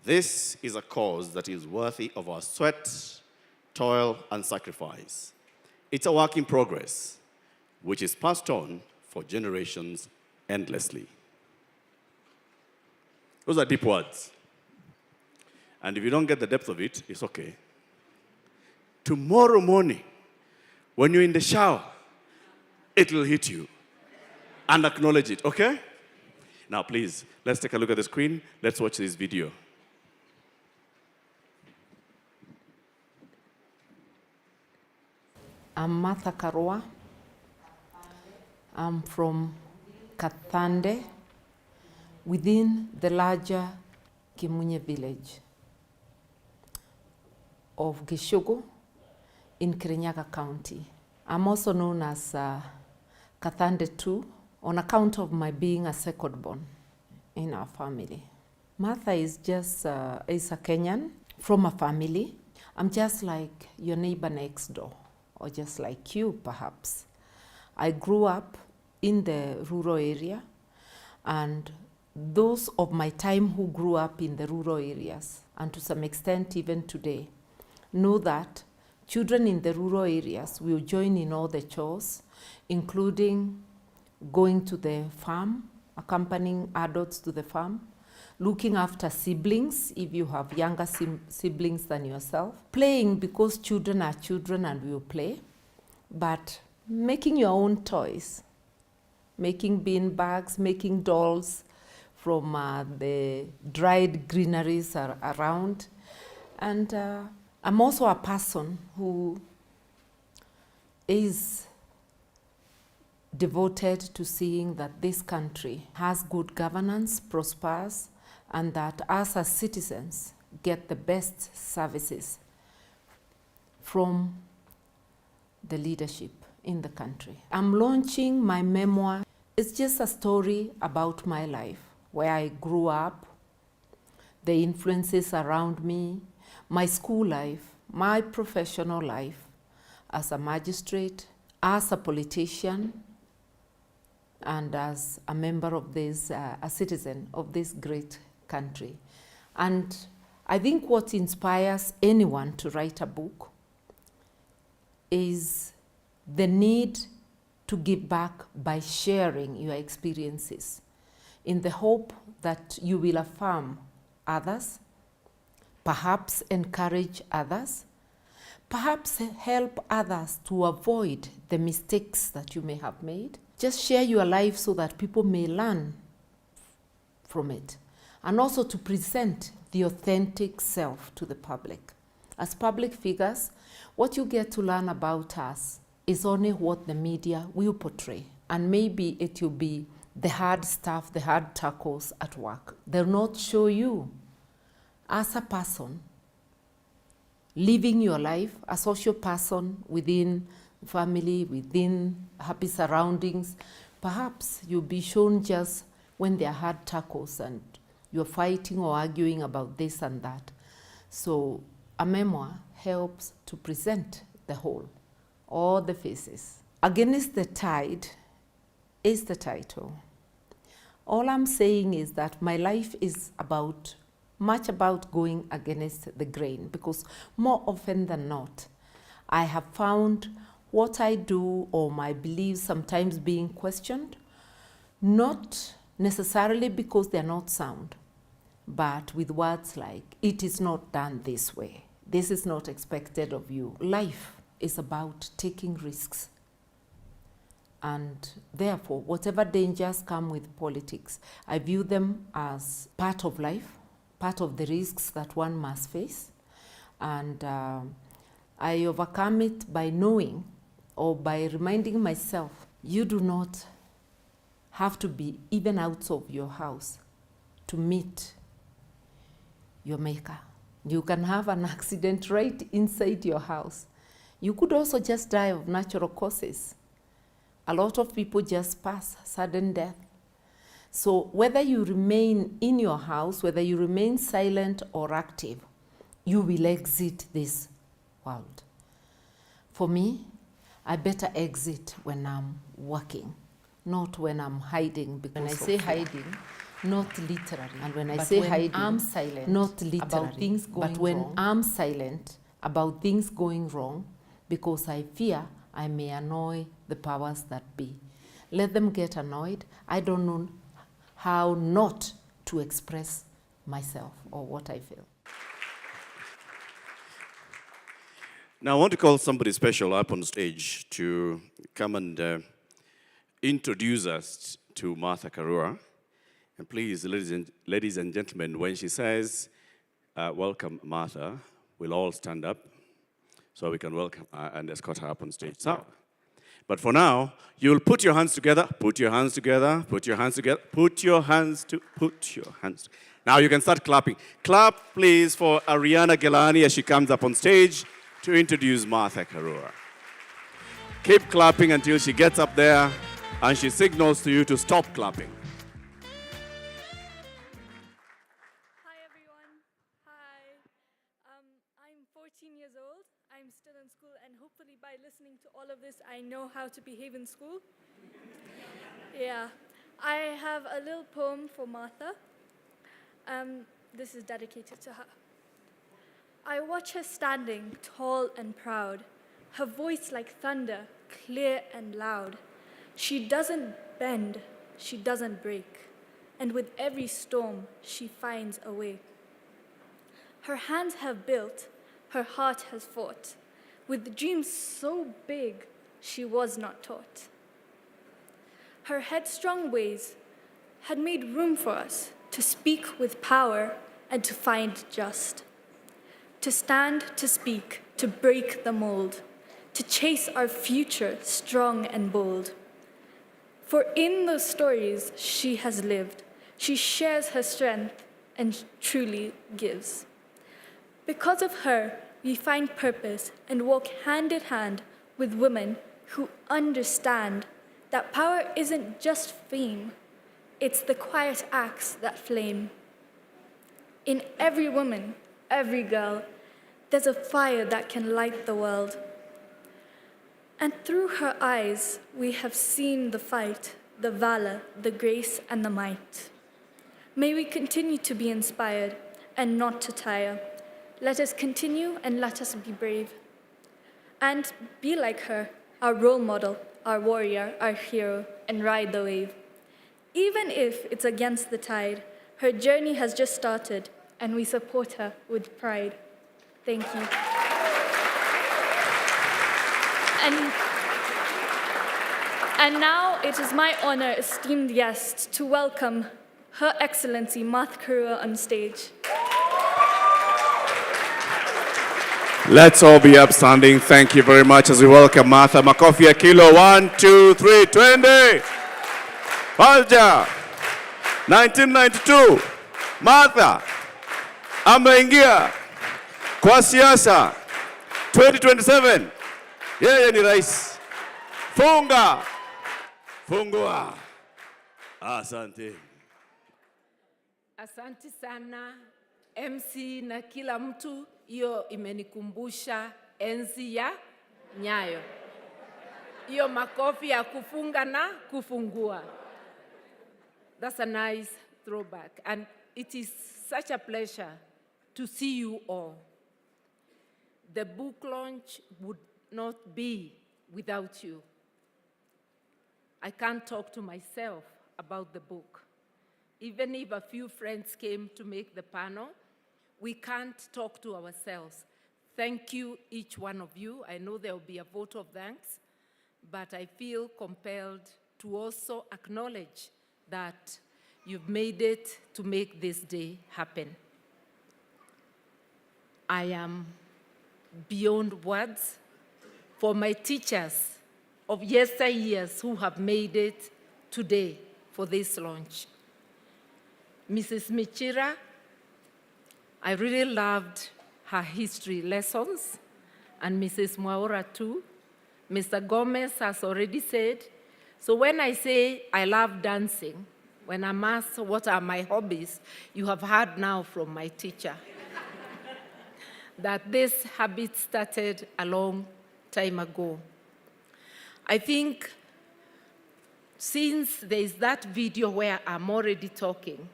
This is a cause that is worthy of our sweat, toil, and sacrifice. It's a work in progress, which is passed on for generations endlessly. Those are deep words. And if you don't get the depth of it, it's okay. Tomorrow morning, when you're in the shower, it will hit you. And acknowledge it, okay? Now, please, let's take a look at the screen. Let's watch this video. I'm Martha Karua. I'm from Kathande, within the larger Kimunye village of Gishugu in Kirinyaga County. I'm also known as Kathande 2 on account of my being a second born in our family. Martha is just is a Kenyan from a family. I'm just like your neighbor next door, or just like you perhaps. I grew up in the rural area, and those of my time who grew up in the rural areas, and to some extent even today, know that children in the rural areas will join in all the chores, including going to the farm, accompanying adults to the farm, looking after siblings if you have younger siblings than yourself, playing because children are children and will play, but making your own toys, making bean bags, making dolls from the dried greeneries around. And I'm also a person who is devoted to seeing that this country has good governance, prospers, and that us as citizens get the best services from the leadership in the country. I'm launching my memoir. It's just a story about my life, where I grew up, the influences around me, my school life, my professional life as a magistrate, as a politician, and as a member of this, a citizen of this great country. And I think what inspires anyone to write a book is the need to give back by sharing your experiences, in the hope that you will affirm others, perhaps encourage others, perhaps help others to avoid the mistakes that you may have made. Just share your life so that people may learn from it, and also to present the authentic self to the public. As public figures, what you get to learn about us is only what the media will portray, and maybe it will be the hard stuff, the hard tackles at work. They'll not show you as a person living your life, a social person within family, within happy surroundings. Perhaps you'll be shown just when there are hard tackles and you're fighting or arguing about this and that. So a memoir helps to present the whole, all the faces. Against the Tide is the title. All I'm saying is that my life is much about going against the grain, because more often than not, I have found what I do or my beliefs sometimes being questioned, not necessarily because they're not sound, but with words like, it is not done this way. This is not expected of you. Life is about taking risks. And therefore, whatever dangers come with politics, I view them as part of life, part of the risks that one must face. And I overcome it by knowing or by reminding myself, you do not have to be even out of your house to meet your maker. You can have an accident right inside your house. You could also just die of natural causes. A lot of people just pass, sudden death. So whether you remain in your house, whether you remain silent or active, you will exit this world. For me, I better exit when I'm working, not when I'm hiding. Because when I say hiding, not literally. And when I say hiding, I'm silent, not literally about things going wrong. But when I'm silent about things going wrong, because I fear I may annoy the powers that be. Let them get annoyed. I don't know how not to express myself or what I feel. Now I want to call somebody special up on stage to come and introduce us to Martha Karua. And please, ladies and gentlemen, when she says, welcome Martha, we'll all stand up so we can welcome her and escort her up on stage. So, but for now, you'll put your hands together, put your hands together, put your hands together, put your hands together. Now you can start clapping. Clap, please, for Ariana Gelani as she comes up on stage to introduce Martha Karua. Keep clapping until she gets up there and she signals to you to stop clapping. Hi, everyone. Hi. I'm 14 years old. I'm still in school, and hopefully by listening to all of this, I know how to behave in school. Yeah. I have a little poem for Martha. This is dedicated to her. I watch her standing, tall and proud, her voice like thunder, clear and loud. She doesn't bend, she doesn't break, and with every storm, she finds a way. Her hands have built, her heart has fought, with dreams so big, she was not taught. Her headstrong ways had made room for us to speak with power and to find just. To stand, to speak, to break the mold, to chase our future strong and bold. For in those stories she has lived, she shares her strength and truly gives. Because of her, we find purpose and walk hand in hand with women who understand that power isn't just fame, it's the quiet acts that flame. In every woman, every girl, there's a fire that can light the world. And through her eyes, we have seen the fight, the valor, the grace, and the might. May we continue to be inspired and not to tire. Let us continue and let us be brave. And be like her, our role model, our warrior, our hero, and ride the wave. Even if it's against the tide, her journey has just started, and we support her with pride. Thank you. And now it is my honor, esteemed guest, to welcome Her Excellency Martha Karua on stage. Let's all be upstanding. Thank you very much as we welcome Martha. Makofi ya kilo 1, 2, 3, 20. Palja. 1992. Martha ameingia kwa siasa. 2027. Yeye ni rais. Funga. Fungua. Asante. Asante sana MC na kila mtu, hiyo imenikumbusha enzi ya Nyayo. Hiyo makofi ya kufunga na kufungua. That's a nice throwback, and it is such a pleasure to see you all. The book launch would not be without you. I can't talk to myself about the book. Even if a few friends came to make the panel, we can't talk to ourselves. Thank you, each one of you. I know there will be a vote of thanks, but I feel compelled to also acknowledge that you've made it to make this day happen. I am beyond words for my teachers of yesteryears who have made it today for this launch. Mrs. Michira, I really loved her history lessons, and Mrs. Mwaura too. Mr. Gomez has already said, so when I say I love dancing, when I'm asked what are my hobbies, you have heard now from my teacher that this habit started a long time ago. I think since there is that video where I'm already talking,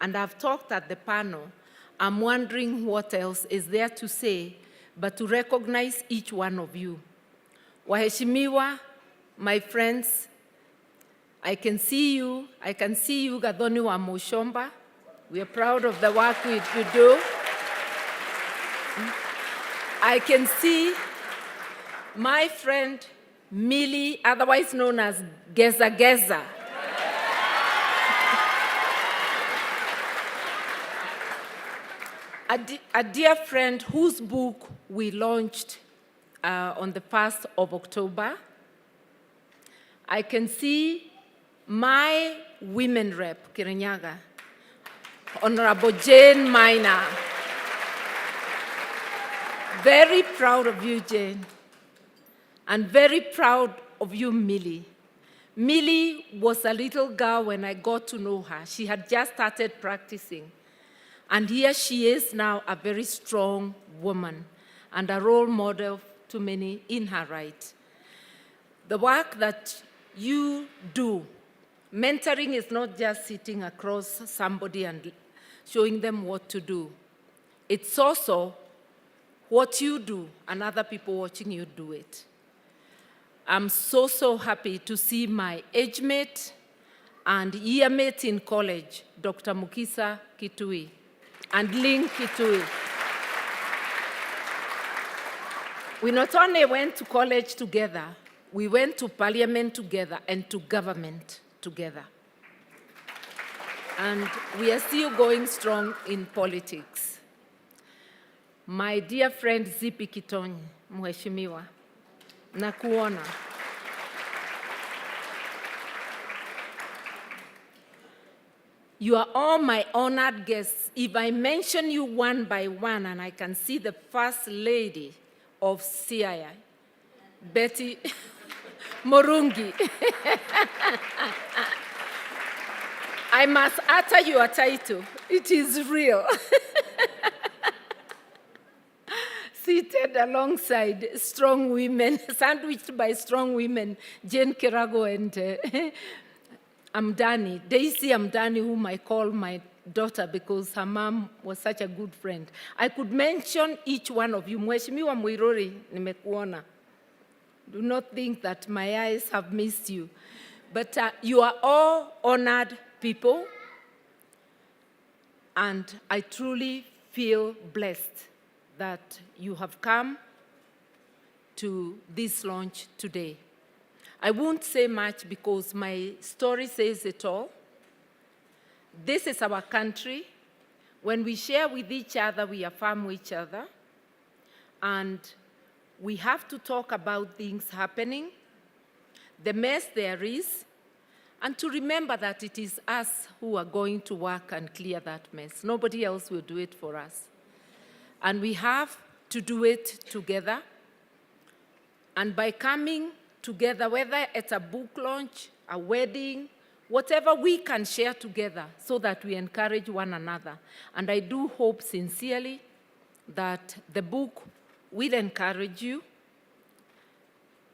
and I've talked at the panel, I'm wondering what else is there to say, but to recognize each one of you. Waheshimiwa, my friends, I can see you, Gathoni wa Mushomba. We are proud of the work you do. I can see my friend Millie, otherwise known as Geza Geza. A dear friend whose book we launched on the 1st of October. I can see my women rep, Kirinyaga, Honorable Jane Minor. Very proud of you, Jane, and very proud of you, Millie. Millie was a little girl when I got to know her. She had just started practicing. And here she is now, a very strong woman and a role model to many in her right. The work that you do, mentoring is not just sitting across somebody and showing them what to do. It's also what you do and other people watching you do it. I'm so happy to see my age mate and year mate in college, Dr. Mukisa Kitui. And Link Kitui. We not only went to college together, we went to parliament together and to government together. And we are still going strong in politics. My dear friend Zipi Kitonyi, Mheshimiwa, nakuona. You are all my honored guests. If I mention you one by one, and I can see the First Lady of CIA, Betty Morungi. I must utter your title. It is real. Seated alongside strong women, sandwiched by strong women, Jane Kirago and Amdani, Daisy Amdani, whom I call my daughter because her mom was such a good friend. I could mention each one of you. Mheshimiwa Mwirori, nimekuona. Do not think that my eyes have missed you. But you are all honored people. And I truly feel blessed that you have come to this launch today. I won't say much because my story says it all. This is our country. When we share with each other, we affirm each other. And we have to talk about things happening, the mess there is, and to remember that it is us who are going to work and clear that mess. Nobody else will do it for us. And we have to do it together. And by coming together, whether it's a book launch, a wedding, whatever we can share together so that we encourage one another. And I do hope sincerely that the book will encourage you.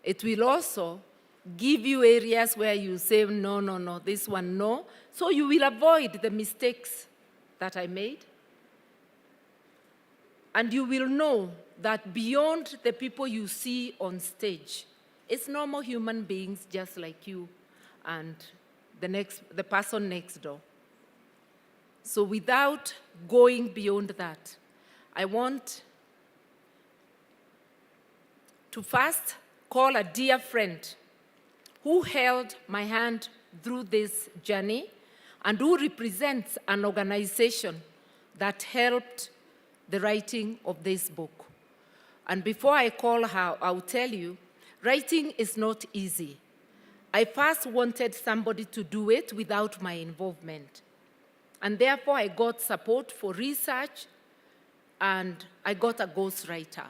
It will also give you areas where you say, no, no, no, this one, no. So you will avoid the mistakes that I made. And you will know that beyond the people you see on stage, it's normal human beings just like you and the person next door. So without going beyond that, I want to first call a dear friend who held my hand through this journey and who represents an organization that helped the writing of this book. And before I call her, I'll tell you, writing is not easy. I first wanted somebody to do it without my involvement. And therefore, I got support for research, and I got a ghostwriter.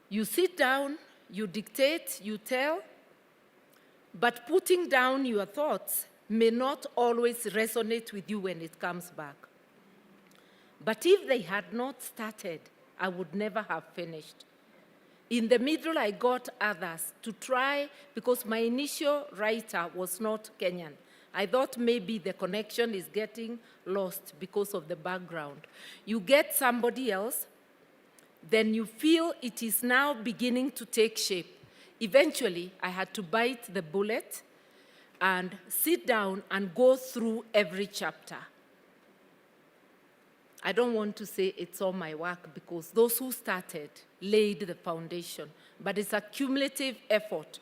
You sit down, you dictate, you tell, but putting down your thoughts may not always resonate with you when it comes back. But if they had not started, I would never have finished. In the middle, I got others to try, because my initial writer was not Kenyan. I thought maybe the connection is getting lost because of the background. You get somebody else, then you feel it is now beginning to take shape. Eventually, I had to bite the bullet and sit down and go through every chapter. I don't want to say it's all my work, because those who started laid the foundation, but it's a cumulative effort.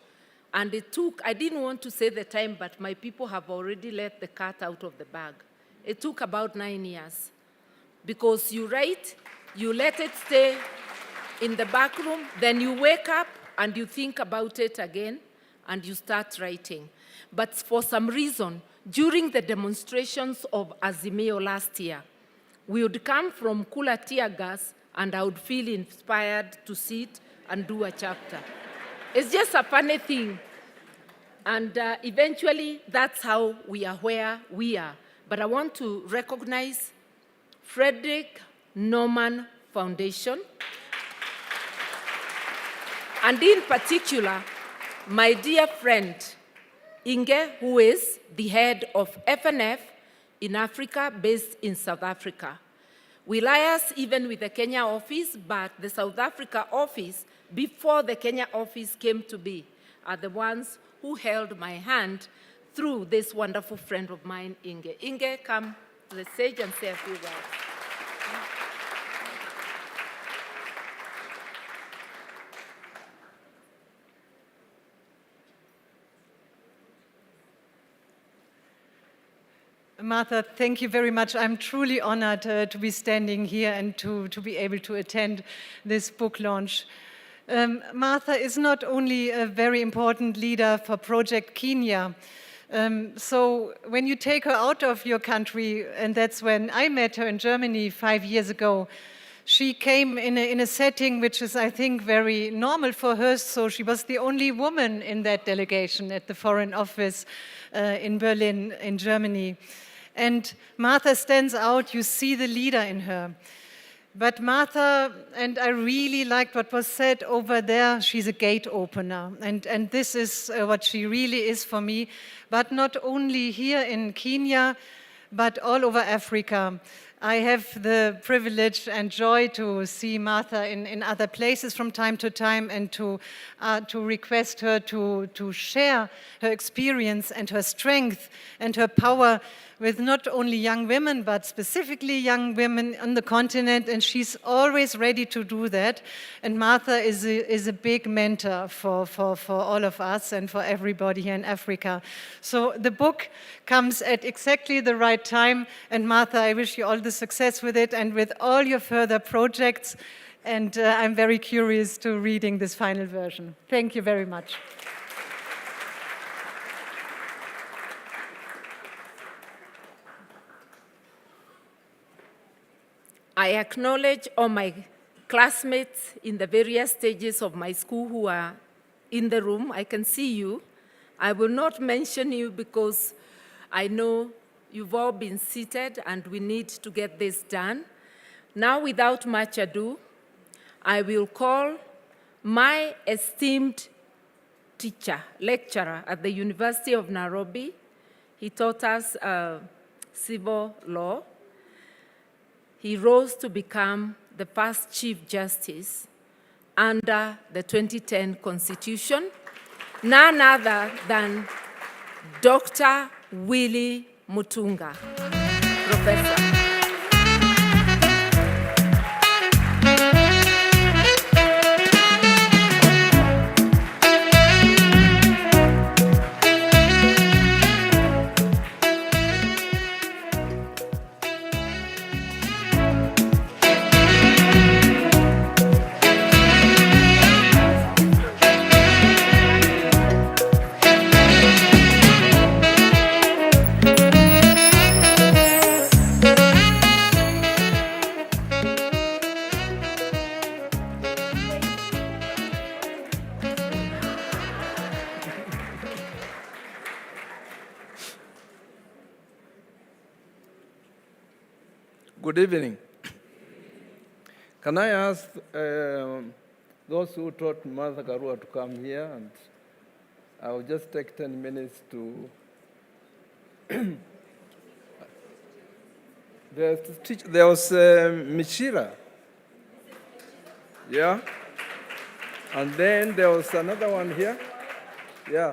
And it took, I didn't want to say the time, but my people have already let the cat out of the bag. It took about 9 years, because you write, you let it stay in the back room, then you wake up and you think about it again, and you start writing. But for some reason, during the demonstrations of Azimio last year, we would come from cooler tear gas, and I would feel inspired to sit and do a chapter. It's just a funny thing. And eventually, that's how we are where we are. But I want to recognize Frederick Norman Foundation, and in particular, my dear friend, Inge, who is the head of FNF in Africa, based in South Africa. We liaise even with the Kenya office, but the South Africa office, before the Kenya office came to be, are the ones who held my hand through this wonderful friend of mine, Inge. Inge, come to the stage and say a few words. Martha, thank you very much. I'm truly honored to be standing here and to be able to attend this book launch. Martha is not only a very important leader for Project Kenya. So when you take her out of your country, and that's when I met her in Germany 5 years ago, she came in a setting which is, I think, very normal for her. So she was the only woman in that delegation at the Foreign Office in Berlin, in Germany. And Martha stands out. You see the leader in her. But Martha, and I really liked what was said over there, she's a gate opener. And this is what she really is for me. But not only here in Kenya, but all over Africa. I have the privilege and joy to see Martha in other places from time to time, and to request her to share her experience and her strength and her power with not only young women, but specifically young women on the continent, and she's always ready to do that. And Martha is a big mentor for all of us and for everybody here in Africa. So the book comes at exactly the right time, and Martha, I wish you all the success with it and with all your further projects, and I'm very curious to reading this final version. Thank you very much. I acknowledge all my classmates in the various stages of my school who are in the room. I can see you. I will not mention you because I know you've all been seated and we need to get this done. Now, without much ado, I will call my esteemed lecturer at the University of Nairobi. He taught us civil law. He rose to become the first Chief Justice under the 2010 Constitution, none other than Dr. Willy Mutunga, Professor. Good evening. Can I ask those who taught Mother Karua to come here, and I'll just take 10 minutes to there was Mishira, yeah, and then there was another one here, yeah.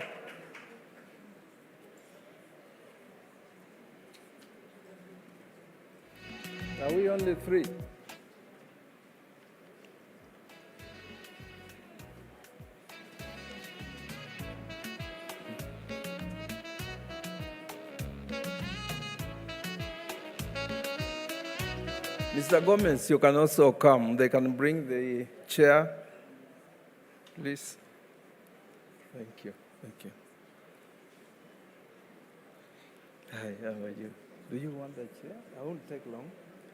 Are we only three? Mr. Gomez, you can also come. They can bring the chair, please. Thank you. Thank you. Hi, how are you? Do you want the chair? I won't take long.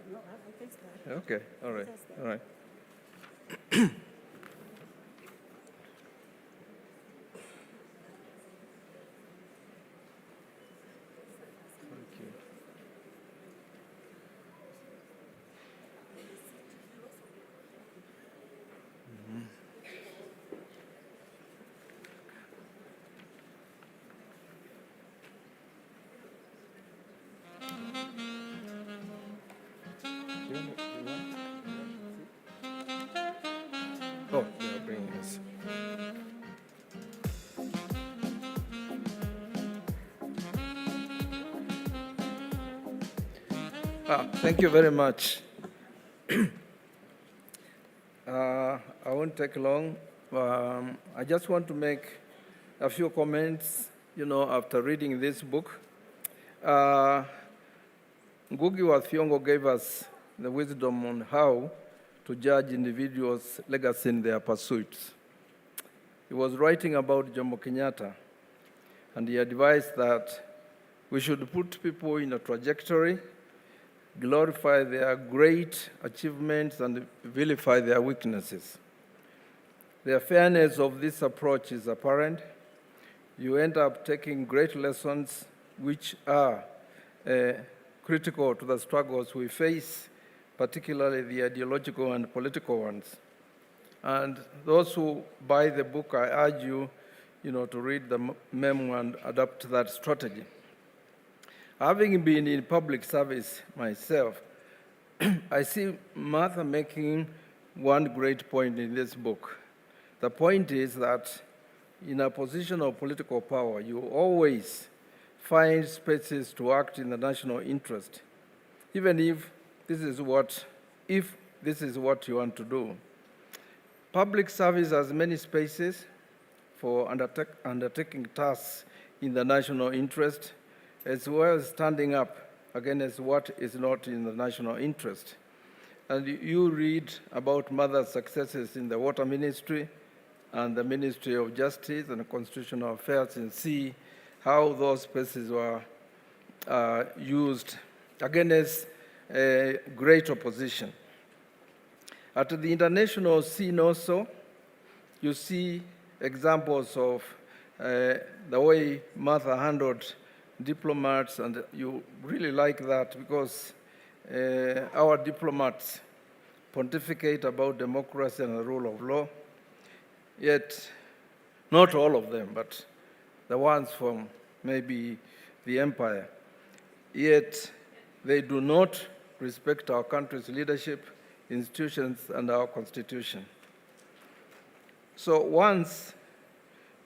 No, I can start. Okay, all right, all right. Oh, they're bringing this. Thank you very much. I won't take long. I just want to make a few comments, after reading this book. Ngugi wa Thiong'o gave us the wisdom on how to judge individuals' legacy in their pursuits. He was writing about Jomo Kenyatta, and he advised that we should put people in a trajectory, glorify their great achievements, and vilify their weaknesses. The fairness of this approach is apparent. You end up taking great lessons which are critical to the struggles we face, particularly the ideological and political ones. And those who buy the book, I urge you, to read the memoir and adapt that strategy. Having been in public service myself, I see Martha making one great point in this book. The point is that in a position of political power, you always find spaces to act in the national interest, even if this is what you want to do. Public service has many spaces for undertaking tasks in the national interest, as well as standing up against what is not in the national interest. And you read about Mother's successes in the water ministry and the Ministry of Justice and Constitutional Affairs, and see how those spaces were used against great opposition. At the international scene also, you see examples of the way Martha handled diplomats, and you really like that because our diplomats pontificate about democracy and the rule of law, yet not all of them, but the ones from maybe the empire, yet they do not respect our country's leadership, institutions, and our constitution. So once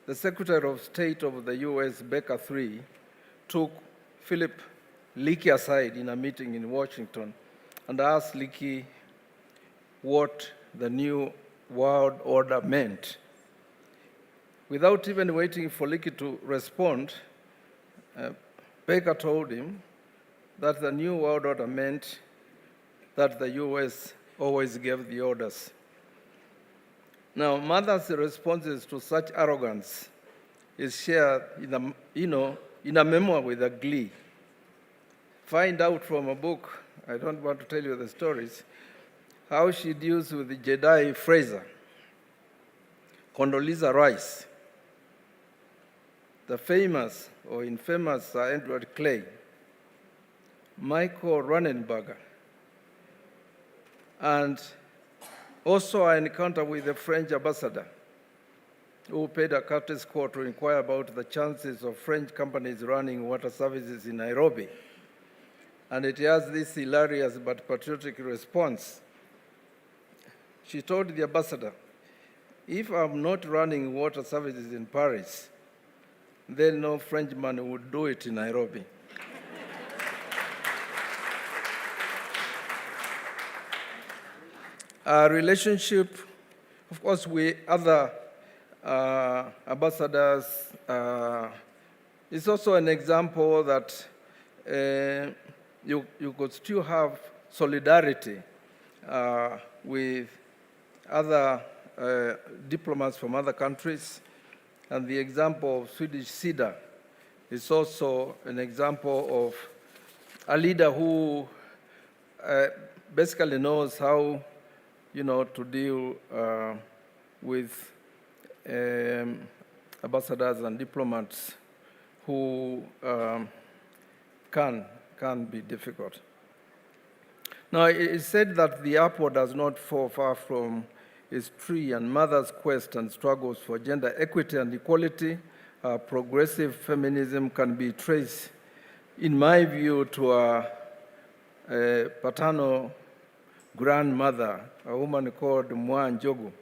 the Secretary of State of the US, Baker III, took Philip Leakey aside in a meeting in Washington and asked Leakey what the new world order meant. Without even waiting for Leakey to respond, Baker told him that the new world order meant that the US always gave the orders. Now, Mother's responses to such arrogance is shared in a memoir with a glee. Find out from a book, I don't want to tell you the stories, how she deals with Jedi Fraser, Condoleezza Rice, the famous or infamous Sir Edward Clay, Michael Ronenberger, and also an encounter with the French ambassador who paid a courteous call to inquire about the chances of French companies running water services in Nairobi. And it has this hilarious but patriotic response. She told the ambassador, "If I'm not running water services in Paris, then no Frenchman would do it in Nairobi." Our relationship, of course, with other ambassadors is also an example that you could still have solidarity with other diplomats from other countries. And the example of Swedish CEDA is also an example of a leader who basically knows how to deal with ambassadors and diplomats who can be difficult. Now, it is said that the apple does not fall far from its tree, and Mother's quest and struggles for gender equity and equality, progressive feminism can be traced, in my view, to a paternal grandmother, a woman called Mwa Njogu.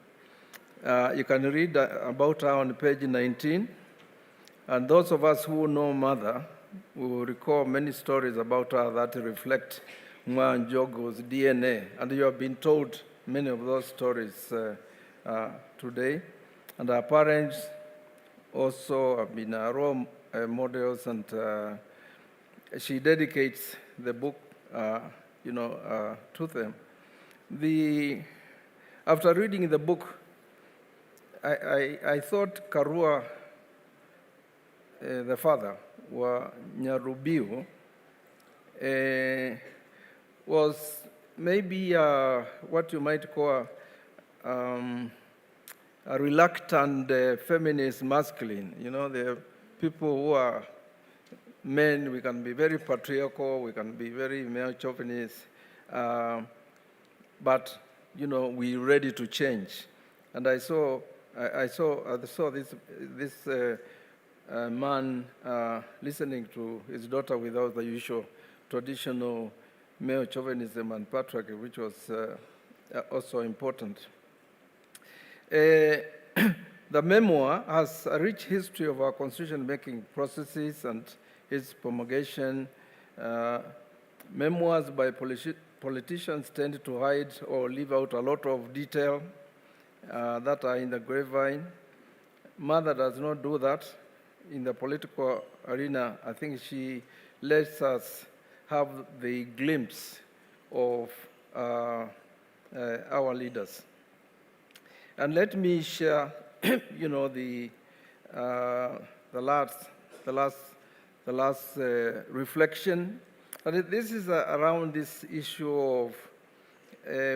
You can read about her on page 19. And those of us who know Mother will recall many stories about her that reflect Mwa Njogu's DNA. And you have been told many of those stories today. And her parents also have been role models, and she dedicates the book to them. After reading the book, I thought Karua, the father, Nyarubiu, was maybe what you might call a reluctant feminist masculine. The people who are men, we can be very patriarchal, we can be very male chauvinist, but we're ready to change. And I saw this man listening to his daughter without the usual traditional male chauvinism and patriarchy, which was also important. The memoir has a rich history of our constitution-making processes and its promulgation. Memoirs by politicians tend to hide or leave out a lot of detail that are in the grapevine. Mother does not do that. In the political arena, I think she lets us have the glimpse of our leaders. And let me share, the last reflection. And this is around this issue of,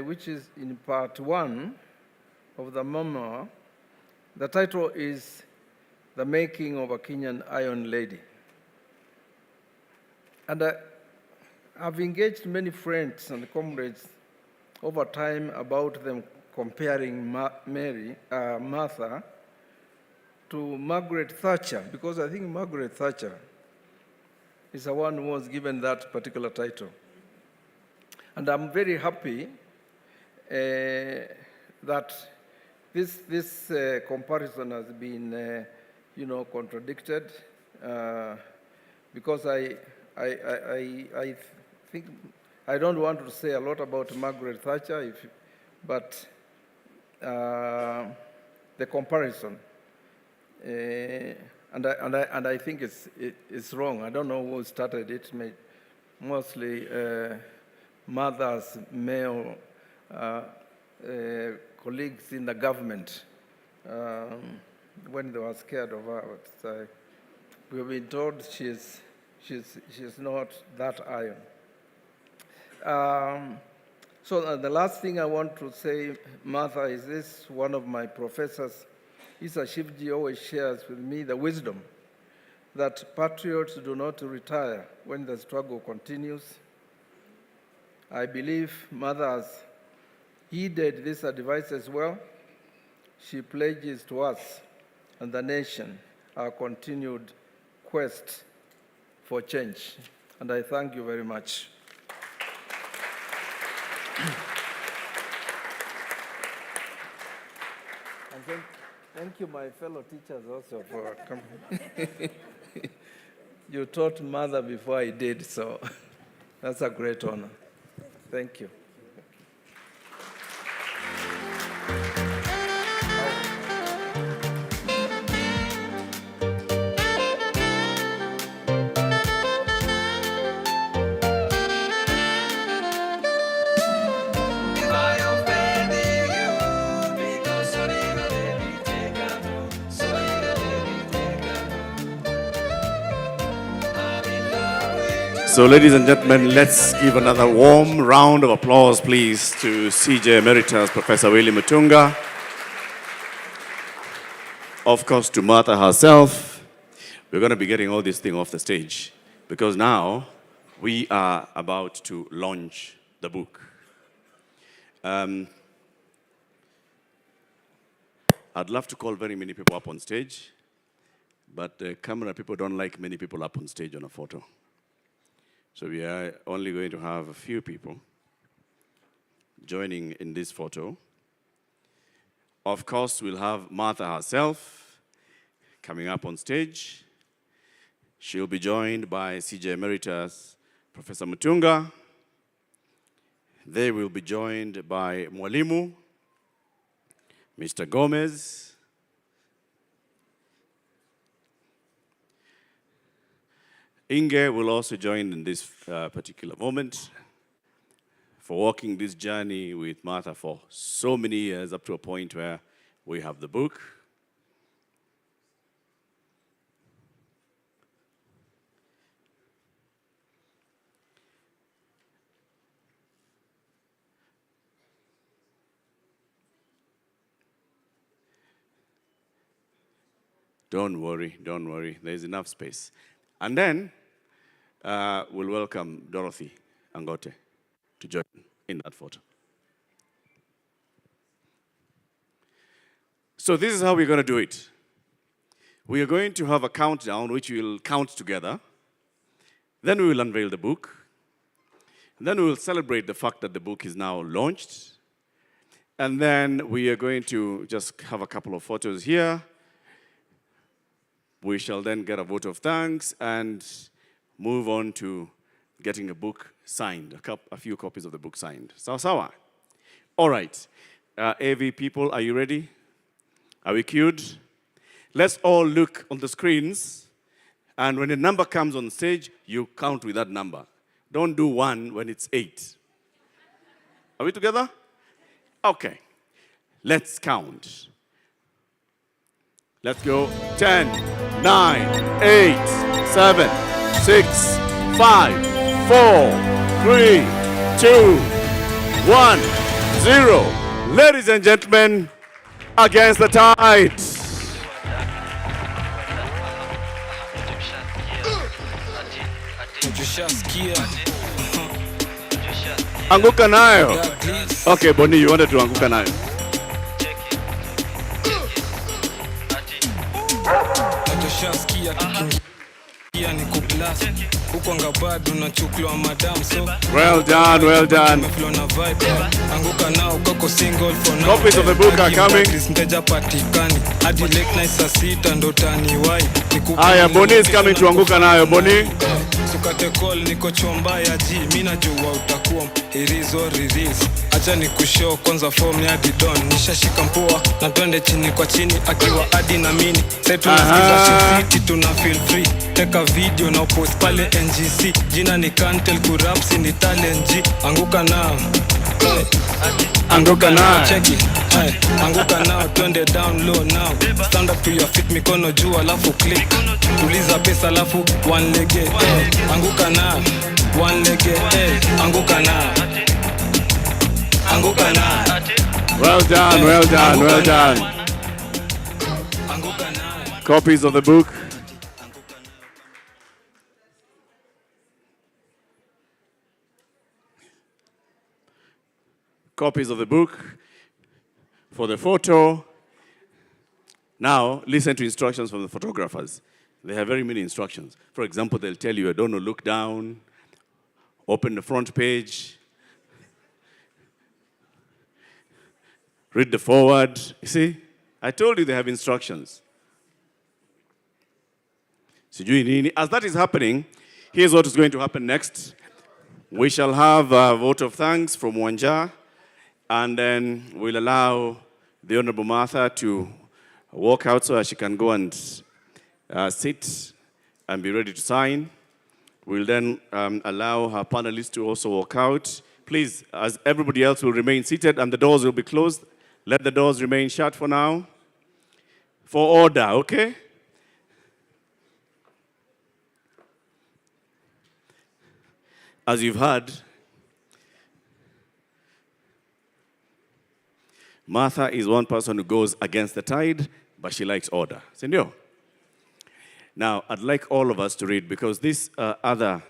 which is in part 1 of the memoir. The title is The Making of a Kenyan Iron Lady. And I've engaged many friends and comrades over time about them comparing Martha to Margaret Thatcher, because I think Margaret Thatcher is the one who was given that particular title. And I'm very happy that this comparison has been, contradicted, because I think I don't want to say a lot about Margaret Thatcher, but the comparison, and I think it's wrong. I don't know who started it. Mostly mothers, male colleagues in the government, when they were scared of her. But, we've been told she's not that iron. So the last thing I want to say, Martha, is this: one of my professors, Isa Shivji, always shares with me the wisdom that patriots do not retire when the struggle continues. I believe Mother has heeded this advice as well. She pledges to us and the nation our continued quest for change. And I thank you very much. And thank you, my fellow teachers, also for coming. You taught Mother before I did, so that's a great honor. Thank you. So, ladies and gentlemen, let's give another warm round of applause, please, to CJ Emeritus Professor Willie Mutunga. Of course, to Martha herself. We're going to be getting all this thing off the stage because now we are about to launch the book. I'd love to call very many people up on stage, but the camera people don't like many people up on stage on a photo. So we are only going to have a few people joining in this photo. Of course, we'll have Martha herself coming up on stage. She'll be joined by CJ Emeritus Professor Mutunga. They will be joined by Mwalimu, Mr. Gomez, Inge will also join in this particular moment for walking this journey with Martha for so many years, up to a point where we have the book. Don't worry, there's enough space. And then we'll welcome Dorothy Angote to join in that photo. So this is how we're going to do it. We are going to have a countdown, which we'll count together. Then we will unveil the book. Then we will celebrate the fact that the book is now launched. And then we are going to just have a couple of photos here. We shall then get a vote of thanks and move on to getting a book signed, a few copies of the book signed. Sawa? All right. AV people, are you ready? Are we queued? Let's all look on the screens. And when a number comes on stage, you count with that number. Don't do 1 when it's 8. Are we together? Okay. Let's count. Let's go. 10, 9, 8, 7, 6, 5, 4, 3, 2, 1, 0. Ladies and gentlemen, against the tide. Anguka nayo. Okay, Boni, you wanted to anguka nayo. Well done, well done. Copies of the book are coming. Aya, Boni is coming to anguka nayo. Boni. Sukate call niko chomba ya ji mina jua utakuwa irizo release acha nikushow kwanza form ya Didon nishashika mpoa na twende chini kwa chini akiwa adi na mini sasa tunasikiza shit tuna feel free take a video na post pale NGC jina ni Kantel Kurapsi ni talent G anguka nao anguka nao check it anguka nao twende down low now stand up to your feet mikono juu alafu click tuliza pesa alafu one leg anguka na one leg anguka na anguka na well done, well done, well done. Copies of the book. Copies of the book for the photo. Now, listen to instructions from the photographers. They have very many instructions. For example, they'll tell you, don't look down, open the front page, read the forward. You see, I told you they have instructions. As that is happening, here's what is going to happen next. We shall have a vote of thanks from Wanja, and then we'll allow the Honorable Martha to walk out so that she can go and sit and be ready to sign. We'll then allow her panelists to also walk out. Please, as everybody else will remain seated and the doors will be closed, let the doors remain shut for now. For order, okay? As you've heard, Martha is one person who goes against the tide, but she likes order. Senor? Now, I'd like all of us to read, because these are other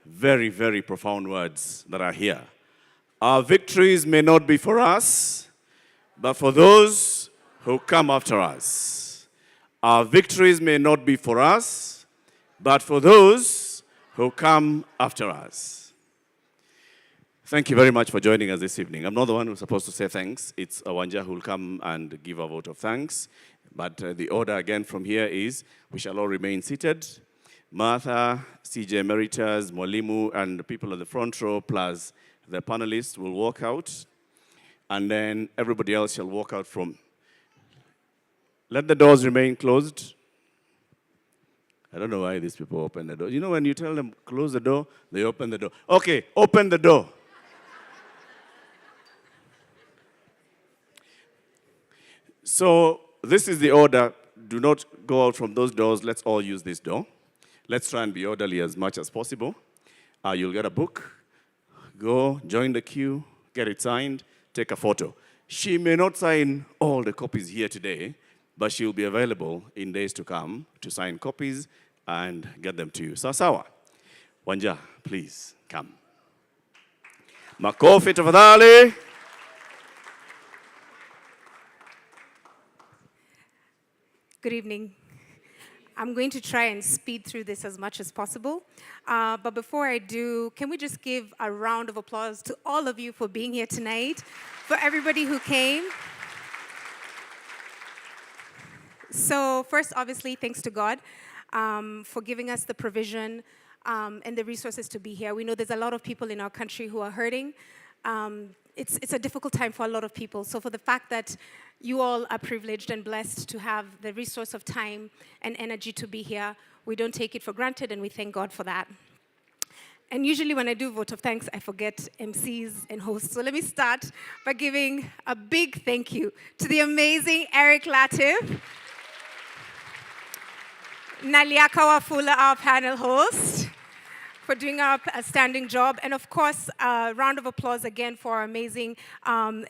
very, very profound words that are here. Our victories may not be for us, but for those who come after us. Our victories may not be for us, but for those who come after us. Thank you very much for joining us this evening. I'm not the one who's supposed to say thanks. It's Awanja who will come and give a vote of thanks. But the order again from here is we shall all remain seated. Martha, CJ Emeritus, Mwalimu, and the people at the front row, plus the panelists will walk out. And then everybody else shall walk out from. Let the doors remain closed. I don't know why these people open the door. You know, when you tell them close the door, they open the door. Okay, open the door. So this is the order. Do not go out from those doors. Let's all use this door. Let's try and be orderly as much as possible. You'll get a book. Go, join the queue, get it signed, take a photo. She may not sign all the copies here today, but she'll be available in days to come to sign copies and get them to you. Sawa. Wanja, please, come. Makofi tafadhali. Good evening. I'm going to try and speed through this as much as possible. But before I do, can we just give a round of applause to all of you for being here tonight, for everybody who came. So first, obviously, thanks to God for giving us the provision and the resources to be here. We know there's a lot of people in our country who are hurting. It's a difficult time for a lot of people. So for the fact that you all are privileged and blessed to have the resource of time and energy to be here, we don't take it for granted, and we thank God for that. And usually when I do vote of thanks, I forget MCs and hosts. So let me start by giving a big thank you to the amazing Eric Latif, Naliaka Wafula, our panel host, for doing our outstanding job. And of course, a round of applause again for our amazing,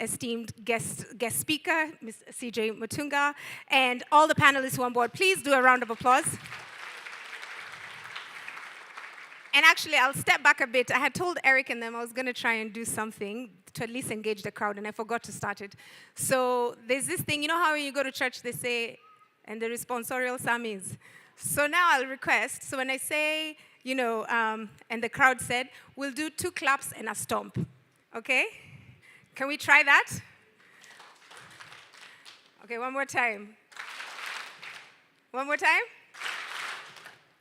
esteemed guest speaker, Ms. CJ Mutunga, and all the panelists who are on board. Please do a round of applause. And actually, I'll step back a bit. I had told Eric and them I was going to try and do something to at least engage the crowd, and I forgot to start it. So there's this thing, you know how when you go to church, they say, and the responsorial Samis. So now I'll request, so when I say, you know, and the crowd said, we'll do 2 claps and a stomp, okay? Can we try that? Okay, one more time. One more time?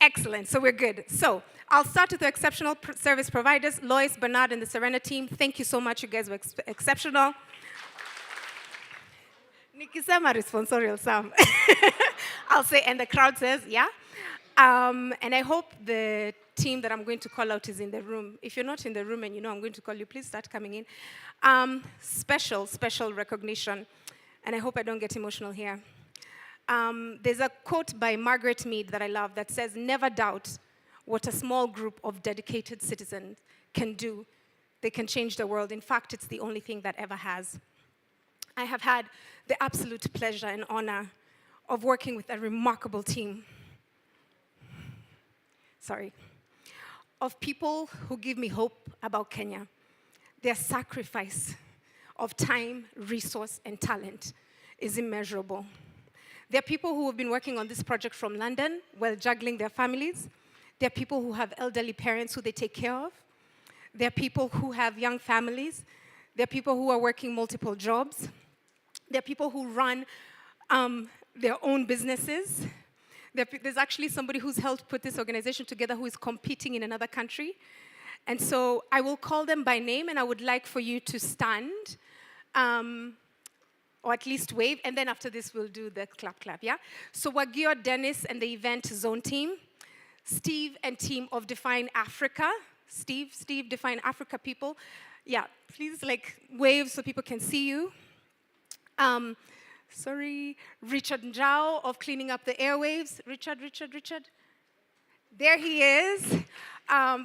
Excellent, so we're good. So I'll start with the exceptional service providers, Lois, Bernard, and the Serena team. Thank you so much, you guys were exceptional. Nikisema responsorial Sam. I'll say, and the crowd says, yeah. And I hope the team that I'm going to call out is in the room. If you're not in the room and you know I'm going to call you, please start coming in. Special recognition. And I hope I don't get emotional here. There's a quote by Margaret Mead that I love that says, never doubt what a small group of dedicated citizens can do. They can change the world. In fact, it's the only thing that ever has. I have had the absolute pleasure and honor of working with a remarkable team. Of people who give me hope about Kenya. Their sacrifice of time, resource, and talent is immeasurable. There are people who have been working on this project from London while juggling their families. There are people who have elderly parents who they take care of. There are people who have young families. There are people who are working multiple jobs. There are people who run their own businesses. There's actually somebody who's helped put this organization together who is competing in another country. And so I will call them by name, and I would like for you to stand, or at least wave, and then after this we'll do the clap, yeah? So Wagio, Dennis, and the event zone team, Steve and team of Define Africa, Steve, Define Africa people. Yeah, please wave so people can see you. Richard Njao of Cleaning Up the Airwaves. Richard. There he is.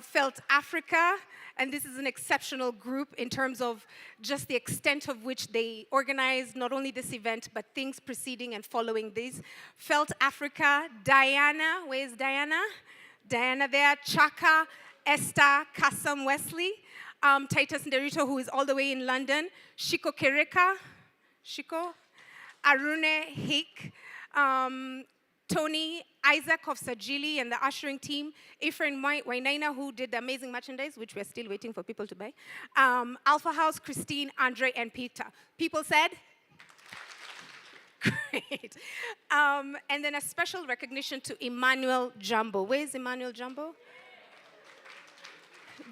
Felt Africa. And this is an exceptional group in terms of just the extent of which they organized not only this event, but things preceding and following these. Felt Africa. Diana. Where's Diana? Diana there. Chaka, Esther, Kasam Wesley. Titus Nderito, who is all the way in London. Shiko Kereka. Shiko. Arune Hik, Tony, Isaac of Sajili and the ushering team, Ephraim Wainaina, who did the amazing merchandise, which we're still waiting for people to buy, Alpha House, Christine, Andre, and Peter. People said? Great. And then a special recognition to Emmanuel Jumbo. Where's Emmanuel Jumbo?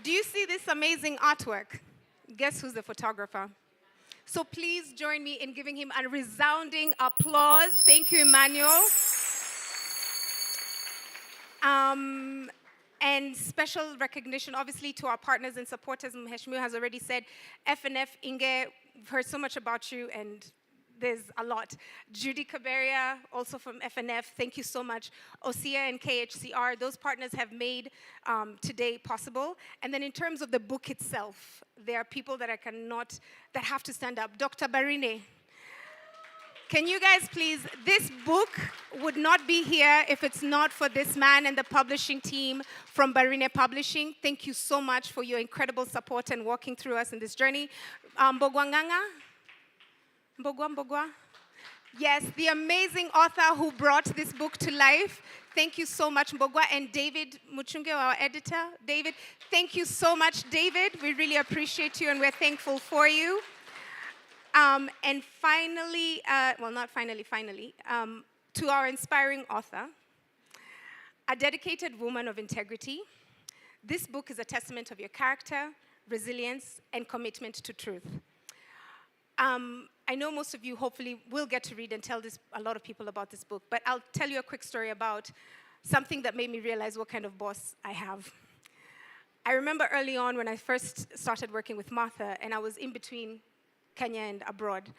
Do you see this amazing artwork? Guess who's the photographer? So please join me in giving him a resounding applause. Thank you, Emmanuel. And special recognition, obviously, to our partners and supporters. Mheshimiwa has already said, FNF, Inge, we've heard so much about you, and there's a lot. Judy Kaberia, also from FNF, thank you so much. OSIA and KHCR, those partners have made today possible. And then in terms of the book itself, there are people that that have to stand up. Dr. Barine, can you guys please, this book would not be here if it's not for this man and the publishing team from Barine Publishing. Thank you so much for your incredible support and walking through us in this journey. Mbogwa, Yes, the amazing author who brought this book to life. Thank you so much, Mbogwa. And David Muchunge, our editor. David, thank you so much, David. We really appreciate you and we're thankful for you. And finally, to our inspiring author, a dedicated woman of integrity, this book is a testament of your character, resilience, and commitment to truth. I know most of you hopefully will get to read and tell a lot of people about this book, but I'll tell you a quick story about something that made me realize what kind of boss I have. I remember early on when I first started working with Martha, and I was in between Kenya and abroad.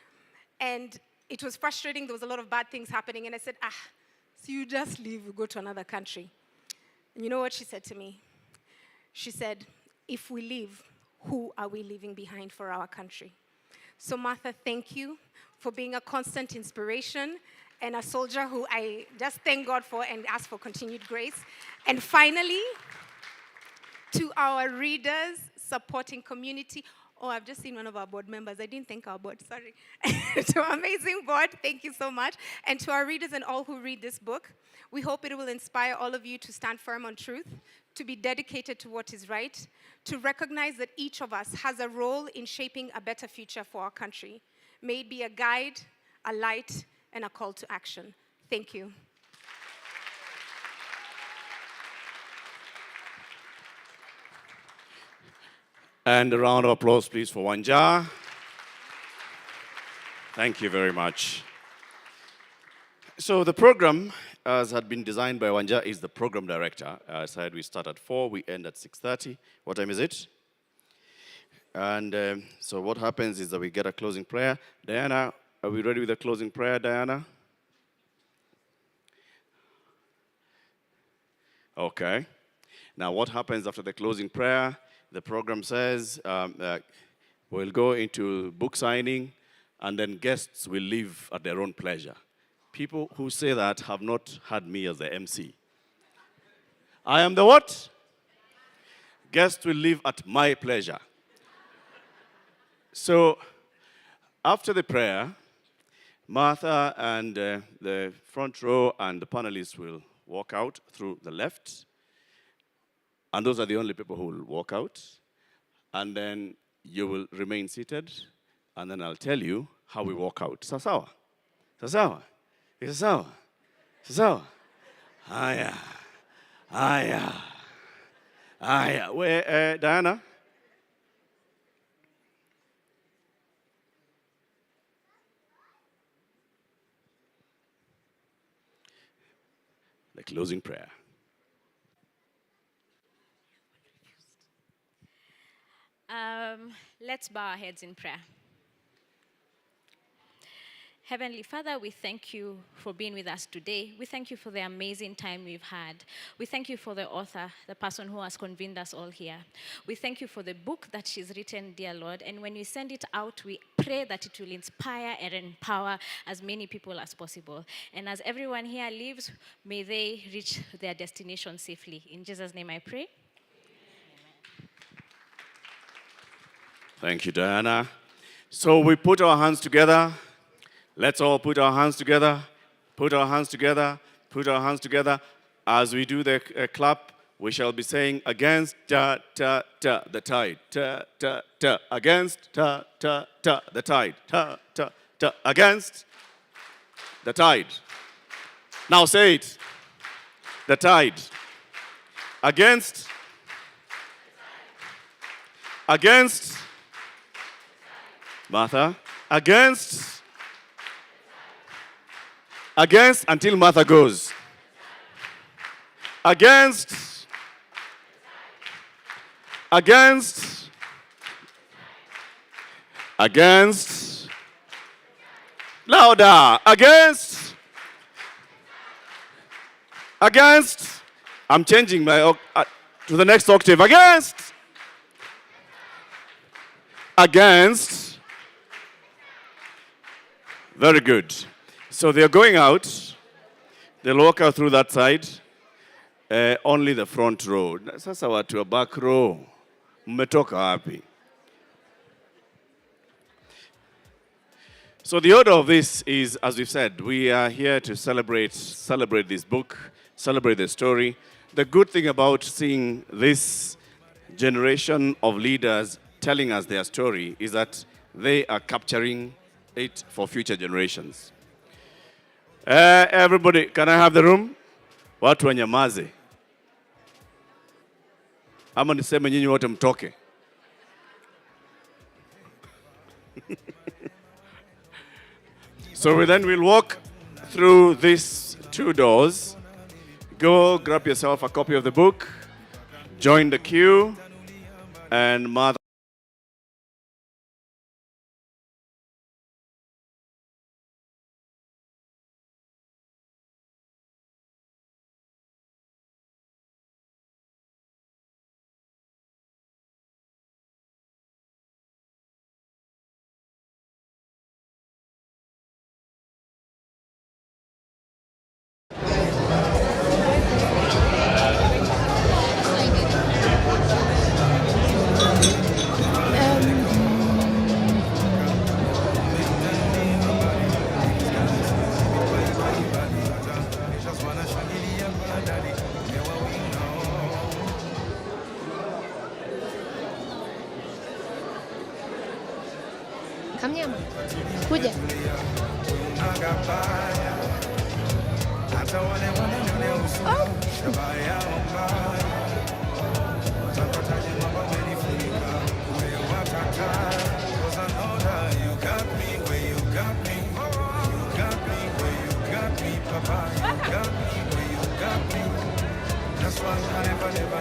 And it was frustrating. There was a lot of bad things happening. And I said, so you just leave, you go to another country. And you know what she said to me? She said, if we leave, who are we leaving behind for our country? So Martha, thank you for being a constant inspiration and a soldier who I just thank God for and ask for continued grace. And finally, to our readers, supporting community. Oh, I've just seen one of our board members. I didn't thank our board, sorry. To our amazing board, thank you so much. And to our readers and all who read this book, we hope it will inspire all of you to stand firm on truth, to be dedicated to what is right, to recognize that each of us has a role in shaping a better future for our country. May it be a guide, a light, and a call to action. Thank you. And a round of applause, please, for Wanja. Thank you very much. So the program, as had been designed by Wanja, is the program director. I said we start at 4, we end at 6:30. What time is it? And so what happens is that we get a closing prayer. Diana, are we ready with the closing prayer, Diana? Okay. Now what happens after the closing prayer? The program says we'll go into book signing, and then guests will leave at their own pleasure. People who say that have not had me as the MC. I am the what? Guests will leave at my pleasure. So after the prayer, Martha and the front row and the panelists will walk out through the left. And those are the only people who will walk out. And then you will remain seated. And then I'll tell you how we walk out. Sasawa? Sasawa? Sasawa? Sasawa? Aya. Aya. Aya. Where, Diana? The closing prayer. Let's bow our heads in prayer. Heavenly Father, we thank you for being with us today. We thank you for the amazing time we've had. We thank you for the author, the person who has convened us all here. We thank you for the book that she's written, dear Lord. And when you send it out, we pray that it will inspire and empower as many people as possible. And as everyone here leaves, may they reach their destination safely. In Jesus' name I pray. Thank you, Diana. So we put our hands together. Let's all put our hands together. Put our hands together. Put our hands together. As we do the clap, we shall be saying against the tide. Against the tide. Against the tide. Now say it. The tide. Against. Against. Martha. Against. Against until Martha goes. Against. Against. Against. Louder. Against. Against. I'm changing my to the next octave. Against. Against. Very good. So they're going out. They'll walk out through that side. Only the front row. Sasa watu wa back row. Mmetoka wapi? So the order of this is, as we've said, we are here to celebrate this book, celebrate the story. The good thing about seeing this generation of leaders telling us their story is that they are capturing it for future generations. Everybody, can I have the room? Watu wanyamaze. Ama niseme nyinyi wote mtoke. So we'll walk through these 2 doors. Go grab yourself a copy of the book, join the queue, and Mother. Kamnyama, kuja. That's why I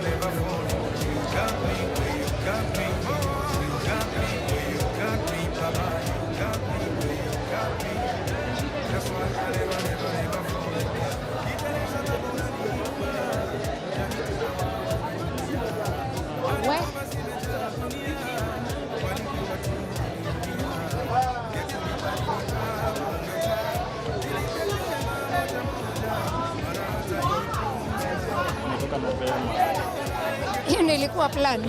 never fall. You got me where you got me. You got me where you got me, Papa. You got me where you got me. That's why I never fall. Hiyo ndio ilikuwa plan.